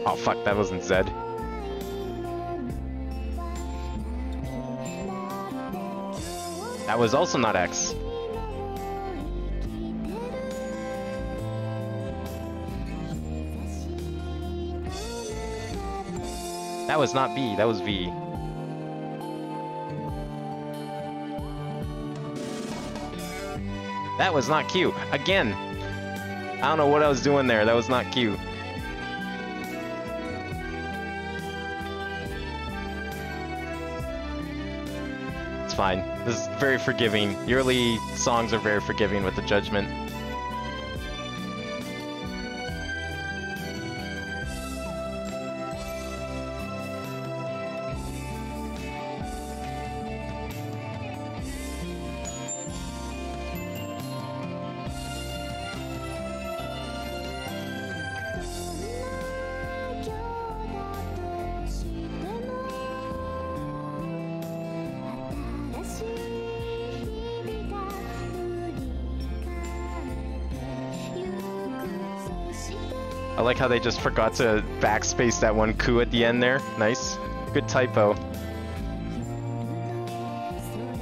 Oh fuck, that wasn't Zed. That was also not X. That was not B, that was V. That was not Q. Again! I don't know what I was doing there, that was not Q. It's fine. This is very forgiving. Yearly songs are very forgiving with the judgment. I like how they just forgot to backspace that one coup at the end there. Nice. Good typo.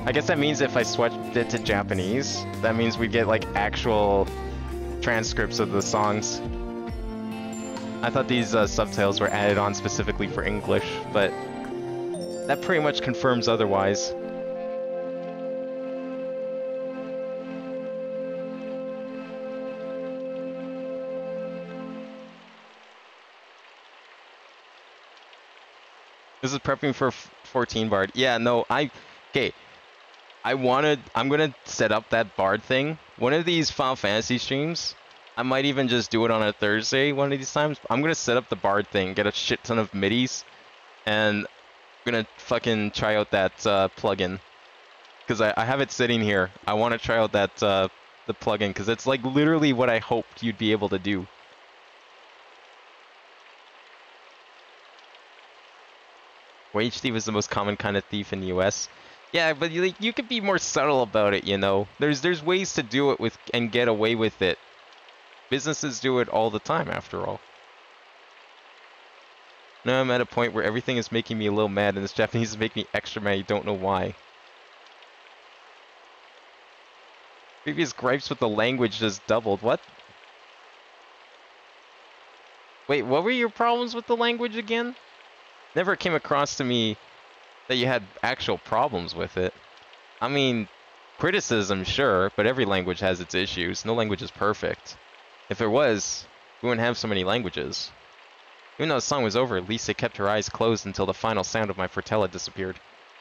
I guess that means if I switched it to Japanese, that means we'd get like actual transcripts of the songs. I thought these subtitles were added on specifically for English, but that pretty much confirms otherwise. This is prepping for 14 Bard. Yeah, no, okay. I'm gonna set up that Bard thing. One of these Final Fantasy streams, I might even just do it on a Thursday one of these times. I'm gonna set up the Bard thing, get a shit ton of MIDIs, and I'm gonna fucking try out that plugin. Because I have it sitting here. I want to try out that the plugin, because it's like literally what I hoped you'd be able to do. Wage thief is the most common kind of thief in the US. Yeah, but you could be more subtle about it, you know. There's ways to do it with and get away with it. Businesses do it all the time, after all. Now I'm at a point where everything is making me a little mad, and this Japanese is making me extra mad. You don't know why. Previous gripes with the language just doubled. What? Wait, what were your problems with the language again? Never came across to me that you had actual problems with it. I mean, criticism, sure, but every language has its issues. No language is perfect. If there was, we wouldn't have so many languages. Even though the song was over, Lisa kept her eyes closed until the final sound of my Fortella disappeared.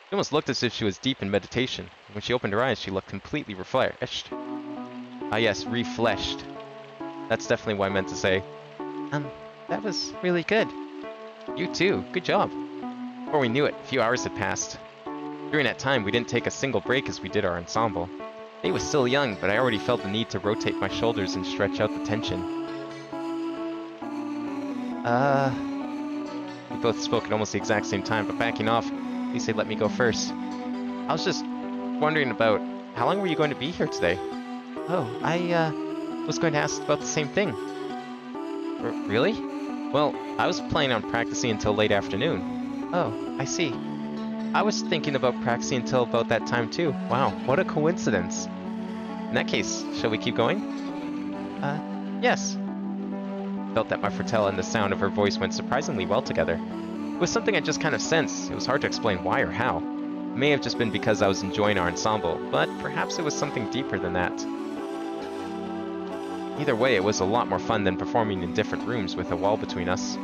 She almost looked as if she was deep in meditation. When she opened her eyes, she looked completely refreshed. Ah yes, refleshed. That's definitely what I meant to say. That was really good. You too. Good job. Before we knew it, a few hours had passed. During that time, we didn't take a single break as we did our ensemble. Faye was still young, but I already felt the need to rotate my shoulders and stretch out the tension. We both spoke at almost the exact same time, but backing off, Lisa let me go first. I was just wondering about, how long were you going to be here today? Oh, I was going to ask about the same thing. Really? Well, I was planning on practicing until late afternoon. Oh, I see. I was thinking about practicing until about that time too. Wow, what a coincidence. In that case, shall we keep going? Yes. Felt that my Fortella and the sound of her voice went surprisingly well together. It was something I just kind of sensed. It was hard to explain why or how. It may have just been because I was enjoying our ensemble, but perhaps it was something deeper than that. Either way, it was a lot more fun than performing in different rooms with a wall between us.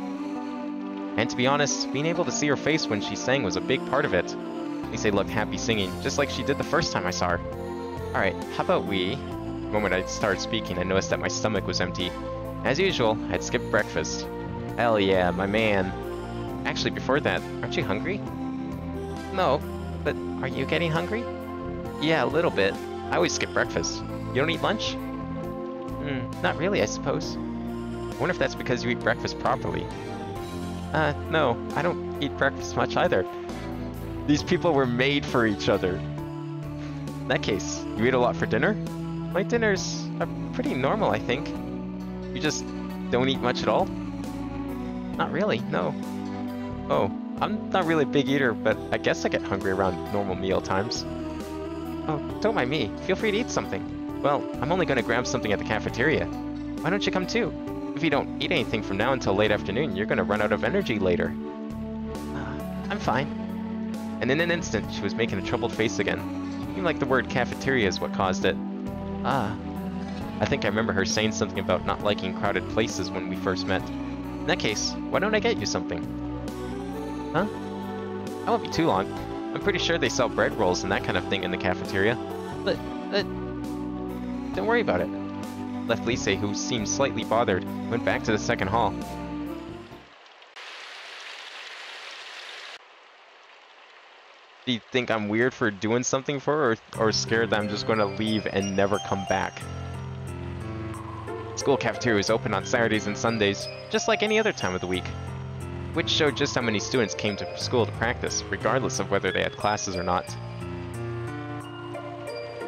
And to be honest, being able to see her face when she sang was a big part of it. Lisa looked happy singing, just like she did the first time I saw her. Alright, how about we... The moment I started speaking, I noticed that my stomach was empty. As usual, I'd skipped breakfast. Hell yeah, my man. Actually, before that, aren't you hungry? No, but are you getting hungry? Yeah, a little bit. I always skip breakfast. You don't eat lunch? Not really, I suppose. I wonder if that's because you eat breakfast properly. No, I don't eat breakfast much either. These people were made for each other. In that case, you eat a lot for dinner? My dinners are pretty normal, I think. You just don't eat much at all? Not really, no. Oh, I'm not really a big eater, but I guess I get hungry around normal meal times. Oh, don't mind me. Feel free to eat something. Well, I'm only going to grab something at the cafeteria. Why don't you come too? If you don't eat anything from now until late afternoon, you're going to run out of energy later. I'm fine. And in an instant, she was making a troubled face again. Seemed like the word cafeteria is what caused it. I think I remember her saying something about not liking crowded places when we first met. In that case, why don't I get you something? Huh? I won't be too long. I'm pretty sure they sell bread rolls and that kind of thing in the cafeteria. But don't worry about it. Left Lise, who seemed slightly bothered, went back to the second hall. Do you think I'm weird for doing something for her, or scared that I'm just going to leave and never come back? School cafeteria was open on Saturdays and Sundays, just like any other time of the week, which showed just how many students came to school to practice, regardless of whether they had classes or not.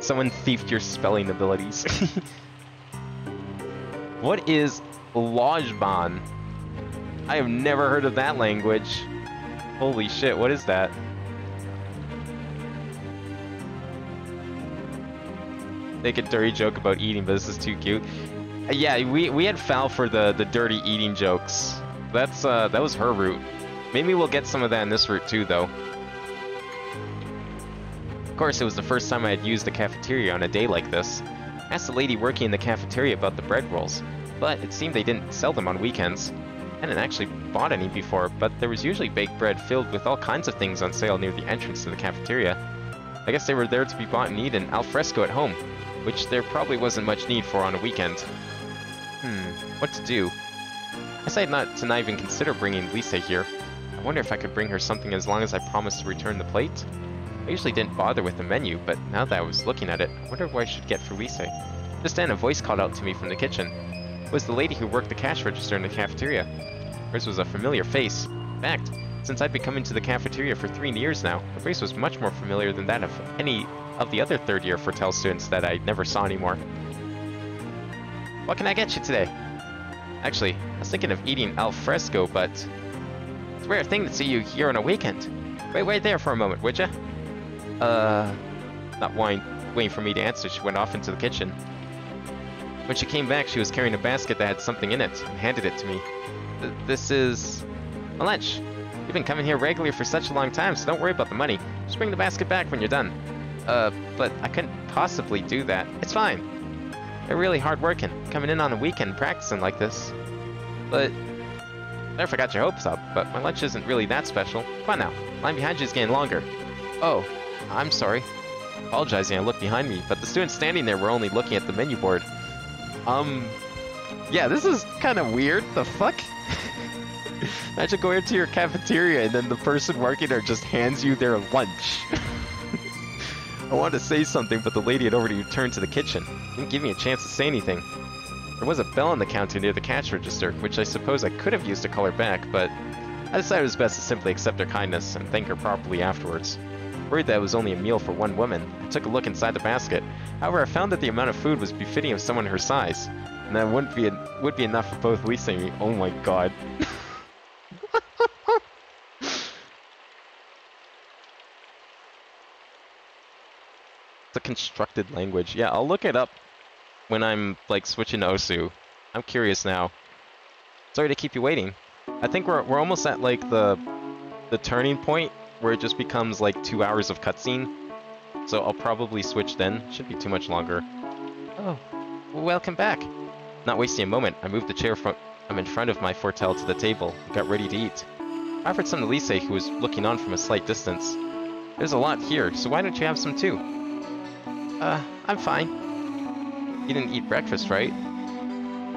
Someone thiefed your spelling abilities. What is Lojban? I have never heard of that language. Holy shit, what is that? Make a dirty joke about eating, but this is too cute. Yeah, we had Fal for the dirty eating jokes. That was her route. Maybe we'll get some of that in this route too, though. Of course, it was the first time I had used the cafeteria on a day like this. I asked the lady working in the cafeteria about the bread rolls, but it seemed they didn't sell them on weekends. I hadn't actually bought any before, but there was usually baked bread filled with all kinds of things on sale near the entrance to the cafeteria. I guess they were there to be bought and eaten al fresco at home, which there probably wasn't much need for on a weekend. What to do? I decided not to even consider bringing Lisa here. I wonder if I could bring her something as long as I promised to return the plate? I usually didn't bother with the menu, but now that I was looking at it, I wonder what I should get for Lisa. Just then, a voice called out to me from the kitchen. It was the lady who worked the cash register in the cafeteria. Hers was a familiar face. In fact, since I'd been coming to the cafeteria for 3 years now, her face was much more familiar than that of any of the other third-year Fortel students that I never saw anymore. What can I get you today? Actually, I was thinking of eating al fresco, but it's a rare thing to see you here on a weekend. Wait there for a moment, would ya? Not waiting for me to answer, she went off into the kitchen. When she came back, she was carrying a basket that had something in it and handed it to me. This is my lunch. You've been coming here regularly for such a long time, so don't worry about the money. Just bring the basket back when you're done. But I couldn't possibly do that. It's fine. They're really hard working, coming in on a weekend practicing like this. But I never forgot your hopes up, but my lunch isn't really that special. Come on now, line behind you is getting longer. Oh, I'm sorry. Apologizing, I looked behind me, but the students standing there were only looking at the menu board. Yeah, this is kind of weird. The fuck? Imagine going into your cafeteria and then the person working there just hands you their lunch. I wanted to say something, but the lady had already returned to the kitchen. Didn't give me a chance to say anything. There was a bell on the counter near the cash register, which I suppose I could have used to call her back, but I decided it was best to simply accept her kindness and thank her properly afterwards. Worried that it was only a meal for one woman, I took a look inside the basket. However, I found that the amount of food was befitting of someone her size, and that would be enough for both Lisa and me. Oh my god. It's a constructed language. Yeah, I'll look it up when I'm, like, switching to Osu. I'm curious now. Sorry to keep you waiting. I think we're almost at, like, the turning point where it just becomes, like, 2 hours of cutscene. So I'll probably switch then. Shouldn't be too much longer. Oh, welcome back. Not wasting a moment, I moved the chair I'm in front of my Fortel to the table and got ready to eat. I offered some to Lise, who was looking on from a slight distance. There's a lot here, so why don't you have some too? I'm fine. You didn't eat breakfast, right?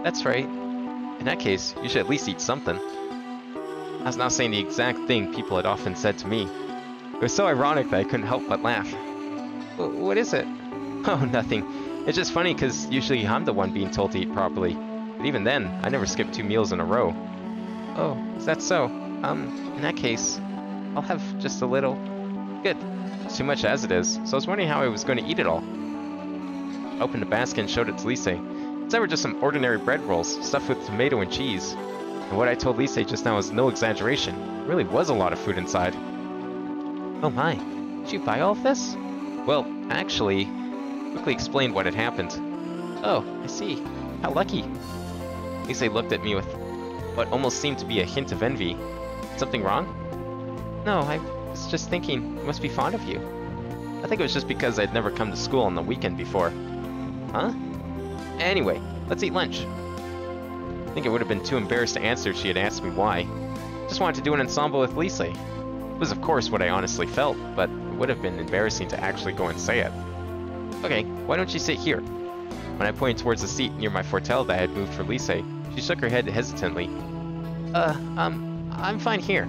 That's right. In that case, you should at least eat something. I was now saying the exact thing people had often said to me. It was so ironic that I couldn't help but laugh. What is it? Oh, nothing. It's just funny because usually I'm the one being told to eat properly. But even then, I never skip 2 meals in a row. Oh, is that so? In that case, I'll have just a little. Good. It's too much as it is, so I was wondering how I was going to eat it all. I opened the basket and showed it to Lise. They were just some ordinary bread rolls, stuffed with tomato and cheese. And what I told Lise just now is no exaggeration. There really was a lot of food inside. Oh my, did you buy all of this? Well, actually, quickly explained what had happened. Oh, I see. How lucky. Lise looked at me with what almost seemed to be a hint of envy. Something wrong? No, I was just thinking, I must be fond of you. I think it was just because I'd never come to school on the weekend before. Huh? Anyway, let's eat lunch. I think I would have been too embarrassed to answer if she had asked me why. Just wanted to do an ensemble with Lise. It was of course what I honestly felt, but it would have been embarrassing to actually go and say it. Okay, why don't you sit here? When I pointed towards the seat near my fortel that I had moved for Lise, she shook her head hesitantly. I'm fine here.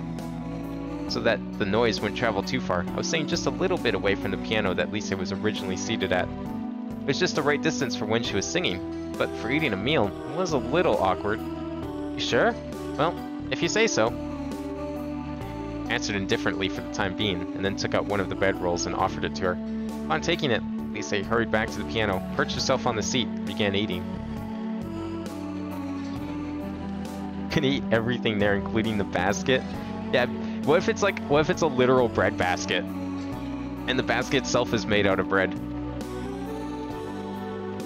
So that the noise wouldn't travel too far, I was sitting just a little bit away from the piano that Lise was originally seated at. It was just the right distance for when she was singing, but for eating a meal, it was a little awkward. You sure? Well, if you say so. I answered indifferently for the time being, and then took out one of the bread rolls and offered it to her. Upon taking it, Lise hurried back to the piano, perched herself on the seat, and began eating. Can eat everything there, including the basket? Yeah, what if it's a literal bread basket? And the basket itself is made out of bread?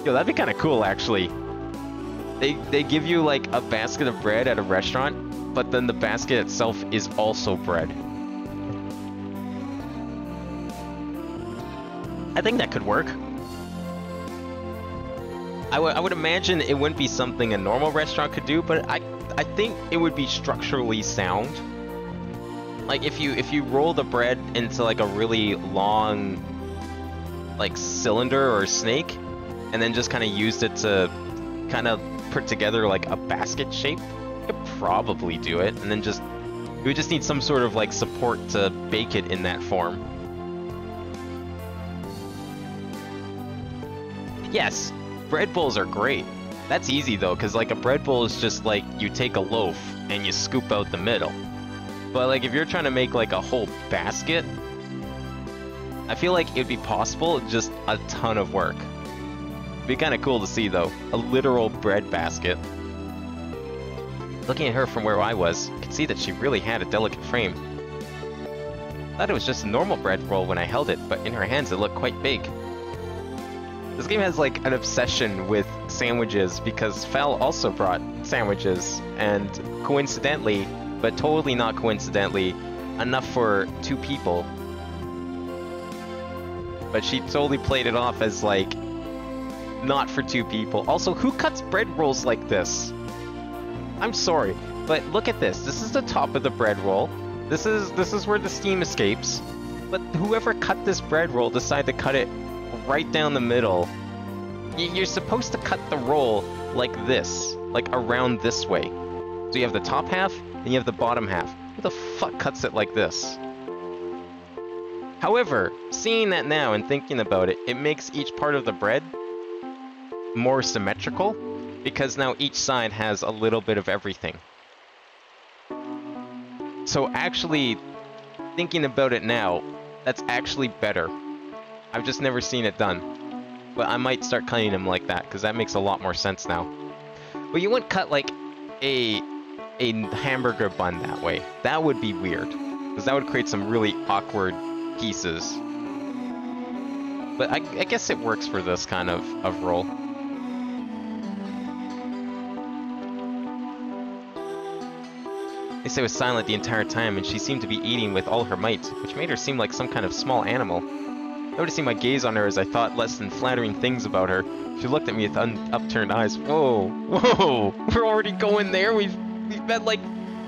Yo, that'd be kind of cool, actually. They give you, like, a basket of bread at a restaurant, but then the basket itself is also bread. I think that could work. I would imagine it wouldn't be something a normal restaurant could do, but I think it would be structurally sound. Like, if you roll the bread into, like, a really long, like, cylinder or snake, and then just kind of used it to kind of put together like a basket shape, you could probably do it, and then you would just need some sort of like support to bake it in that form. Yes, bread bowls are great. That's easy though, because like a bread bowl is just like you take a loaf and you scoop out the middle. But like if you're trying to make like a whole basket, I feel like it'd be possible, just a ton of work. Be kind of cool to see though, a literal bread basket. Looking at her from where I was, I could see that she really had a delicate frame. I thought it was just a normal bread roll when I held it, but in her hands it looked quite big. This game has like an obsession with sandwiches because Fel also brought sandwiches, and coincidentally, but totally not coincidentally, enough for 2 people. But she totally played it off as like, not for 2 people. Also, who cuts bread rolls like this? I'm sorry, but look at this. This is the top of the bread roll. This is where the steam escapes. But whoever cut this bread roll decided to cut it right down the middle. You're supposed to cut the roll like this, like around this way. So you have the top half, and you have the bottom half. Who the fuck cuts it like this? However, seeing that now and thinking about it, it makes each part of the bread more symmetrical, because now each side has a little bit of everything. So actually, thinking about it now, that's actually better. I've just never seen it done. But I might start cutting them like that, because that makes a lot more sense now. But you wouldn't cut like a hamburger bun that way. That would be weird, because that would create some really awkward pieces. But I guess it works for this kind of roll. Lisa was silent the entire time, and she seemed to be eating with all her might, which made her seem like some kind of small animal. Noticing my gaze on her as I thought less than flattering things about her, she looked at me with upturned eyes. Whoa, whoa, we're already going there? We've met like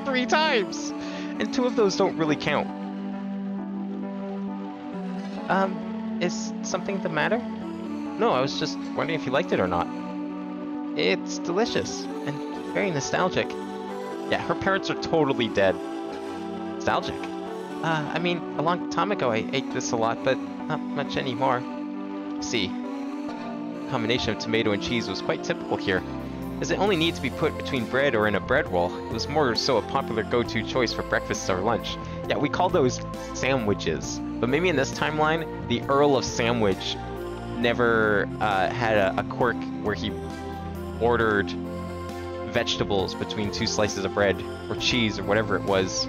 3 times! And 2 of those don't really count. Is something the matter? no, I was just wondering if you liked it or not. It's delicious and very nostalgic. Yeah, her parents are totally dead. Nostalgic? I mean, a long time ago I ate this a lot, but not much anymore. See, the combination of tomato and cheese was quite typical here, as it only needed to be put between bread or in a bread roll. It was more so a popular go-to choice for breakfast or lunch. Yeah, we call those sandwiches. But maybe in this timeline, the Earl of Sandwich never had a quirk where he ordered vegetables between 2 slices of bread or cheese or whatever it was.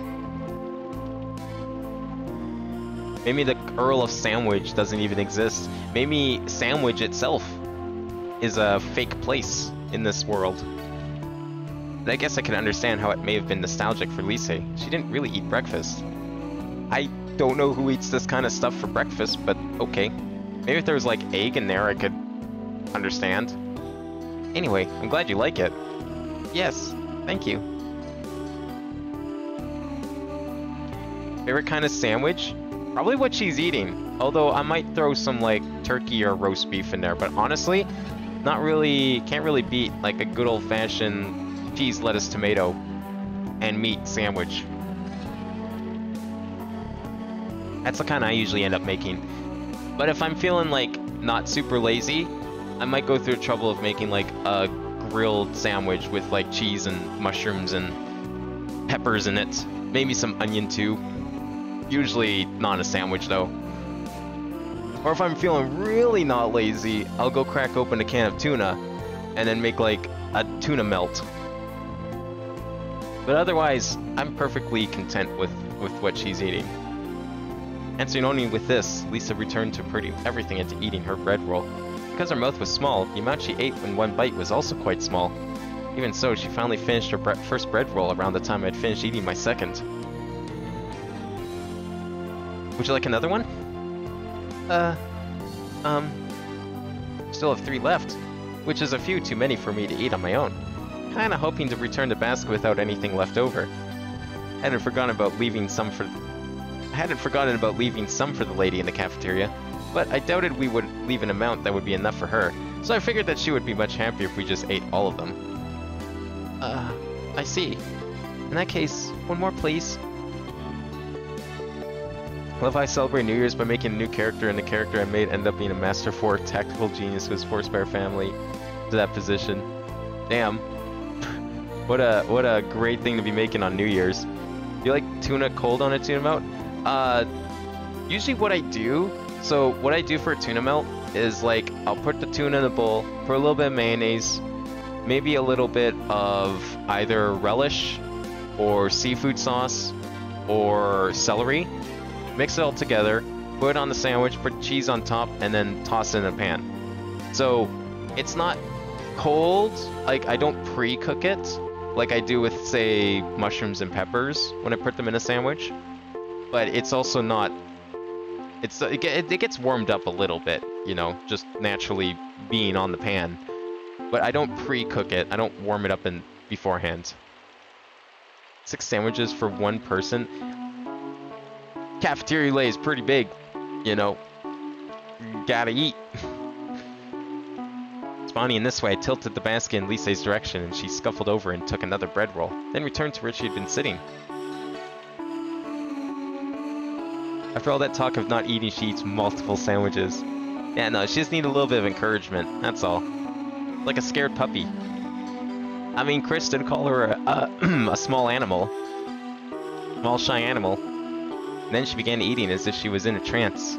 Maybe the Earl of Sandwich doesn't even exist. Maybe Sandwich itself is a fake place in this world. But I guess I can understand how it may have been nostalgic for Lise. She didn't really eat breakfast. I don't know who eats this kind of stuff for breakfast, but okay. Maybe if there was like egg in there I could understand. Anyway, I'm glad you like it. Yes, thank you. Favorite kind of sandwich? Probably what she's eating. Although I might throw some like turkey or roast beef in there, but honestly, not really, can't really beat like a good old-fashioned cheese, lettuce, tomato, and meat sandwich. That's the kind I usually end up making. But if I'm feeling like not super lazy, I might go through the trouble of making like a grilled sandwich with like cheese and mushrooms and peppers in it. Maybe some onion too. Usually not a sandwich though. Or if I'm feeling really not lazy, I'll go crack open a can of tuna and then make like a tuna melt. But otherwise, I'm perfectly content with what she's eating. Answering only with this, Lisa returned to pretty everything into eating her bread roll. Because her mouth was small, the amount she ate in one bite was also quite small. Even so, she finally finished her first bread roll around the time I'd finished eating my second. Would you like another one? Still have 3 left, which is a few too many for me to eat on my own. Kinda hoping to return the basket without anything left over. I hadn't forgotten about leaving some for the lady in the cafeteria, but I doubted we would leave an amount that would be enough for her, so I figured that she would be much happier if we just ate all of them. I see. In that case, one more please. Love how I celebrate New Year's by making a new character, and the character I made ended up being a Master 4 tactical genius who was forced by her family to that position. Damn. What a great thing to be making on New Year's. Do you like tuna cold on a tuna melt? Usually what I do for a tuna melt is like, I'll put the tuna in a bowl, put a little bit of mayonnaise, maybe a little bit of either relish or seafood sauce or celery, mix it all together, put it on the sandwich, put cheese on top, and then toss it in a pan. So it's not cold, like I don't pre-cook it like I do with, say, mushrooms and peppers when I put them in a sandwich. But it's also not, it gets warmed up a little bit, you know, just naturally being on the pan. But I don't pre-cook it, I don't warm it up beforehand. 6 sandwiches for 1 person. Cafeteria lay is pretty big, you know, gotta eat. Bonnie in this way, I tilted the basket in Lise's direction, and she scuffled over and took another bread roll, then returned to where she had been sitting. After all that talk of not eating, she eats multiple sandwiches. Yeah, no, she just needs a little bit of encouragement, that's all. Like a scared puppy. I mean, Chris did call her a small animal. Small, shy animal. And then she began eating as if she was in a trance.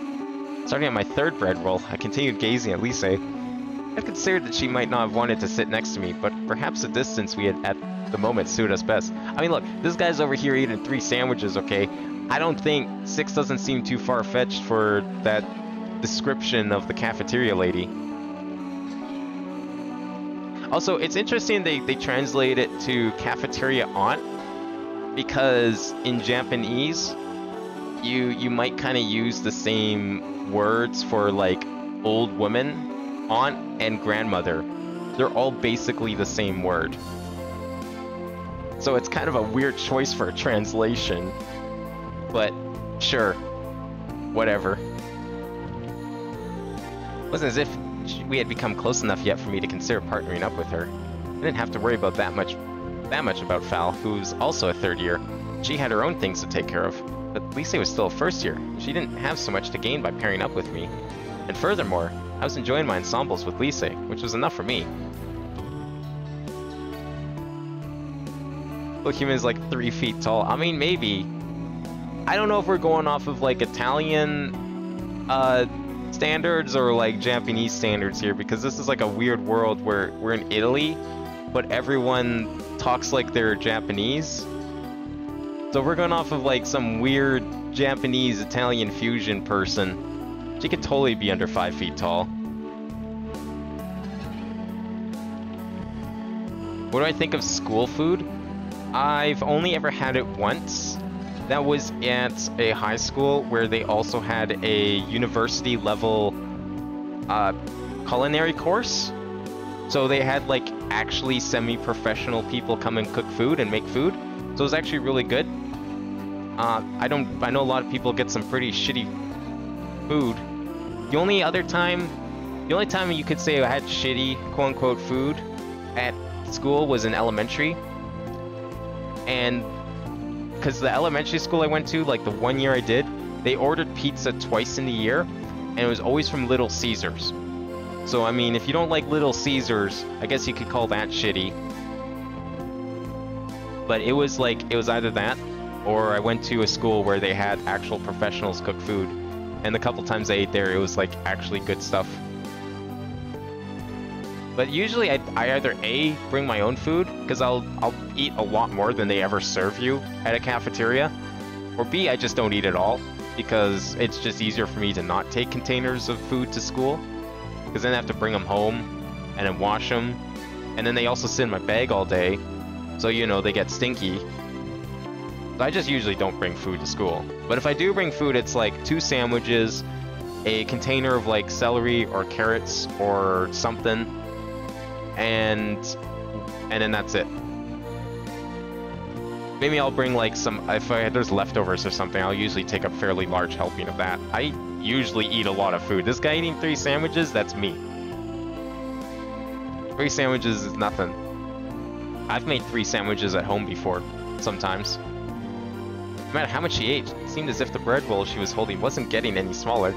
Starting at my 3rd bread roll, I continued gazing at Lise. I've considered that she might not have wanted to sit next to me, but perhaps the distance we had at the moment suited us best. I mean, look, this guy's over here eating 3 sandwiches, okay? I don't think 6 doesn't seem too far-fetched for that description of the cafeteria lady. Also, it's interesting they translate it to cafeteria aunt, because in Japanese, you might kind of use the same words for, like, old woman, aunt, and grandmother. They're all basically the same word. So it's kind of a weird choice for a translation. But, sure. Whatever. Wasn't as if we had become close enough yet for me to consider partnering up with her. I didn't have to worry about that much about Fal, who's also a third year. She had her own things to take care of, but Lisa was still a first year. She didn't have so much to gain by pairing up with me. And furthermore, I was enjoying my ensembles with Lisa, which was enough for me. Look, human's like 3 feet tall. I mean, maybe. I don't know if we're going off of like Italian standards or like Japanese standards here, because this is like a weird world where we're in Italy, but everyone talks like they're Japanese. So we're going off of like some weird Japanese Italian fusion person. She could totally be under 5 feet tall. What do I think of school food? I've only ever had it once. That was at a high school where they also had a university level culinary course. So they had like actually semi-professional people come and cook food and make food. So it was actually really good. I know a lot of people get some pretty shitty food. The only time you could say I had shitty quote-unquote food at school was in elementary. And because the elementary school I went to, like the 1 year I did, they ordered pizza twice in the year, and it was always from Little Caesars. So I mean, if you don't like Little Caesars, I guess you could call that shitty. But it was either that, or I went to a school where they had actual professionals cook food, and the couple times I ate there, it was like actually good stuff. But usually I either A, bring my own food, because I'll eat a lot more than they ever serve you at a cafeteria, or B, I just don't eat at all, because it's just easier for me to not take containers of food to school, because then I have to bring them home, and then wash them, and then they also sit in my bag all day, so you know, they get stinky. So I just usually don't bring food to school. But if I do bring food, it's like 2 sandwiches, a container of like celery or carrots or something, and then that's it. Maybe I'll bring like some, if there's leftovers or something, I'll usually take a fairly large helping of that. I usually eat a lot of food. This guy eating 3 sandwiches, that's me. 3 sandwiches is nothing. I've made 3 sandwiches at home before, sometimes. No matter how much she ate, it seemed as if the bread roll she was holding wasn't getting any smaller.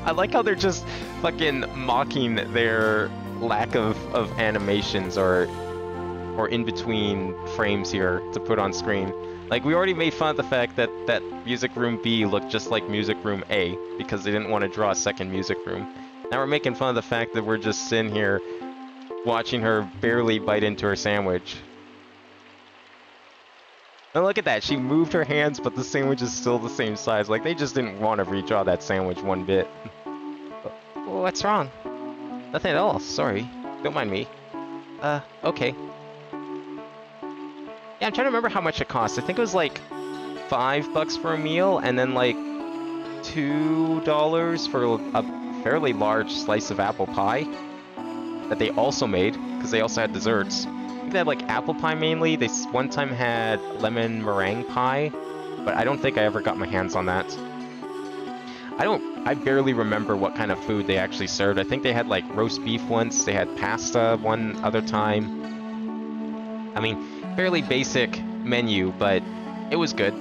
I like how they're just fucking mocking their lack of animations or in between frames here to put on screen. Like, we already made fun of the fact that Music Room B looked just like Music Room A because they didn't want to draw a second music room. Now we're making fun of the fact that we're just sitting here watching her barely bite into her sandwich. And look at that, she moved her hands, but the sandwich is still the same size. Like, they just didn't want to redraw that sandwich one bit. What's wrong? Nothing at all, sorry. Don't mind me. Okay. Yeah, I'm trying to remember how much it cost. I think it was like $5 for a meal, and then like $2 for a fairly large slice of apple pie that they also made, because they also had desserts. I think they had like apple pie mainly. They one time had lemon meringue pie, but I don't think I ever got my hands on that. I barely remember what kind of food they actually served. I think they had like roast beef once, they had pasta one other time. I mean, fairly basic menu, but it was good.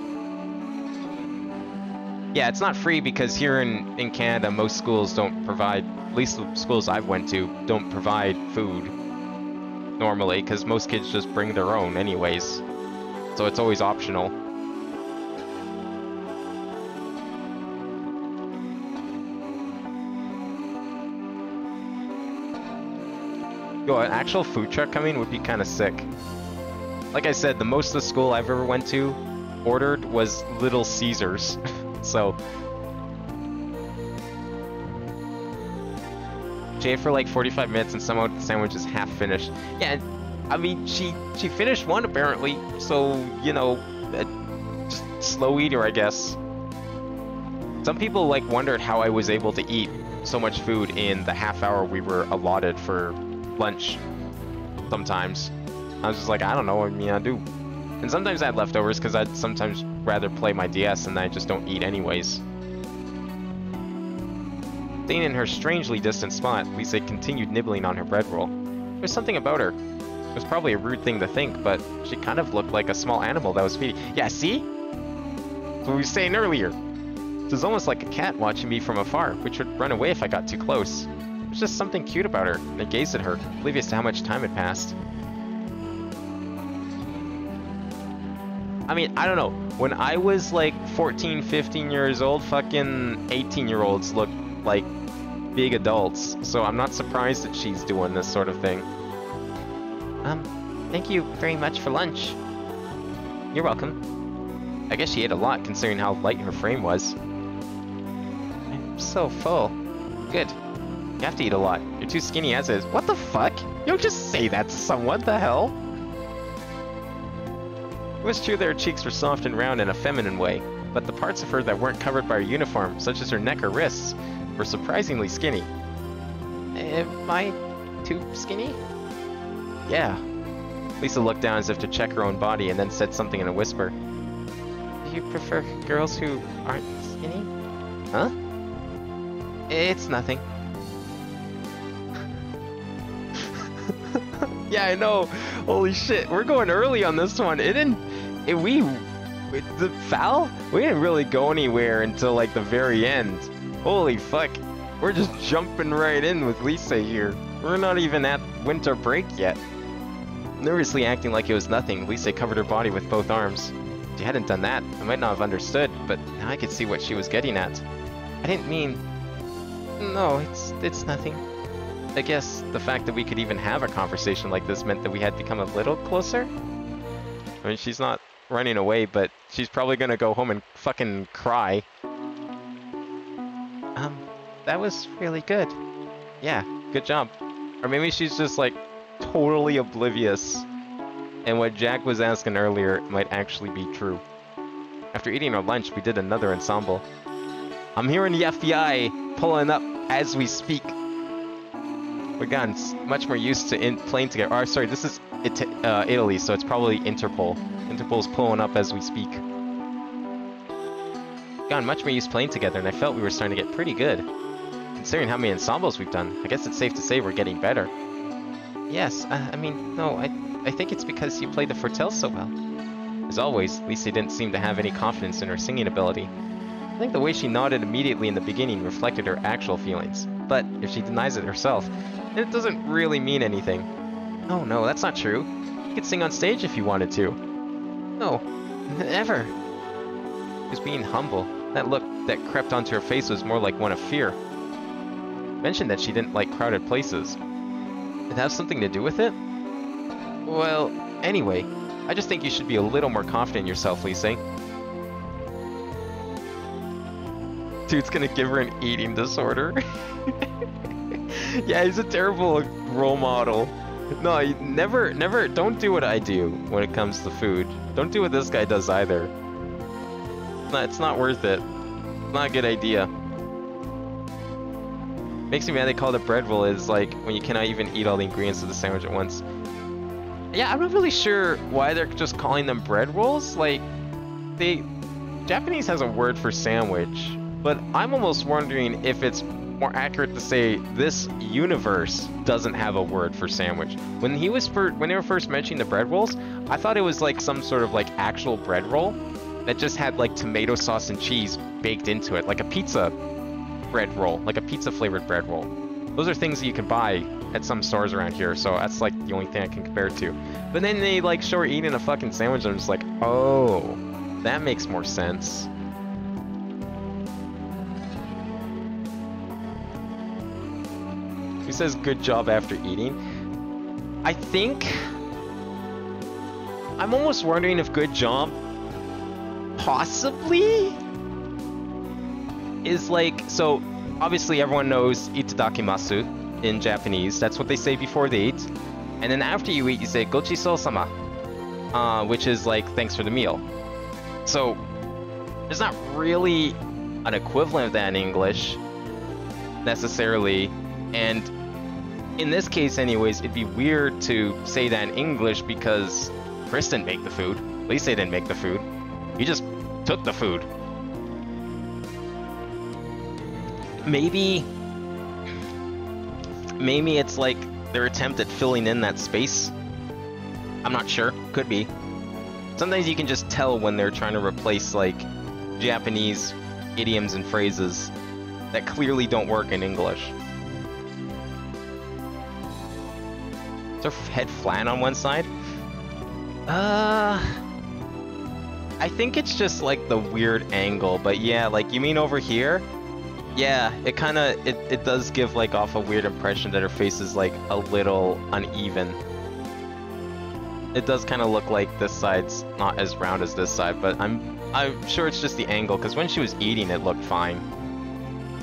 Yeah, it's not free because here in Canada, most schools don't provide, at least the schools I've went to, don't provide food normally, because most kids just bring their own anyways. So it's always optional. Yo, an actual food truck coming would be kind of sick. Like I said, the most of the school I've ever went to ordered was Little Caesars. So she ate for like 45 minutes and somehow the sandwich is half finished. Yeah, I mean, she finished one apparently, so, you know, just slow eater, I guess. Some people like wondered how I was able to eat so much food in the half hour we were allotted for lunch sometimes. I was just like, I don't know, I mean, I do. And sometimes I had leftovers because I'd sometimes rather play my DS and I just don't eat anyways. Staying in her strangely distant spot, Lisa continued nibbling on her bread roll. There's something about her. It was probably a rude thing to think, but she kind of looked like a small animal that was feeding. Yeah, see? That's what we were saying earlier. It was almost like a cat watching me from afar, which would run away if I got too close. There was just something cute about her, and I gazed at her, oblivious to how much time had passed. I mean, I don't know. When I was like 14, 15 years old, fucking 18-year-olds looked like big adults, so I'm not surprised that she's doing this sort of thing. Thank you very much for lunch. You're welcome. I guess she ate a lot considering how light her frame was. I'm so full. Good. You have to eat a lot. You're too skinny as is. What the fuck? You don't just say that to someone, the hell? It was true that her cheeks were soft and round in a feminine way, but the parts of her that weren't covered by her uniform, such as her neck or wrists, were surprisingly skinny. Am I too skinny? Yeah. Lisa looked down as if to check her own body and then said something in a whisper. Do you prefer girls who aren't skinny? Huh? It's nothing. Yeah, I know. Holy shit, we're going early on this one. The foul? We didn't really go anywhere until like the very end. Holy fuck. We're just jumping right in with Lisa here. We're not even at winter break yet. Nervously acting like it was nothing, Lisa covered her body with both arms. If she hadn't done that, I might not have understood, but now I could see what she was getting at. I didn't mean... No, it's nothing. I guess the fact that we could even have a conversation like this meant that we had become a little closer? I mean, she's not running away, but she's probably gonna go home and fucking cry. That was really good. Yeah, good job. Or maybe she's just like totally oblivious, and what Jack was asking earlier might actually be true. After eating our lunch, we did another ensemble. I'm hearing the FBI pulling up as we speak. We've gotten much more used to playing together. Oh, sorry, this is Italy, so it's probably Interpol. Interpol's pulling up as we speak. Gotten much more used to playing together, and I felt we were starting to get pretty good. Considering how many ensembles we've done, I guess it's safe to say we're getting better. Yes, I mean, no, I think it's because you play the Fortels so well. As always, Lisa didn't seem to have any confidence in her singing ability. I think the way she nodded immediately in the beginning reflected her actual feelings. But if she denies it herself, then it doesn't really mean anything. Oh no, that's not true. You could sing on stage if you wanted to. No, never. She was being humble. That look that crept onto her face was more like one of fear. Mentioned that she didn't like crowded places. Did it have something to do with it? Well, anyway, I just think you should be a little more confident in yourself, Lisa. Dude's gonna give her an eating disorder. Yeah, he's a terrible role model. No, never, don't do what I do when it comes to food. Don't do what this guy does either. No, it's not worth it. Not a good idea. Makes me mad they call it bread roll is like when you cannot even eat all the ingredients of the sandwich at once. Yeah, I'm not really sure why they're just calling them bread rolls. Like, Japanese has a word for sandwich, but I'm almost wondering if it's more accurate to say this universe doesn't have a word for sandwich. When they were first mentioning the bread rolls, I thought it was like some sort of like actual bread roll that just had like tomato sauce and cheese baked into it, like a pizza bread roll, like a pizza flavored bread roll. Those are things that you can buy at some stores around here, so that's like the only thing I can compare it to. But then they like show her eating a fucking sandwich and I'm just like, oh, that makes more sense. He says good job after eating. I think I'm almost wondering if good job possibly is like, so obviously everyone knows itadakimasu in Japanese. That's what they say before they eat. And then after you eat, you say gochiso-sama, which is like thanks for the meal. So there's not really an equivalent of that in English necessarily. And in this case anyways, it'd be weird to say that in English because Chris didn't make the food. Lisa didn't make the food. He just took the food. Maybe Maybe it's like their attempt at filling in that space. I'm not sure. Could be. Sometimes you can just tell when they're trying to replace like Japanese idioms and phrases that clearly don't work in English. Is her head flat on one side? I think it's just like the weird angle, but yeah, like you mean over here? Yeah, it kinda, it does give like off a weird impression that her face is like a little uneven. It does kind of look like this side's not as round as this side, but I'm sure it's just the angle, because when she was eating it looked fine.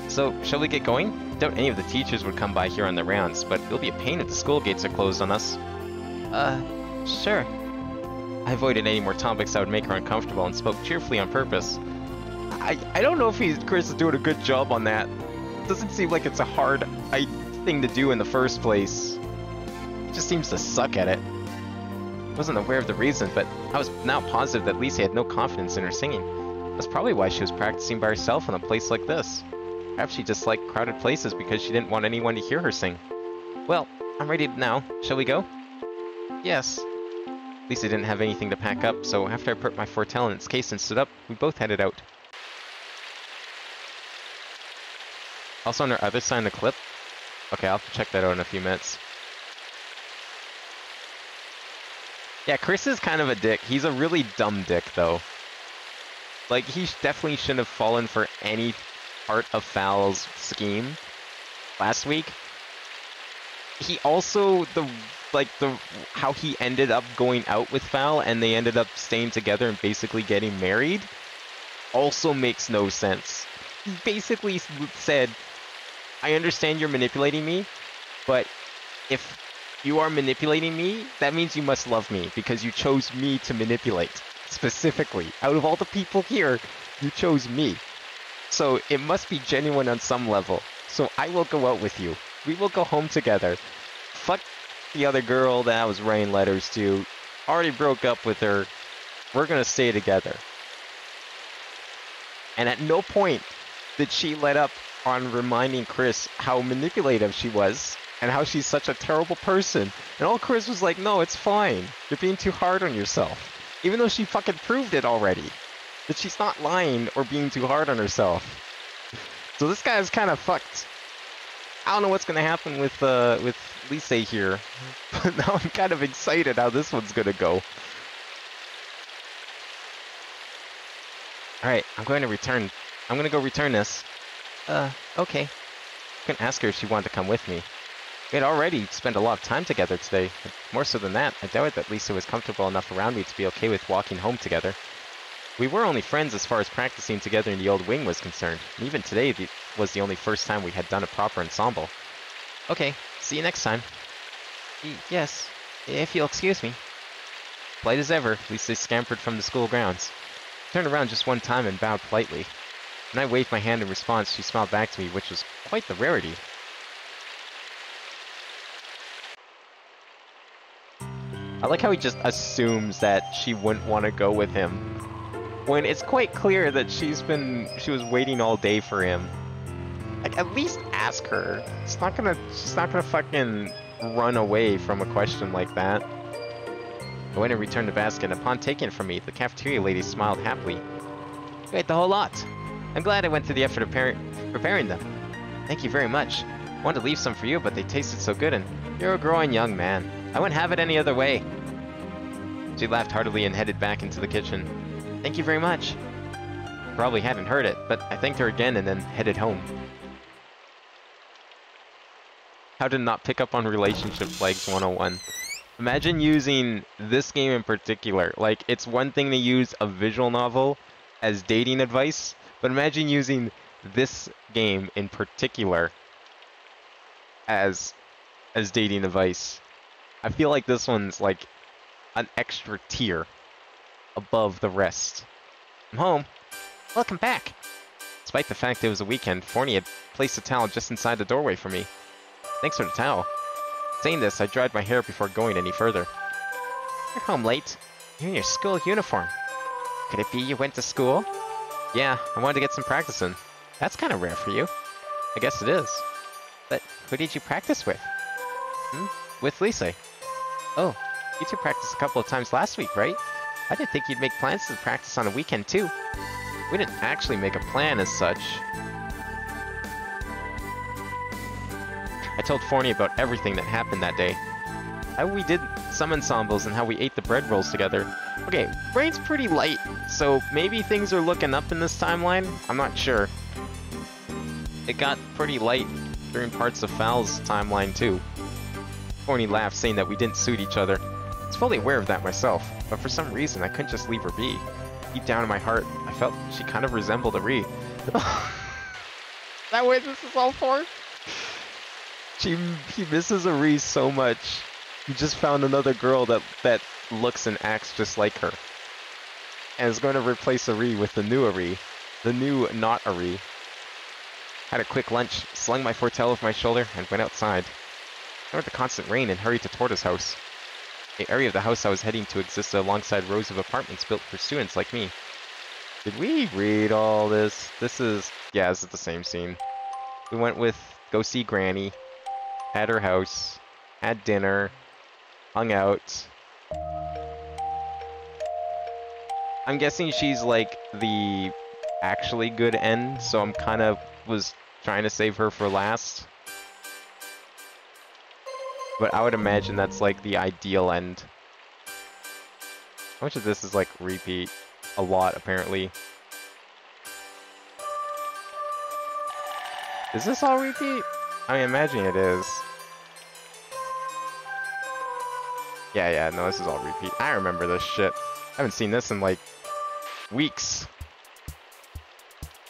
So, shall we get going? Doubt any of the teachers would come by here on their rounds, but it'll be a pain if the school gates are closed on us. Sure. I avoided any more topics that would make her uncomfortable and spoke cheerfully on purpose. I don't know if Chris is doing a good job on that. It doesn't seem like it's a hard thing to do in the first place. He just seems to suck at it. I wasn't aware of the reason, but I was now positive that Lisa had no confidence in her singing. That's probably why she was practicing by herself in a place like this. Perhaps she disliked crowded places because she didn't want anyone to hear her sing. Well, I'm ready now. Shall we go? Yes. Lisa didn't have anything to pack up, so after I put my foretell in its case and stood up, we both headed out. Also on our other side of the clip? Okay, I'll have to check that out in a few minutes. Yeah, Chris is kind of a dick. He's a really dumb dick, though. Like, he definitely shouldn't have fallen for any part of Fal's scheme last week. He also, how he ended up going out with Fal and they ended up staying together and basically getting married also makes no sense. He basically said, I understand you're manipulating me, but if you are manipulating me, that means you must love me because you chose me to manipulate. Specifically, out of all the people here, you chose me. So it must be genuine on some level. So I will go out with you. We will go home together. Fuck the other girl that I was writing letters to. Already broke up with her. We're gonna stay together. And at no point did she let up on reminding Chris how manipulative she was and how she's such a terrible person. And all Chris was like, no, it's fine. You're being too hard on yourself. Even though she fucking proved it already. That she's not lying or being too hard on herself. So this guy is kind of fucked. I don't know what's gonna happen with Lisa here. But now I'm kind of excited how this one's gonna go. Alright, I'm going to go return this. Okay. I couldn't ask her if she wanted to come with me. We had already spent a lot of time together today. But more so than that, I doubted that Lisa was comfortable enough around me to be okay with walking home together. We were only friends as far as practicing together in the old wing was concerned. And even today was the only first time we had done a proper ensemble. Okay, see you next time. Yes, if you'll excuse me. Polite as ever, Lisa scampered from the school grounds. Turned around just one time and bowed politely. When I waved my hand in response, she smiled back to me, which was quite the rarity. I like how he just assumes that she wouldn't want to go with him, when it's quite clear that she was waiting all day for him. Like, at least ask her. She's not gonna fucking run away from a question like that. I went and returned the basket, and upon taking it from me, the cafeteria lady smiled happily. You ate the whole lot. I'm glad I went through the effort of preparing them. Thank you very much. I wanted to leave some for you, but they tasted so good, and you're a growing young man. I wouldn't have it any other way. She laughed heartily and headed back into the kitchen. Thank you very much. Probably hadn't heard it, but I thanked her again and then headed home. How to not pick up on relationship flags 101. Imagine using this game in particular. Like, it's one thing to use a visual novel as dating advice, but imagine using this game in particular as dating advice. I feel like this one's like an extra tier above the rest. I'm home. Welcome back. Despite the fact it was a weekend, Forney had placed a towel just inside the doorway for me. Thanks for the towel. Saying this, I dried my hair before going any further. You're home late. You're in your school uniform. Could it be you went to school? Yeah, I wanted to get some practice in. That's kind of rare for you. I guess it is. But Who did you practice with? Hmm? With Lisa. Oh, you two practiced a couple of times last week, right? I didn't think you'd make plans to practice on a weekend, too. We didn't actually make a plan as such. I told Forney about everything that happened that day. How we did some ensembles and how we ate the bread rolls together. Okay, Rain's pretty light, so maybe things are looking up in this timeline? I'm not sure. It got pretty light during parts of Fal's timeline, too. Forney laughed, saying that we didn't suit each other. I was fully aware of that myself, but for some reason I couldn't just leave her be. Deep down in my heart, I felt she kind of resembled Ari. That what this is all for? He misses Ari so much. He just found another girl that looks and acts just like her. And is going to replace Ari with the new Ari. The new not Ari. Had a quick lunch, slung my fortel over my shoulder, and went outside. I ignored the constant rain and hurried to Torta's house. The area of the house I was heading to existed alongside rows of apartments built for students like me. Did we read all this? This is the same scene. We went with go see Granny, had her house, had dinner, hung out. I'm guessing she's like the actually good end, so I'm kind of was trying to save her for last. But I would imagine that's like the ideal end. How much of this is like repeat? A lot, apparently. Is this all repeat? I imagine it is. Yeah, no, this is all repeat. I remember this shit. I haven't seen this in like weeks.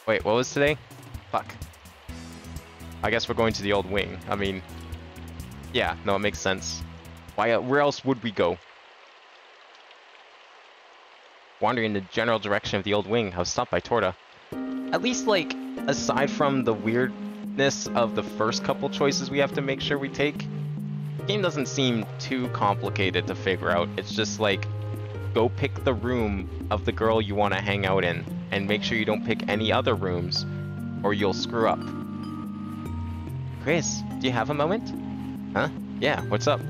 Wait, what was today? Fuck. I guess we're going to the old wing. I mean, yeah, no, it makes sense. Why? Where else would we go? Wandering in the general direction of the old wing, I was stopped by Torta. At least, like, aside from the weirdness of the first couple choices we have to make sure we take, the game doesn't seem too complicated to figure out. It's just like, go pick the room of the girl you want to hang out in, and make sure you don't pick any other rooms, or you'll screw up. Chris, do you have a moment? Huh? Yeah, what's up?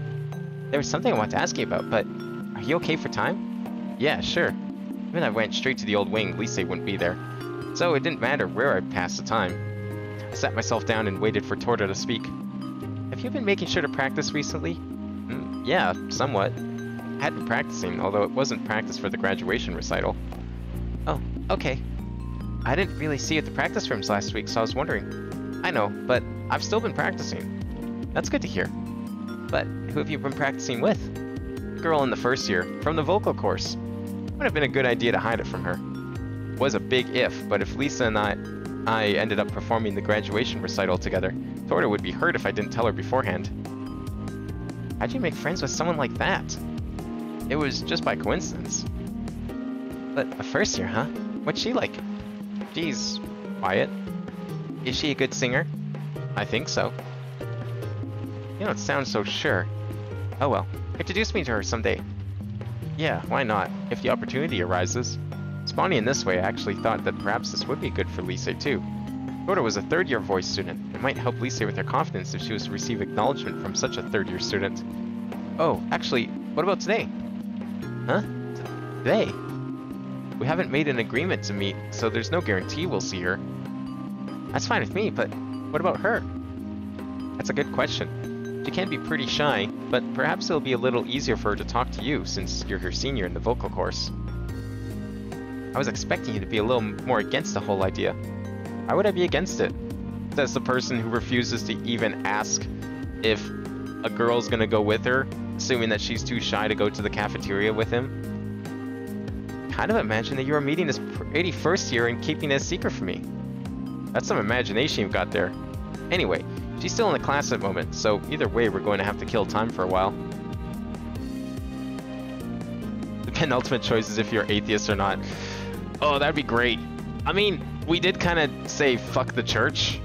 There was something I wanted to ask you about, but are you okay for time? Yeah, sure. Even if I went straight to the old wing, Lisa wouldn't be there. So it didn't matter where I passed the time. I sat myself down and waited for Torta to speak. Have you been making sure to practice recently? Yeah, somewhat. I had been practicing, although it wasn't practice for the graduation recital. Oh, okay. I didn't really see you at the practice rooms last week, so I was wondering. I know, but I've still been practicing. That's good to hear. But who have you been practicing with? The girl in the first year, from the vocal course. Would have been a good idea to hide it from her. It was a big if, but if Lisa and I ended up performing the graduation recital together, Torta would be hurt if I didn't tell her beforehand. How'd you make friends with someone like that? It was just by coincidence. But a first year, huh? What's she like? She's quiet. Is she a good singer? I think so. You don't sound so sure. Oh well, introduce me to her someday. Yeah, why not, if the opportunity arises. Spawning in this way, I actually thought that perhaps this would be good for Lisa too. Torta was a third-year voice student. It might help Lisa with her confidence if she was to receive acknowledgement from such a third-year student. Oh, actually, what about today? Huh? Today? We haven't made an agreement to meet, so there's no guarantee we'll see her. That's fine with me, but what about her? That's a good question. She can be pretty shy, but perhaps it'll be a little easier for her to talk to you since you're her senior in the vocal course. I was expecting you to be a little more against the whole idea. Why would I be against it? Says the person who refuses to even ask if a girl's gonna go with her, assuming that she's too shy to go to the cafeteria with him. Kind of imagine that you were meeting this pretty first year and keeping it a secret from me. That's some imagination you've got there. Anyway, she's still in the class at the moment, so either way we're going to have to kill time for a while. The penultimate choice is if you're atheist or not. Oh, that'd be great. I mean, we did kind of say fuck the church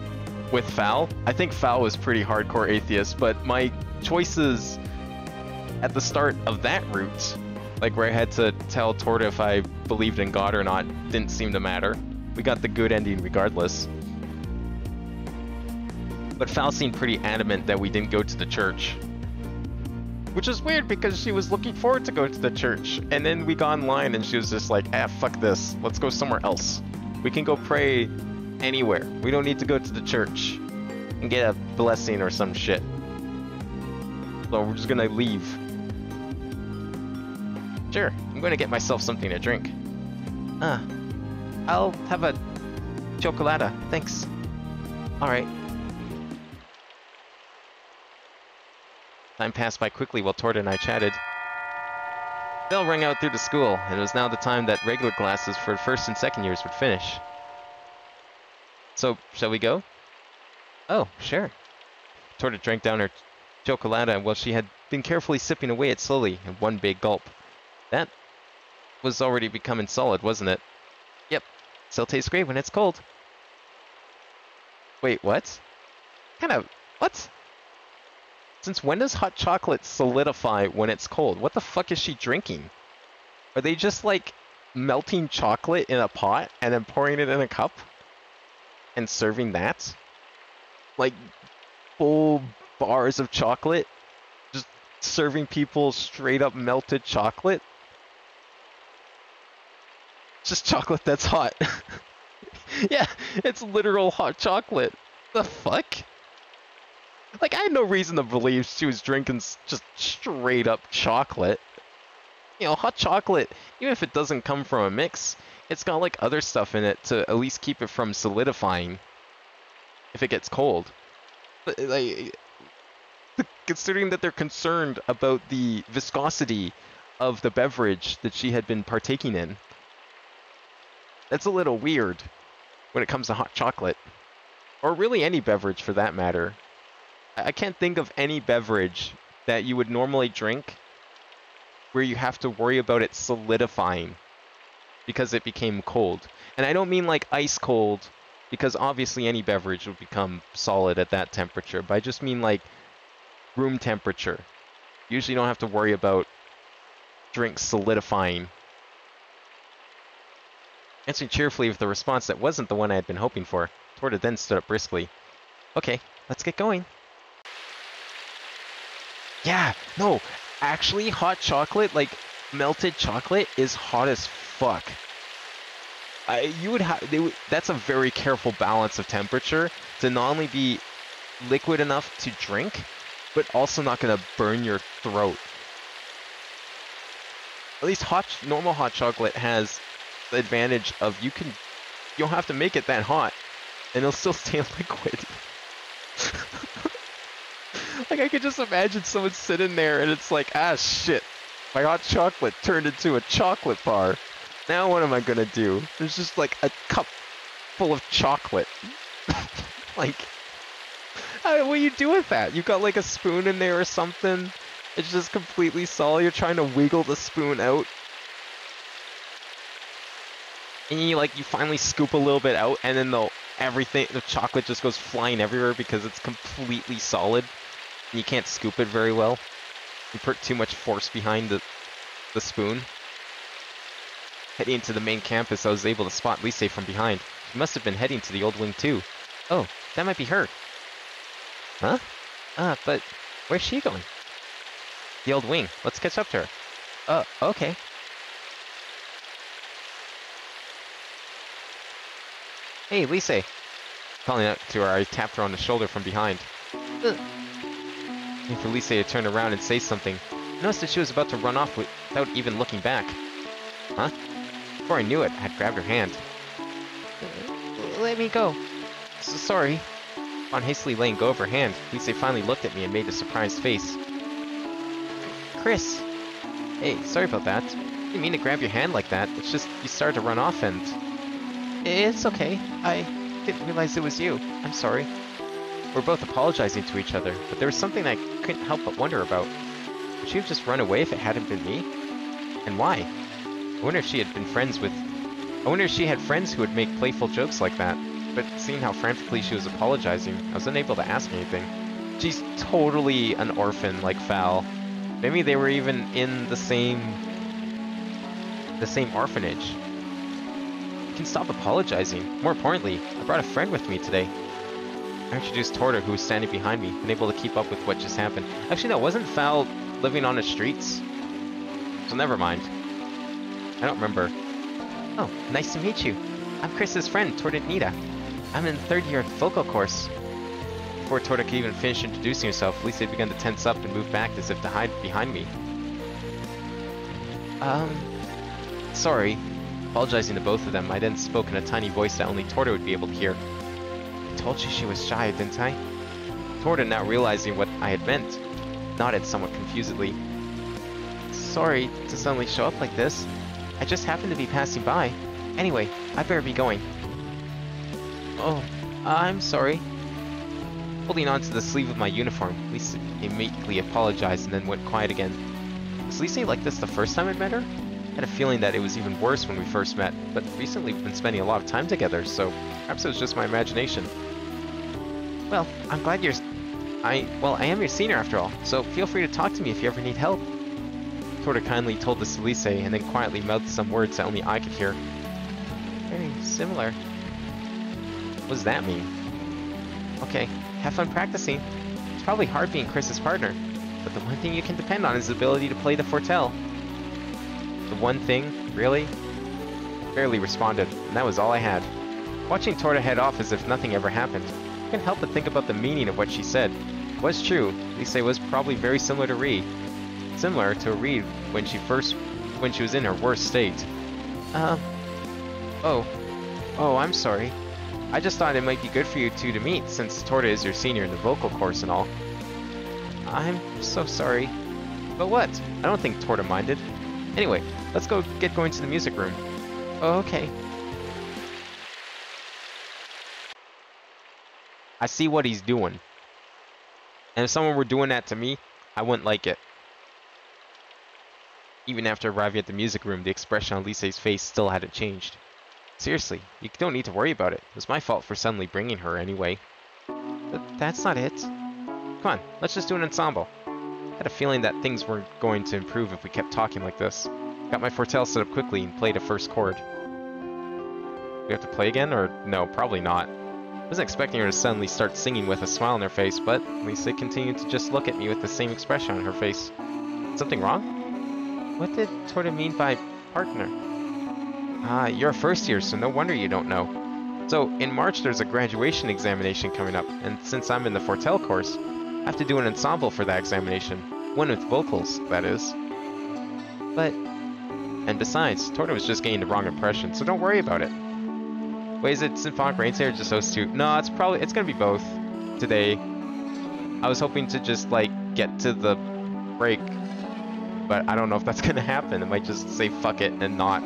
with Fal. I think Fal was pretty hardcore atheist, but my choices at the start of that route, like where I had to tell Torta if I believed in God or not, didn't seem to matter. We got the good ending regardless. But Val seemed pretty adamant that we didn't go to the church. Which is weird because she was looking forward to go to the church. And then we got online and she was just like, ah, fuck this. Let's go somewhere else. We can go pray anywhere. We don't need to go to the church and get a blessing or some shit. So we're just gonna leave. Sure, I'm gonna get myself something to drink. I'll have a chocolata, thanks. Alright. Time passed by quickly while Torda and I chatted. Bell rang out through the school, and it was now the time that regular classes for first and second years would finish. So, shall we go? Oh, sure. Torda drank down her chocolata while she had been carefully sipping away it slowly in one big gulp. That was already becoming solid, wasn't it? Yep. Still tastes great when it's cold. Wait, what? What? Since when does hot chocolate solidify when it's cold? What the fuck is she drinking? Are they just like melting chocolate in a pot and then pouring it in a cup? And serving that? Like full bars of chocolate? Just serving people straight up melted chocolate? Just chocolate that's hot. Yeah, it's literal hot chocolate. The fuck? Like, I had no reason to believe she was drinking just straight up chocolate. You know, hot chocolate, even if it doesn't come from a mix, it's got like other stuff in it to at least keep it from solidifying if it gets cold. But, like, considering that they're concerned about the viscosity of the beverage that she had been partaking in, that's a little weird when it comes to hot chocolate. Or really any beverage for that matter. I can't think of any beverage that you would normally drink where you have to worry about it solidifying because it became cold. And I don't mean like ice cold, because obviously any beverage would become solid at that temperature, but I just mean like room temperature. You usually don't have to worry about drinks solidifying. Answering cheerfully with the response that wasn't the one I had been hoping for, Torda then stood up briskly. Okay, let's get going. Yeah, no, actually hot chocolate, like melted chocolate, is hot as fuck. That's a very careful balance of temperature to not only be liquid enough to drink, but also not gonna burn your throat. At least normal hot chocolate has the advantage of you don't have to make it that hot, and it'll still stay liquid. Like, I could just imagine someone sitting there and it's like, ah, shit, my hot chocolate turned into a chocolate bar. Now what am I gonna do? There's just like a cup full of chocolate. Like, what do you do with that? You got like a spoon in there or something? It's just completely solid. You're trying to wiggle the spoon out. And you finally scoop a little bit out, and then the chocolate just goes flying everywhere because it's completely solid. And you can't scoop it very well. You put too much force behind the spoon. Heading into the main campus, I was able to spot Lise from behind. She must have been heading to the old wing too. Oh, that might be her. Huh? But where's she going? The old wing. Let's catch up to her. Okay. Hey, Lise. Calling out to her, I tapped her on the shoulder from behind. Waiting for Lise to turn around and say something. I noticed that she was about to run off without even looking back. Huh? Before I knew it, I had grabbed her hand. Let me go. Sorry. On hastily letting go of her hand, Lise finally looked at me and made a surprised face. Chris! Hey, sorry about that. I didn't mean to grab your hand like that. It's just you started to run off and... It's okay. I didn't realize it was you. I'm sorry. We're both apologizing to each other, but there was something I couldn't help but wonder about. Would she have just run away if it hadn't been me? And why? I wonder if she had friends who would make playful jokes like that. But seeing how frantically she was apologizing, I was unable to ask anything. She's totally an orphan like Val. Maybe they were even in the same orphanage. You can stop apologizing. More importantly, I brought a friend with me today. I introduced Torta, who was standing behind me, unable to keep up with what just happened. Actually, no, wasn't Fowl living on the streets? So never mind. I don't remember. Oh, nice to meet you. I'm Chris's friend, Torta. I'm in the 3rd year of the vocal course. Before Torta could even finish introducing herself, Lisa began to tense up and move back as if to hide behind me. Sorry. Apologizing to both of them, I then spoke in a tiny voice that only Torta would be able to hear. I told you she was shy, didn't I? Torta, now realizing what I had meant, nodded somewhat confusedly. Sorry to suddenly show up like this. I just happened to be passing by. Anyway, I better be going. Oh, I'm sorry. Holding on to the sleeve of my uniform, Lisa immediately apologized and then went quiet again. Was Lisa like this the first time I met her? I had a feeling that it was even worse when we first met, but recently we've been spending a lot of time together, so perhaps it was just my imagination. Well, I'm glad I am your senior after all, so feel free to talk to me if you ever need help. Torta kindly told this to Lisa and then quietly mouthed some words that only I could hear. Very similar. What does that mean? Okay, have fun practicing. It's probably hard being Chris's partner, but the one thing you can depend on is his ability to play the fortel. The one thing? Really? Barely responded, and that was all I had. Watching Torta head off as if nothing ever happened, I couldn't help but think about the meaning of what she said. It was true, Lisa was probably very similar to Reed. Similar to Reed when she was in her worst state. Oh, I'm sorry. I just thought it might be good for you two to meet, since Torta is your senior in the vocal course and all. I'm so sorry. But what? I don't think Torta minded. Anyway, let's get going to the music room. Oh, okay. I see what he's doing. And if someone were doing that to me, I wouldn't like it. Even after arriving at the music room, the expression on Lise's face still hadn't changed. Seriously, you don't need to worry about it. It was my fault for suddenly bringing her anyway. But that's not it. Come on, let's just do an ensemble. I had a feeling that things weren't going to improve if we kept talking like this. Got my fortel set up quickly and played a first chord. We have to play again, or no, probably not. I wasn't expecting her to suddenly start singing with a smile on her face, but Lisa continued to just look at me with the same expression on her face. Something wrong? What did Torta mean by partner? Ah, you're a first year, so no wonder you don't know. So, in March there's a graduation examination coming up, and since I'm in the fortel course, I have to do an ensemble for that examination. One with vocals, that is. But... And besides, Torta was just getting the wrong impression, so don't worry about it. Wait, is it Symphonic Rain today or just those two? No, it's gonna be both today. I was hoping to just, like, get to the break, but I don't know if that's gonna happen. It might just say fuck it and not.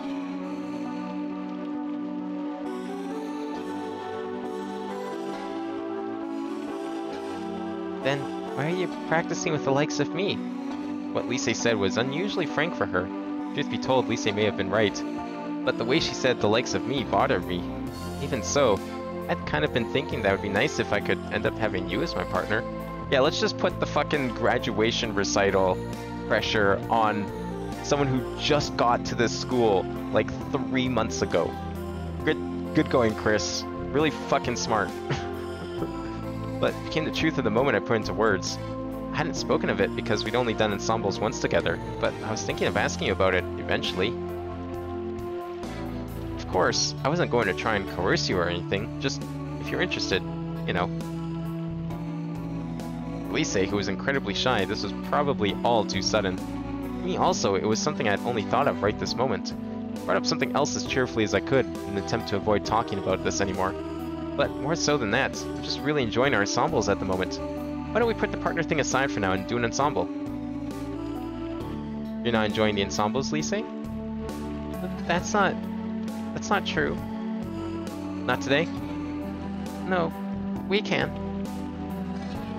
Then, why are you practicing with the likes of me? What Lisa said was unusually frank for her. Truth be told, Lisa may have been right. But the way she said the likes of me bothered me. Even so, I'd kind of been thinking that would be nice if I could end up having you as my partner. Yeah, let's just put the fucking graduation recital pressure on someone who just got to this school like 3 months ago. Good going, Chris. Really fucking smart. But it became the truth of the moment I put into words. I hadn't spoken of it because we'd only done ensembles once together, but I was thinking of asking you about it eventually. Of course, I wasn't going to try and coerce you or anything, just if you're interested, you know. Lisa, who was incredibly shy, this was probably all too sudden. Me also, it was something I'd only thought of right this moment. I brought up something else as cheerfully as I could in an attempt to avoid talking about this anymore. But more so than that, I'm just really enjoying our ensembles at the moment. Why don't we put the partner thing aside for now and do an ensemble? You're not enjoying the ensembles, Lisa? That's not true. Not today? No, we can.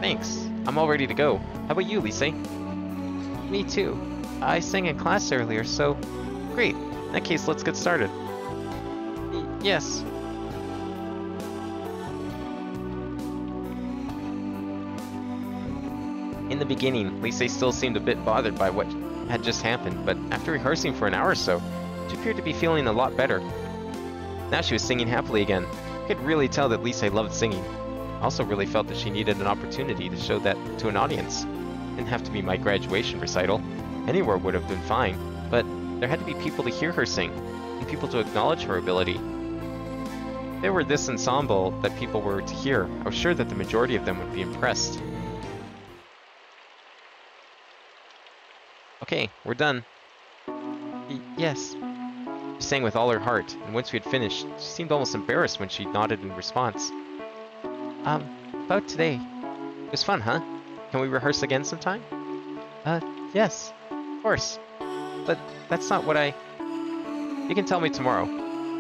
Thanks. I'm all ready to go. How about you, Lisa? Me too. I sang in class earlier, so... Great. In that case, let's get started. Yes. In the beginning, Lisa still seemed a bit bothered by what had just happened, but after rehearsing for an hour or so, she appeared to be feeling a lot better. Now she was singing happily again. I could really tell that Lisa loved singing. also really felt that she needed an opportunity to show that to an audience. It didn't have to be my graduation recital. Anywhere would have been fine, but there had to be people to hear her sing, and people to acknowledge her ability. If there were this ensemble that people were to hear, I was sure that the majority of them would be impressed. Okay, we're done. Yes. She sang with all her heart, and once we had finished, she seemed almost embarrassed when she nodded in response. About today. It was fun, huh? Can we rehearse again sometime? Yes. Of course. But that's not what You can tell me tomorrow.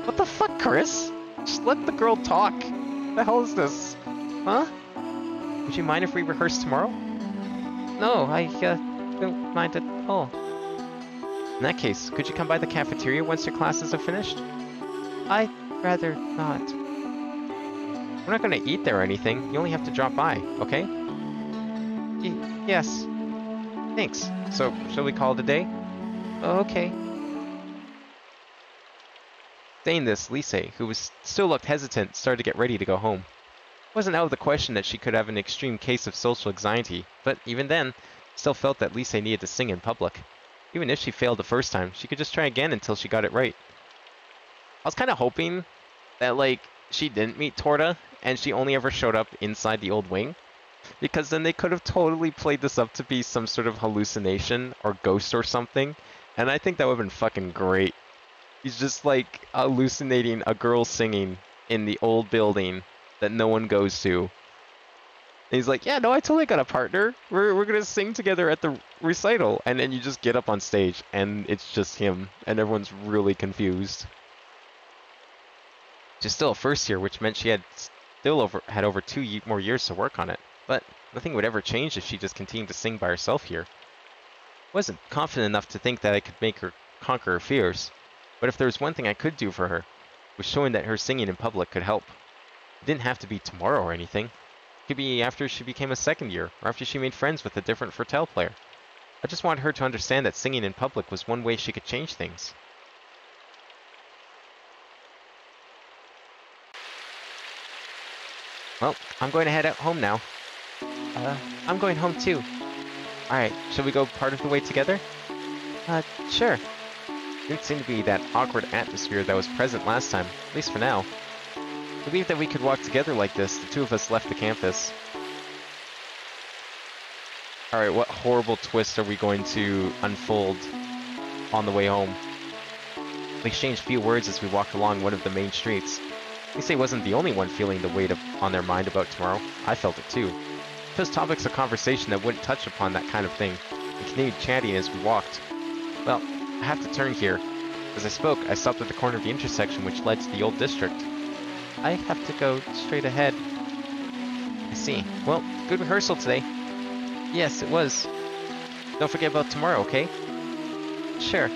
What the fuck, Chris? Just let the girl talk. What the hell is this? Huh? Would you mind if we rehearse tomorrow? No, I don't mind at all. In that case, could you come by the cafeteria once your classes are finished? I'd rather not. We're not gonna eat there or anything. You only have to drop by, okay? Yes. Thanks. So, shall we call it a day? Okay. Saying this, Lise, who still looked hesitant, started to get ready to go home. It wasn't out of the question that she could have an extreme case of social anxiety, but even then, still felt that Lise needed to sing in public. Even if she failed the first time, she could just try again until she got it right. I was kind of hoping that, like, she didn't meet Torta, and she only ever showed up inside the old wing. Because then they could have totally played this up to be some sort of hallucination or ghost or something. And I think that would have been fucking great. He's just like hallucinating a girl singing in the old building that no one goes to. And he's like, yeah, no, I totally got a partner. We're gonna sing together at the recital. And then you just get up on stage and it's just him. And everyone's really confused. She's still a first year, which meant she had over 2 more years to work on it. But nothing would ever change if she just continued to sing by herself here. I wasn't confident enough to think that I could make her conquer her fears. But if there was one thing I could do for her, it was showing that her singing in public could help. It didn't have to be tomorrow or anything. It could be after she became a second year, or after she made friends with a different Fertel player. I just wanted her to understand that singing in public was one way she could change things. Well, I'm going to head out home now. I'm going home too. Alright, shall we go part of the way together? Sure. Didn't seem to be that awkward atmosphere that was present last time, at least for now. I believed that we could walk together like this. The two of us left the campus. Alright, what horrible twist are we going to unfold on the way home? We exchanged few words as we walked along one of the main streets. Lise wasn't the only one feeling the weight on their mind about tomorrow. I felt it too. It was topics of conversation that wouldn't touch upon that kind of thing, and continued chatting as we walked. Well, I have to turn here. As I spoke, I stopped at the corner of the intersection which led to the old district. I have to go straight ahead. I see. Well, good rehearsal today. Yes, it was. Don't forget about tomorrow, okay? Sure.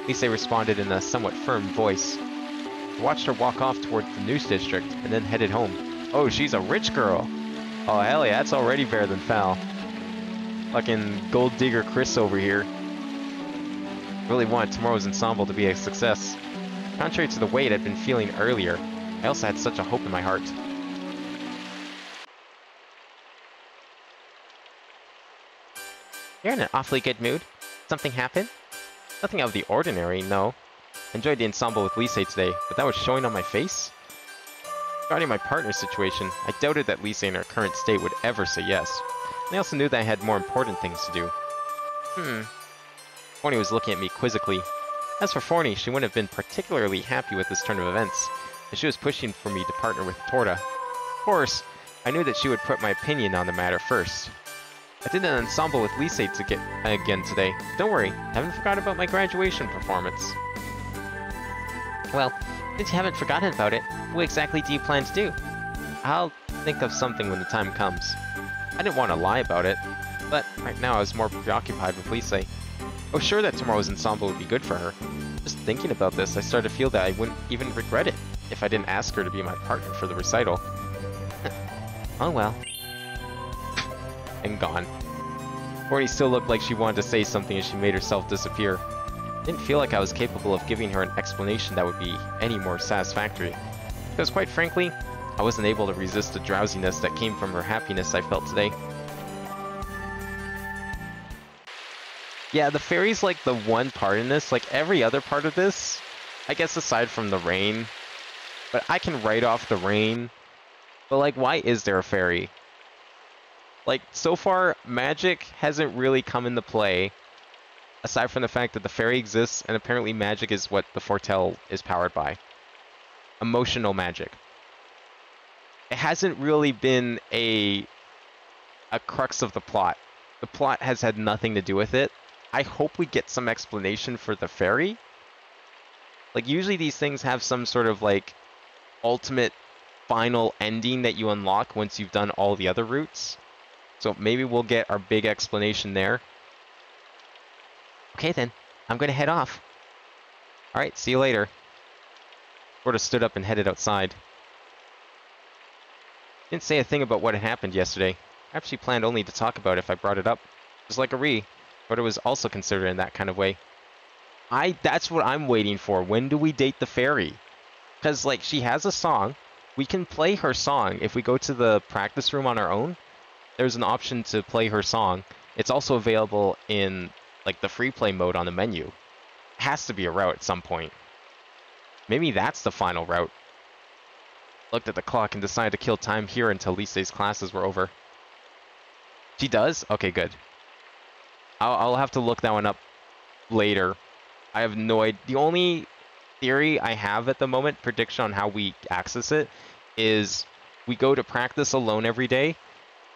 Lise responded in a somewhat firm voice. I watched her walk off toward the news district, and then headed home. Oh, she's a rich girl! Oh, hell yeah, that's already better than foul. Fucking gold digger Chris over here. Really wanted tomorrow's ensemble to be a success. Contrary to the weight I'd been feeling earlier, I also had such a hope in my heart. You're in an awfully good mood. Something happened? Nothing out of the ordinary, no. I enjoyed the ensemble with Lise today, but that was showing on my face? Regarding my partner situation, I doubted that Lise in her current state would ever say yes. And I also knew that I had more important things to do. Forney was looking at me quizzically. As for Forney, she wouldn't have been particularly happy with this turn of events, and she was pushing for me to partner with Torta. Of course, I knew that she would put my opinion on the matter first. I did an ensemble with Lise again today. Don't worry, I haven't forgotten about my graduation performance. Well, since you haven't forgotten about it, what exactly do you plan to do? I'll think of something when the time comes. I didn't want to lie about it, but right now I was more preoccupied with Lise. I was sure that tomorrow's ensemble would be good for her. Just thinking about this, I started to feel that I wouldn't even regret it if I didn't ask her to be my partner for the recital. Oh well. And gone. Forney still looked like she wanted to say something as she made herself disappear. I didn't feel like I was capable of giving her an explanation that would be any more satisfactory. Because quite frankly, I wasn't able to resist the drowsiness that came from her happiness I felt today. Yeah, the fairy's like the one part in this. Like every other part of this, I guess aside from the rain, but I can write off the rain. But like, why is there a fairy? Like, so far, magic hasn't really come into play, aside from the fact that the fairy exists, and apparently magic is what the Foretell is powered by. Emotional magic. It hasn't really been a crux of the plot. The plot has had nothing to do with it. I hope we get some explanation for the fairy. Like, usually these things have some sort of, like, ultimate final ending that you unlock once you've done all the other routes. So maybe we'll get our big explanation there. Okay then, I'm gonna head off. Alright, see you later. Sort of stood up and headed outside. Didn't say a thing about what had happened yesterday. Perhaps she planned only to talk about it if I brought it up. Just like Ari, but it was also considered in that kind of way. That's what I'm waiting for. When do we date the fairy? Because, like, she has a song. We can play her song if we go to the practice room on our own. There's an option to play her song. It's also available in, like, the free play mode on the menu. It has to be a route at some point. Maybe that's the final route. Looked at the clock and decided to kill time here until Lisei's classes were over. She does? Okay, good. I'll have to look that one up later. I have no idea. The only theory I have at the moment, prediction on how we access it, is we go to practice alone every day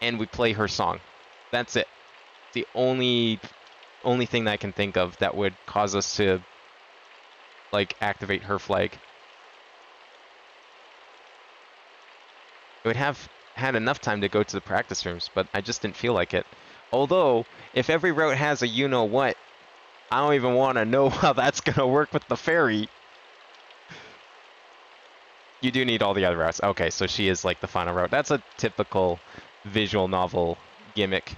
and we play her song. That's it. The only thing that I can think of that would cause us to, like, activate her flag. I would have had enough time to go to the practice rooms, but I just didn't feel like it. Although, if every route has a you-know-what, I don't even want to know how that's going to work with the fairy. You do need all the other routes. Okay, so she is like the final route. That's a typical visual novel gimmick.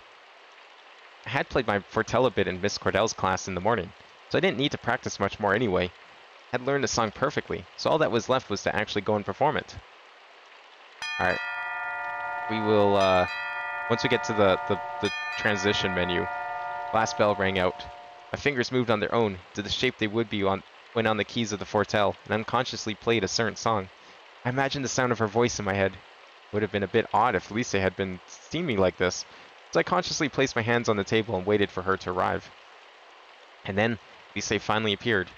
I had played my Foretell a bit in Miss Cordell's class in the morning, so I didn't need to practice much more anyway. I had learned the song perfectly, so all that was left was to actually go and perform it. Alright. We will, once we get to the transition menu, last bell rang out. My fingers moved on their own, to the shape they would be when on the keys of the Foretell, and unconsciously played a certain song. I imagined the sound of her voice in my head. It would have been a bit odd if Lisei had been seeing me like this, so I consciously placed my hands on the table and waited for her to arrive. And then, Lisei finally appeared.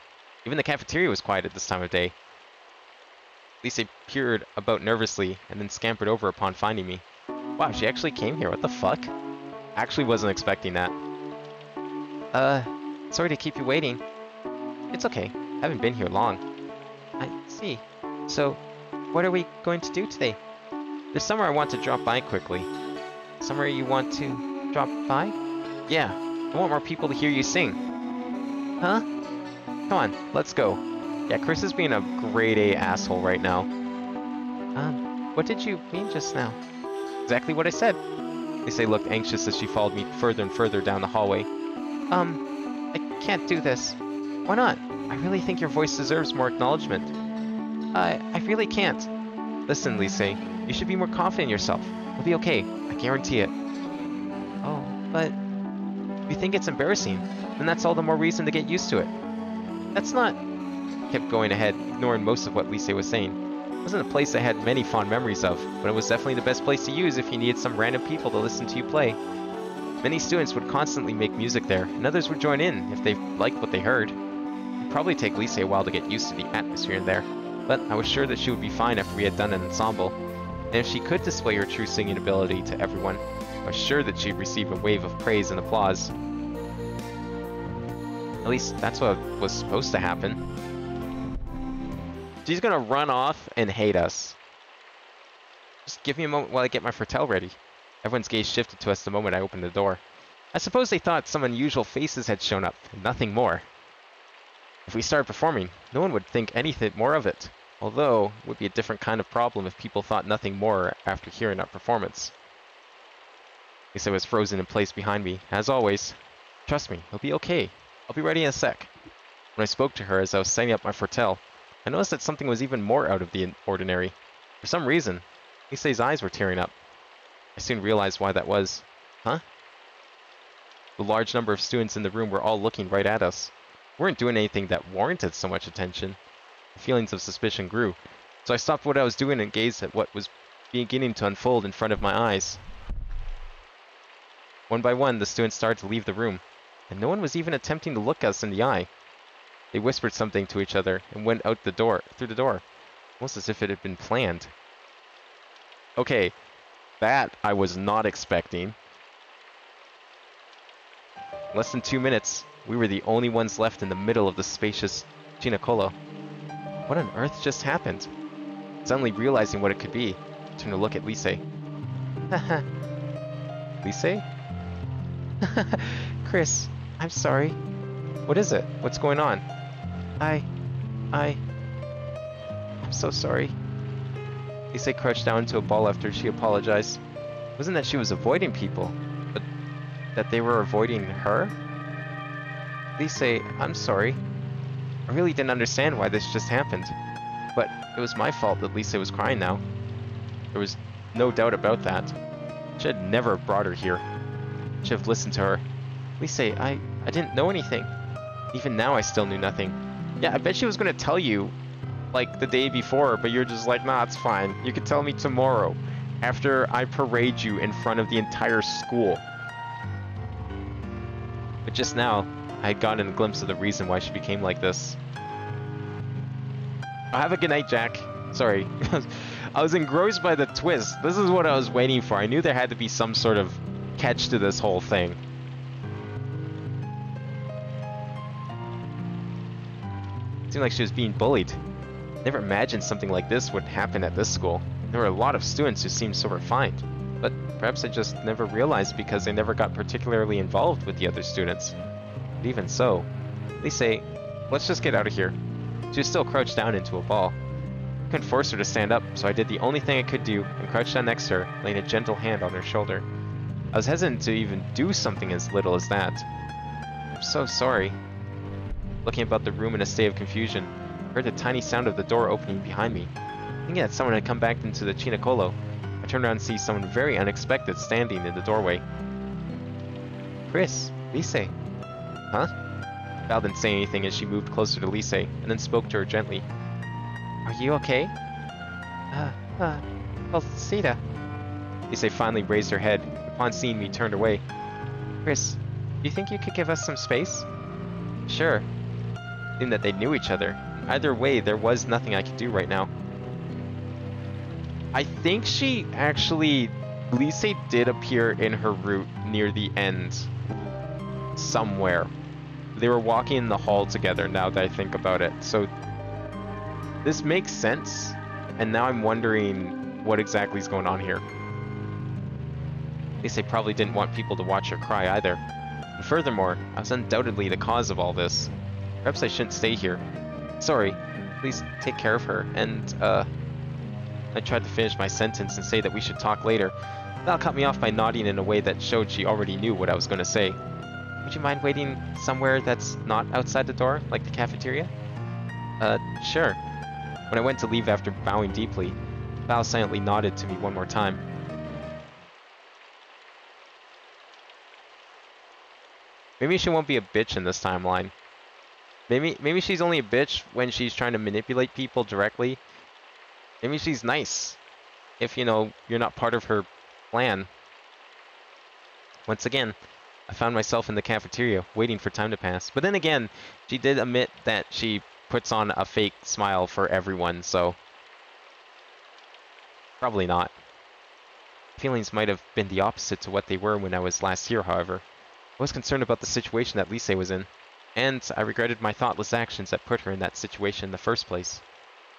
Even the cafeteria was quiet at this time of day. Lisei peered about nervously, and then scampered over upon finding me. Wow, she actually came here, what the fuck? Actually wasn't expecting that. Sorry to keep you waiting. It's okay, haven't been here long. I see. So, what are we going to do today? There's somewhere I want to drop by quickly. Somewhere you want to drop by? Yeah, I want more people to hear you sing. Huh? Come on, let's go. Yeah, Chris is being a grade A asshole right now. What did you mean just now? Exactly what I said. Lisei looked anxious as she followed me further and further down the hallway. I can't do this. Why not? I really think your voice deserves more acknowledgement. I really can't. Listen, Lisei, you should be more confident in yourself. You'll be okay, I guarantee it. Oh, but if you think it's embarrassing, then that's all the more reason to get used to it. That's not... Kept going ahead, ignoring most of what Lisei was saying. It wasn't a place I had many fond memories of, but it was definitely the best place to use if you needed some random people to listen to you play. Many students would constantly make music there, and others would join in if they liked what they heard. It'd probably take Lisei a while to get used to the atmosphere in there, but I was sure that she would be fine after we had done an ensemble. And if she could display her true singing ability to everyone, I was sure that she'd receive a wave of praise and applause. At least, that's what was supposed to happen. She's gonna run off and hate us. Just give me a moment while I get my Foretell ready. Everyone's gaze shifted to us the moment I opened the door. I suppose they thought some unusual faces had shown up, and nothing more. If we started performing, no one would think anything more of it. Although, it would be a different kind of problem if people thought nothing more after hearing our performance. Lisei was frozen in place behind me, as always. Trust me, it'll be okay. I'll be ready in a sec. When I spoke to her as I was setting up my Foretell, I noticed that something was even more out of the ordinary. For some reason, Lisei's eyes were tearing up. I soon realized why that was. Huh? The large number of students in the room were all looking right at us. We weren't doing anything that warranted so much attention. The feelings of suspicion grew, so I stopped what I was doing and gazed at what was beginning to unfold in front of my eyes. One by one, the students started to leave the room, and no one was even attempting to look us in the eye. They whispered something to each other and went out through the door, almost as if it had been planned. Okay, that I was not expecting. In less than 2 minutes, we were the only ones left in the middle of the spacious Chinacolo. What on earth just happened? Suddenly realizing what it could be, I turned to look at Lisei. Haha. Lisei? Chris, I'm sorry. What is it? What's going on? I'm so sorry. Lisei crouched down into a ball after she apologized. It wasn't that she was avoiding people, but that they were avoiding her? Lisei, I'm sorry. I really didn't understand why this just happened. But it was my fault that Lisei was crying now. There was no doubt about that. I should have never brought her here. I should have listened to her. Lisei, I didn't know anything. Even now I still knew nothing. Yeah, I bet she was going to tell you, like, the day before, but you're just like, nah, it's fine. You can tell me tomorrow, after I parade you in front of the entire school. But just now, I had gotten a glimpse of the reason why she became like this. Have a good night, Jack. Sorry. I was engrossed by the twist. This is what I was waiting for. I knew there had to be some sort of catch to this whole thing. It seemed like she was being bullied. Never imagined something like this would happen at this school. There were a lot of students who seemed so refined, but perhaps I just never realized because they never got particularly involved with the other students. But even so, Lisei, let's just get out of here. She was still crouched down into a ball. I couldn't force her to stand up, so I did the only thing I could do and crouched down next to her, laying a gentle hand on her shoulder. I was hesitant to even do something as little as that. I'm so sorry. Looking about the room in a state of confusion, I heard the tiny sound of the door opening behind me. Thinking that someone had come back into the Chinacolo, I turned around and see someone very unexpected standing in the doorway. Chris, Lisei. Huh? Val didn't say anything as she moved closer to Lisei, and then spoke to her gently. Are you okay? Well, Sita. Lisei finally raised her head, and upon seeing me turned away. Chris, do you think you could give us some space? Sure. Seemed that they knew each other. Either way, there was nothing I could do right now. I think she actually... Lisei did appear in her route near the end. Somewhere. They were walking in the hall together now that I think about it. So this makes sense. And now I'm wondering what exactly is going on here. Lisei probably didn't want people to watch her cry either. And furthermore, I was undoubtedly the cause of all this. Perhaps I shouldn't stay here. Sorry, please take care of her. And, I tried to finish my sentence and say that we should talk later. Val cut me off by nodding in a way that showed she already knew what I was going to say. Would you mind waiting somewhere that's not outside the door, like the cafeteria? Sure. When I went to leave after bowing deeply, Val silently nodded to me one more time. Maybe she won't be a bitch in this timeline. Maybe she's only a bitch when she's trying to manipulate people directly. Maybe she's nice if, you know, you're not part of her plan. Once again, I found myself in the cafeteria, waiting for time to pass. But then again, she did admit that she puts on a fake smile for everyone, so... probably not. Feelings might have been the opposite to what they were when I was last here, however. I was concerned about the situation that Lisei was in, and I regretted my thoughtless actions that put her in that situation in the first place.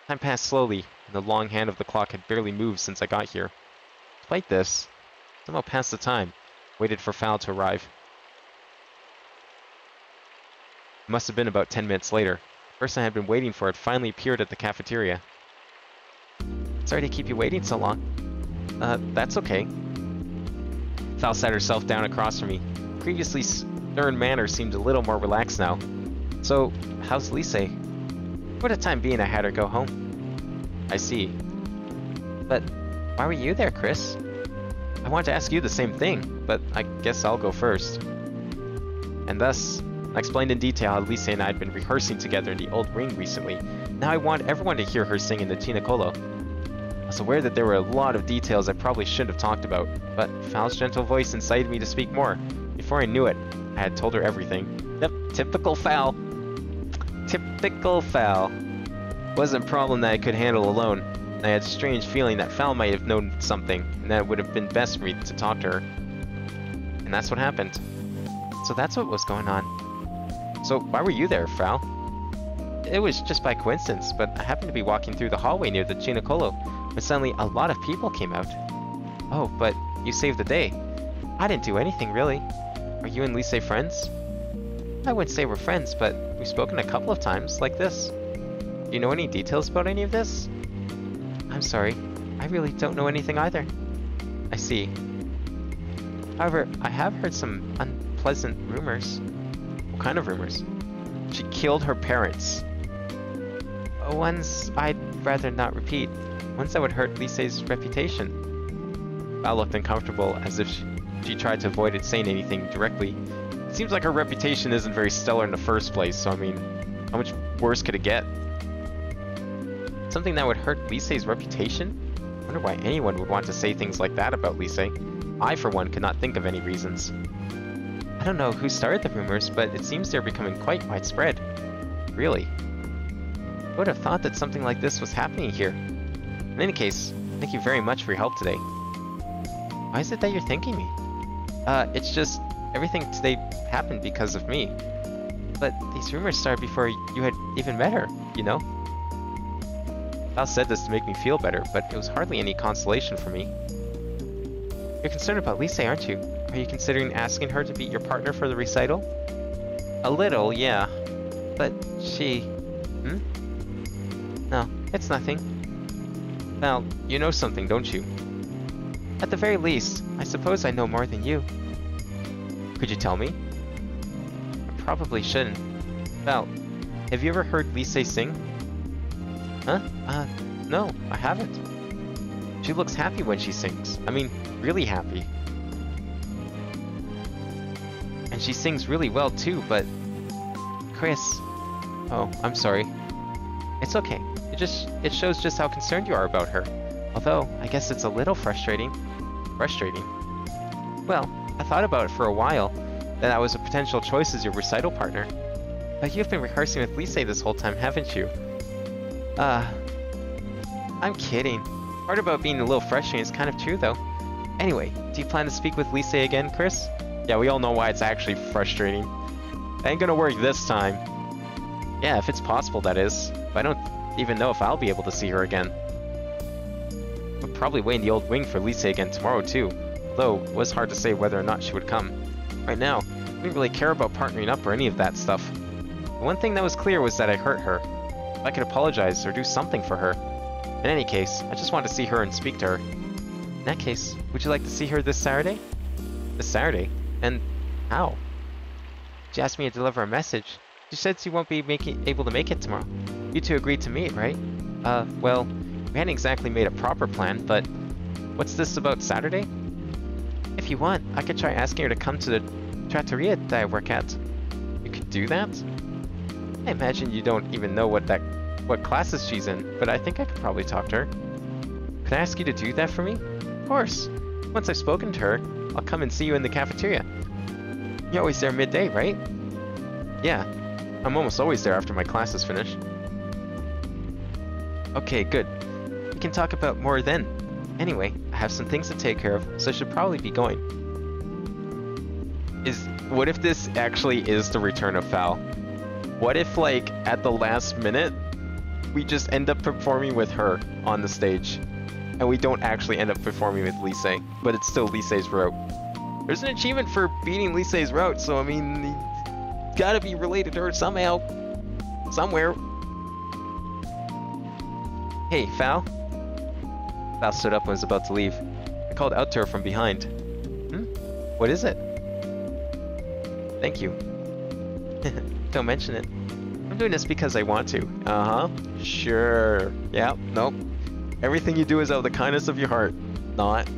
Time passed slowly, and the long hand of the clock had barely moved since I got here. Despite this, I somehow passed the time, waited for Val to arrive. It must have been about 10 minutes later. The person I had been waiting for had finally appeared at the cafeteria. Sorry to keep you waiting so long. That's okay. Val sat herself down across from me. Previously stern manner seemed a little more relaxed now. So, how's Lisei? For the time being, I had her go home. I see. But Why were you there, Chris? I wanted to ask you the same thing, but I guess I'll go first. And thus, I explained in detail how Lisa and I had been rehearsing together in the old wing recently. Now I want everyone to hear her sing in the Tinacolo. I was aware that there were a lot of details I probably shouldn't have talked about, but Fal's gentle voice incited me to speak more. Before I knew it, I had told her everything. Yep, typical Fal. Typical Fal. Wasn't a problem that I could handle alone. I had a strange feeling that Fal might have known something, and that it would have been best for me to talk to her. And that's what happened. So that's what was going on. So why were you there, Fal? It was just by coincidence, but I happened to be walking through the hallway near the Cinecolo, when suddenly a lot of people came out. Oh, but you saved the day. I didn't do anything, really. Are you and Lisa friends? I wouldn't say we're friends, but we've spoken a couple of times, like this. Do you know any details about any of this? I'm sorry, I really don't know anything either. I see. However, I have heard some unpleasant rumors. What kind of rumors? She killed her parents. Ones I'd rather not repeat. Ones that would hurt Lisa's reputation. Val looked uncomfortable, as if she tried to avoid it saying anything directly. It seems like her reputation isn't very stellar in the first place, so I mean, how much worse could it get? Something that would hurt Lisa's reputation? I wonder why anyone would want to say things like that about Lisa. I, for one, could not think of any reasons. I don't know who started the rumors, but it seems they're becoming quite widespread. Really? I would have thought that something like this was happening here. In any case, thank you very much for your help today. Why is it that you're thanking me? It's just, everything today happened because of me. But these rumors started before you had even met her, you know? Val said this to make me feel better, but it was hardly any consolation for me. You're concerned about Lisa, aren't you? Are you considering asking her to be your partner for the recital? A little, yeah. But she... No, it's nothing. Val, you know something, don't you? At the very least, I suppose I know more than you. Could you tell me? I probably shouldn't. Val, have you ever heard Lisa sing? Huh? No, I haven't. She looks happy when she sings. I mean, really happy. And she sings really well too, but... Chris... Oh, I'm sorry. It's okay. It shows just how concerned you are about her. Although, I guess it's a little frustrating. Frustrating? Well, I thought about it for a while, that I was a potential choice as your recital partner. But you've been rehearsing with Lisa this whole time, haven't you? I'm kidding. Part about being a little frustrating is kind of true, though. Anyway, do you plan to speak with Lisa again, Chris? Yeah, we all know why it's actually frustrating. Ain't gonna work this time. Yeah, if it's possible, that is. But I don't even know if I'll be able to see her again. We'll probably wait in the old wing for Lisa again tomorrow, too. Although, it was hard to say whether or not she would come. Right now, I didn't really care about partnering up or any of that stuff. The one thing that was clear was that I hurt her. If I could apologize or do something for her. In any case, I just wanted to see her and speak to her. In that case, would you like to see her this Saturday? This Saturday? And how? She asked me to deliver a message. She said she won't be able to make it tomorrow. You two agreed to meet, right? Well, we hadn't exactly made a proper plan, but... What's this about Saturday? If you want, I could try asking her to come to the trattoria that I work at. You could do that? I imagine you don't even know what classes she's in, but I think I could probably talk to her. Could I ask you to do that for me? Of course. Once I've spoken to her, I'll come and see you in the cafeteria. You're always there midday, right? Yeah. I'm almost always there after my classes finish. Okay, good. We can talk about more then. Anyway, I have some things to take care of, so I should probably be going. What if this actually is the return of Fal? What if, like, at the last minute, we just end up performing with her on the stage, and we don't actually end up performing with Lisa, but it's still Lisa's route? There's an achievement for beating Lisa's route, so I mean, it's gotta be related to her somehow. Somewhere. Hey, Fal? Fal stood up and was about to leave. I called out to her from behind. What is it? Thank you. Don't mention it. I'm doing this because I want to. Uh-huh. Sure. Yeah, nope. Everything you do is out of the kindness of your heart. not.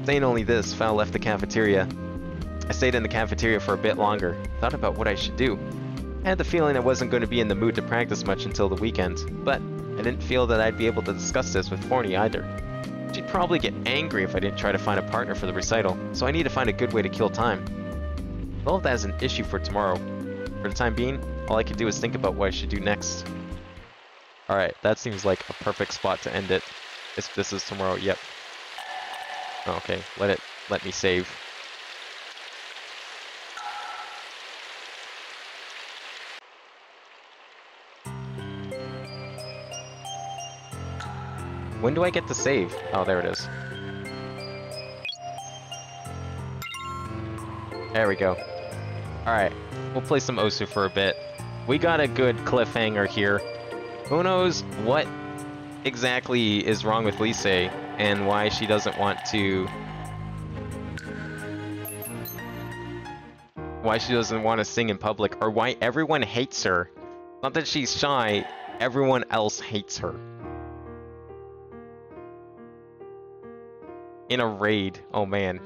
Saying only this, Foul left the cafeteria. I stayed in the cafeteria for a bit longer, thought about what I should do. I had the feeling I wasn't going to be in the mood to practice much until the weekend, but I didn't feel that I'd be able to discuss this with Forney either. She'd probably get angry if I didn't try to find a partner for the recital, so I need to find a good way to kill time. All of that is an issue for tomorrow. For the time being, all I can do is think about what I should do next. Alright, that seems like a perfect spot to end it. If this is tomorrow, yep. Okay, let me save. When do I get to save? Oh, there it is. There we go. Alright, we'll play some Osu for a bit. We got a good cliffhanger here. Who knows what exactly is wrong with Lise and why she doesn't want to... Why she doesn't want to sing in public, or why everyone hates her. Not that she's shy, everyone else hates her. In a raid, oh man.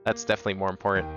That's definitely more important.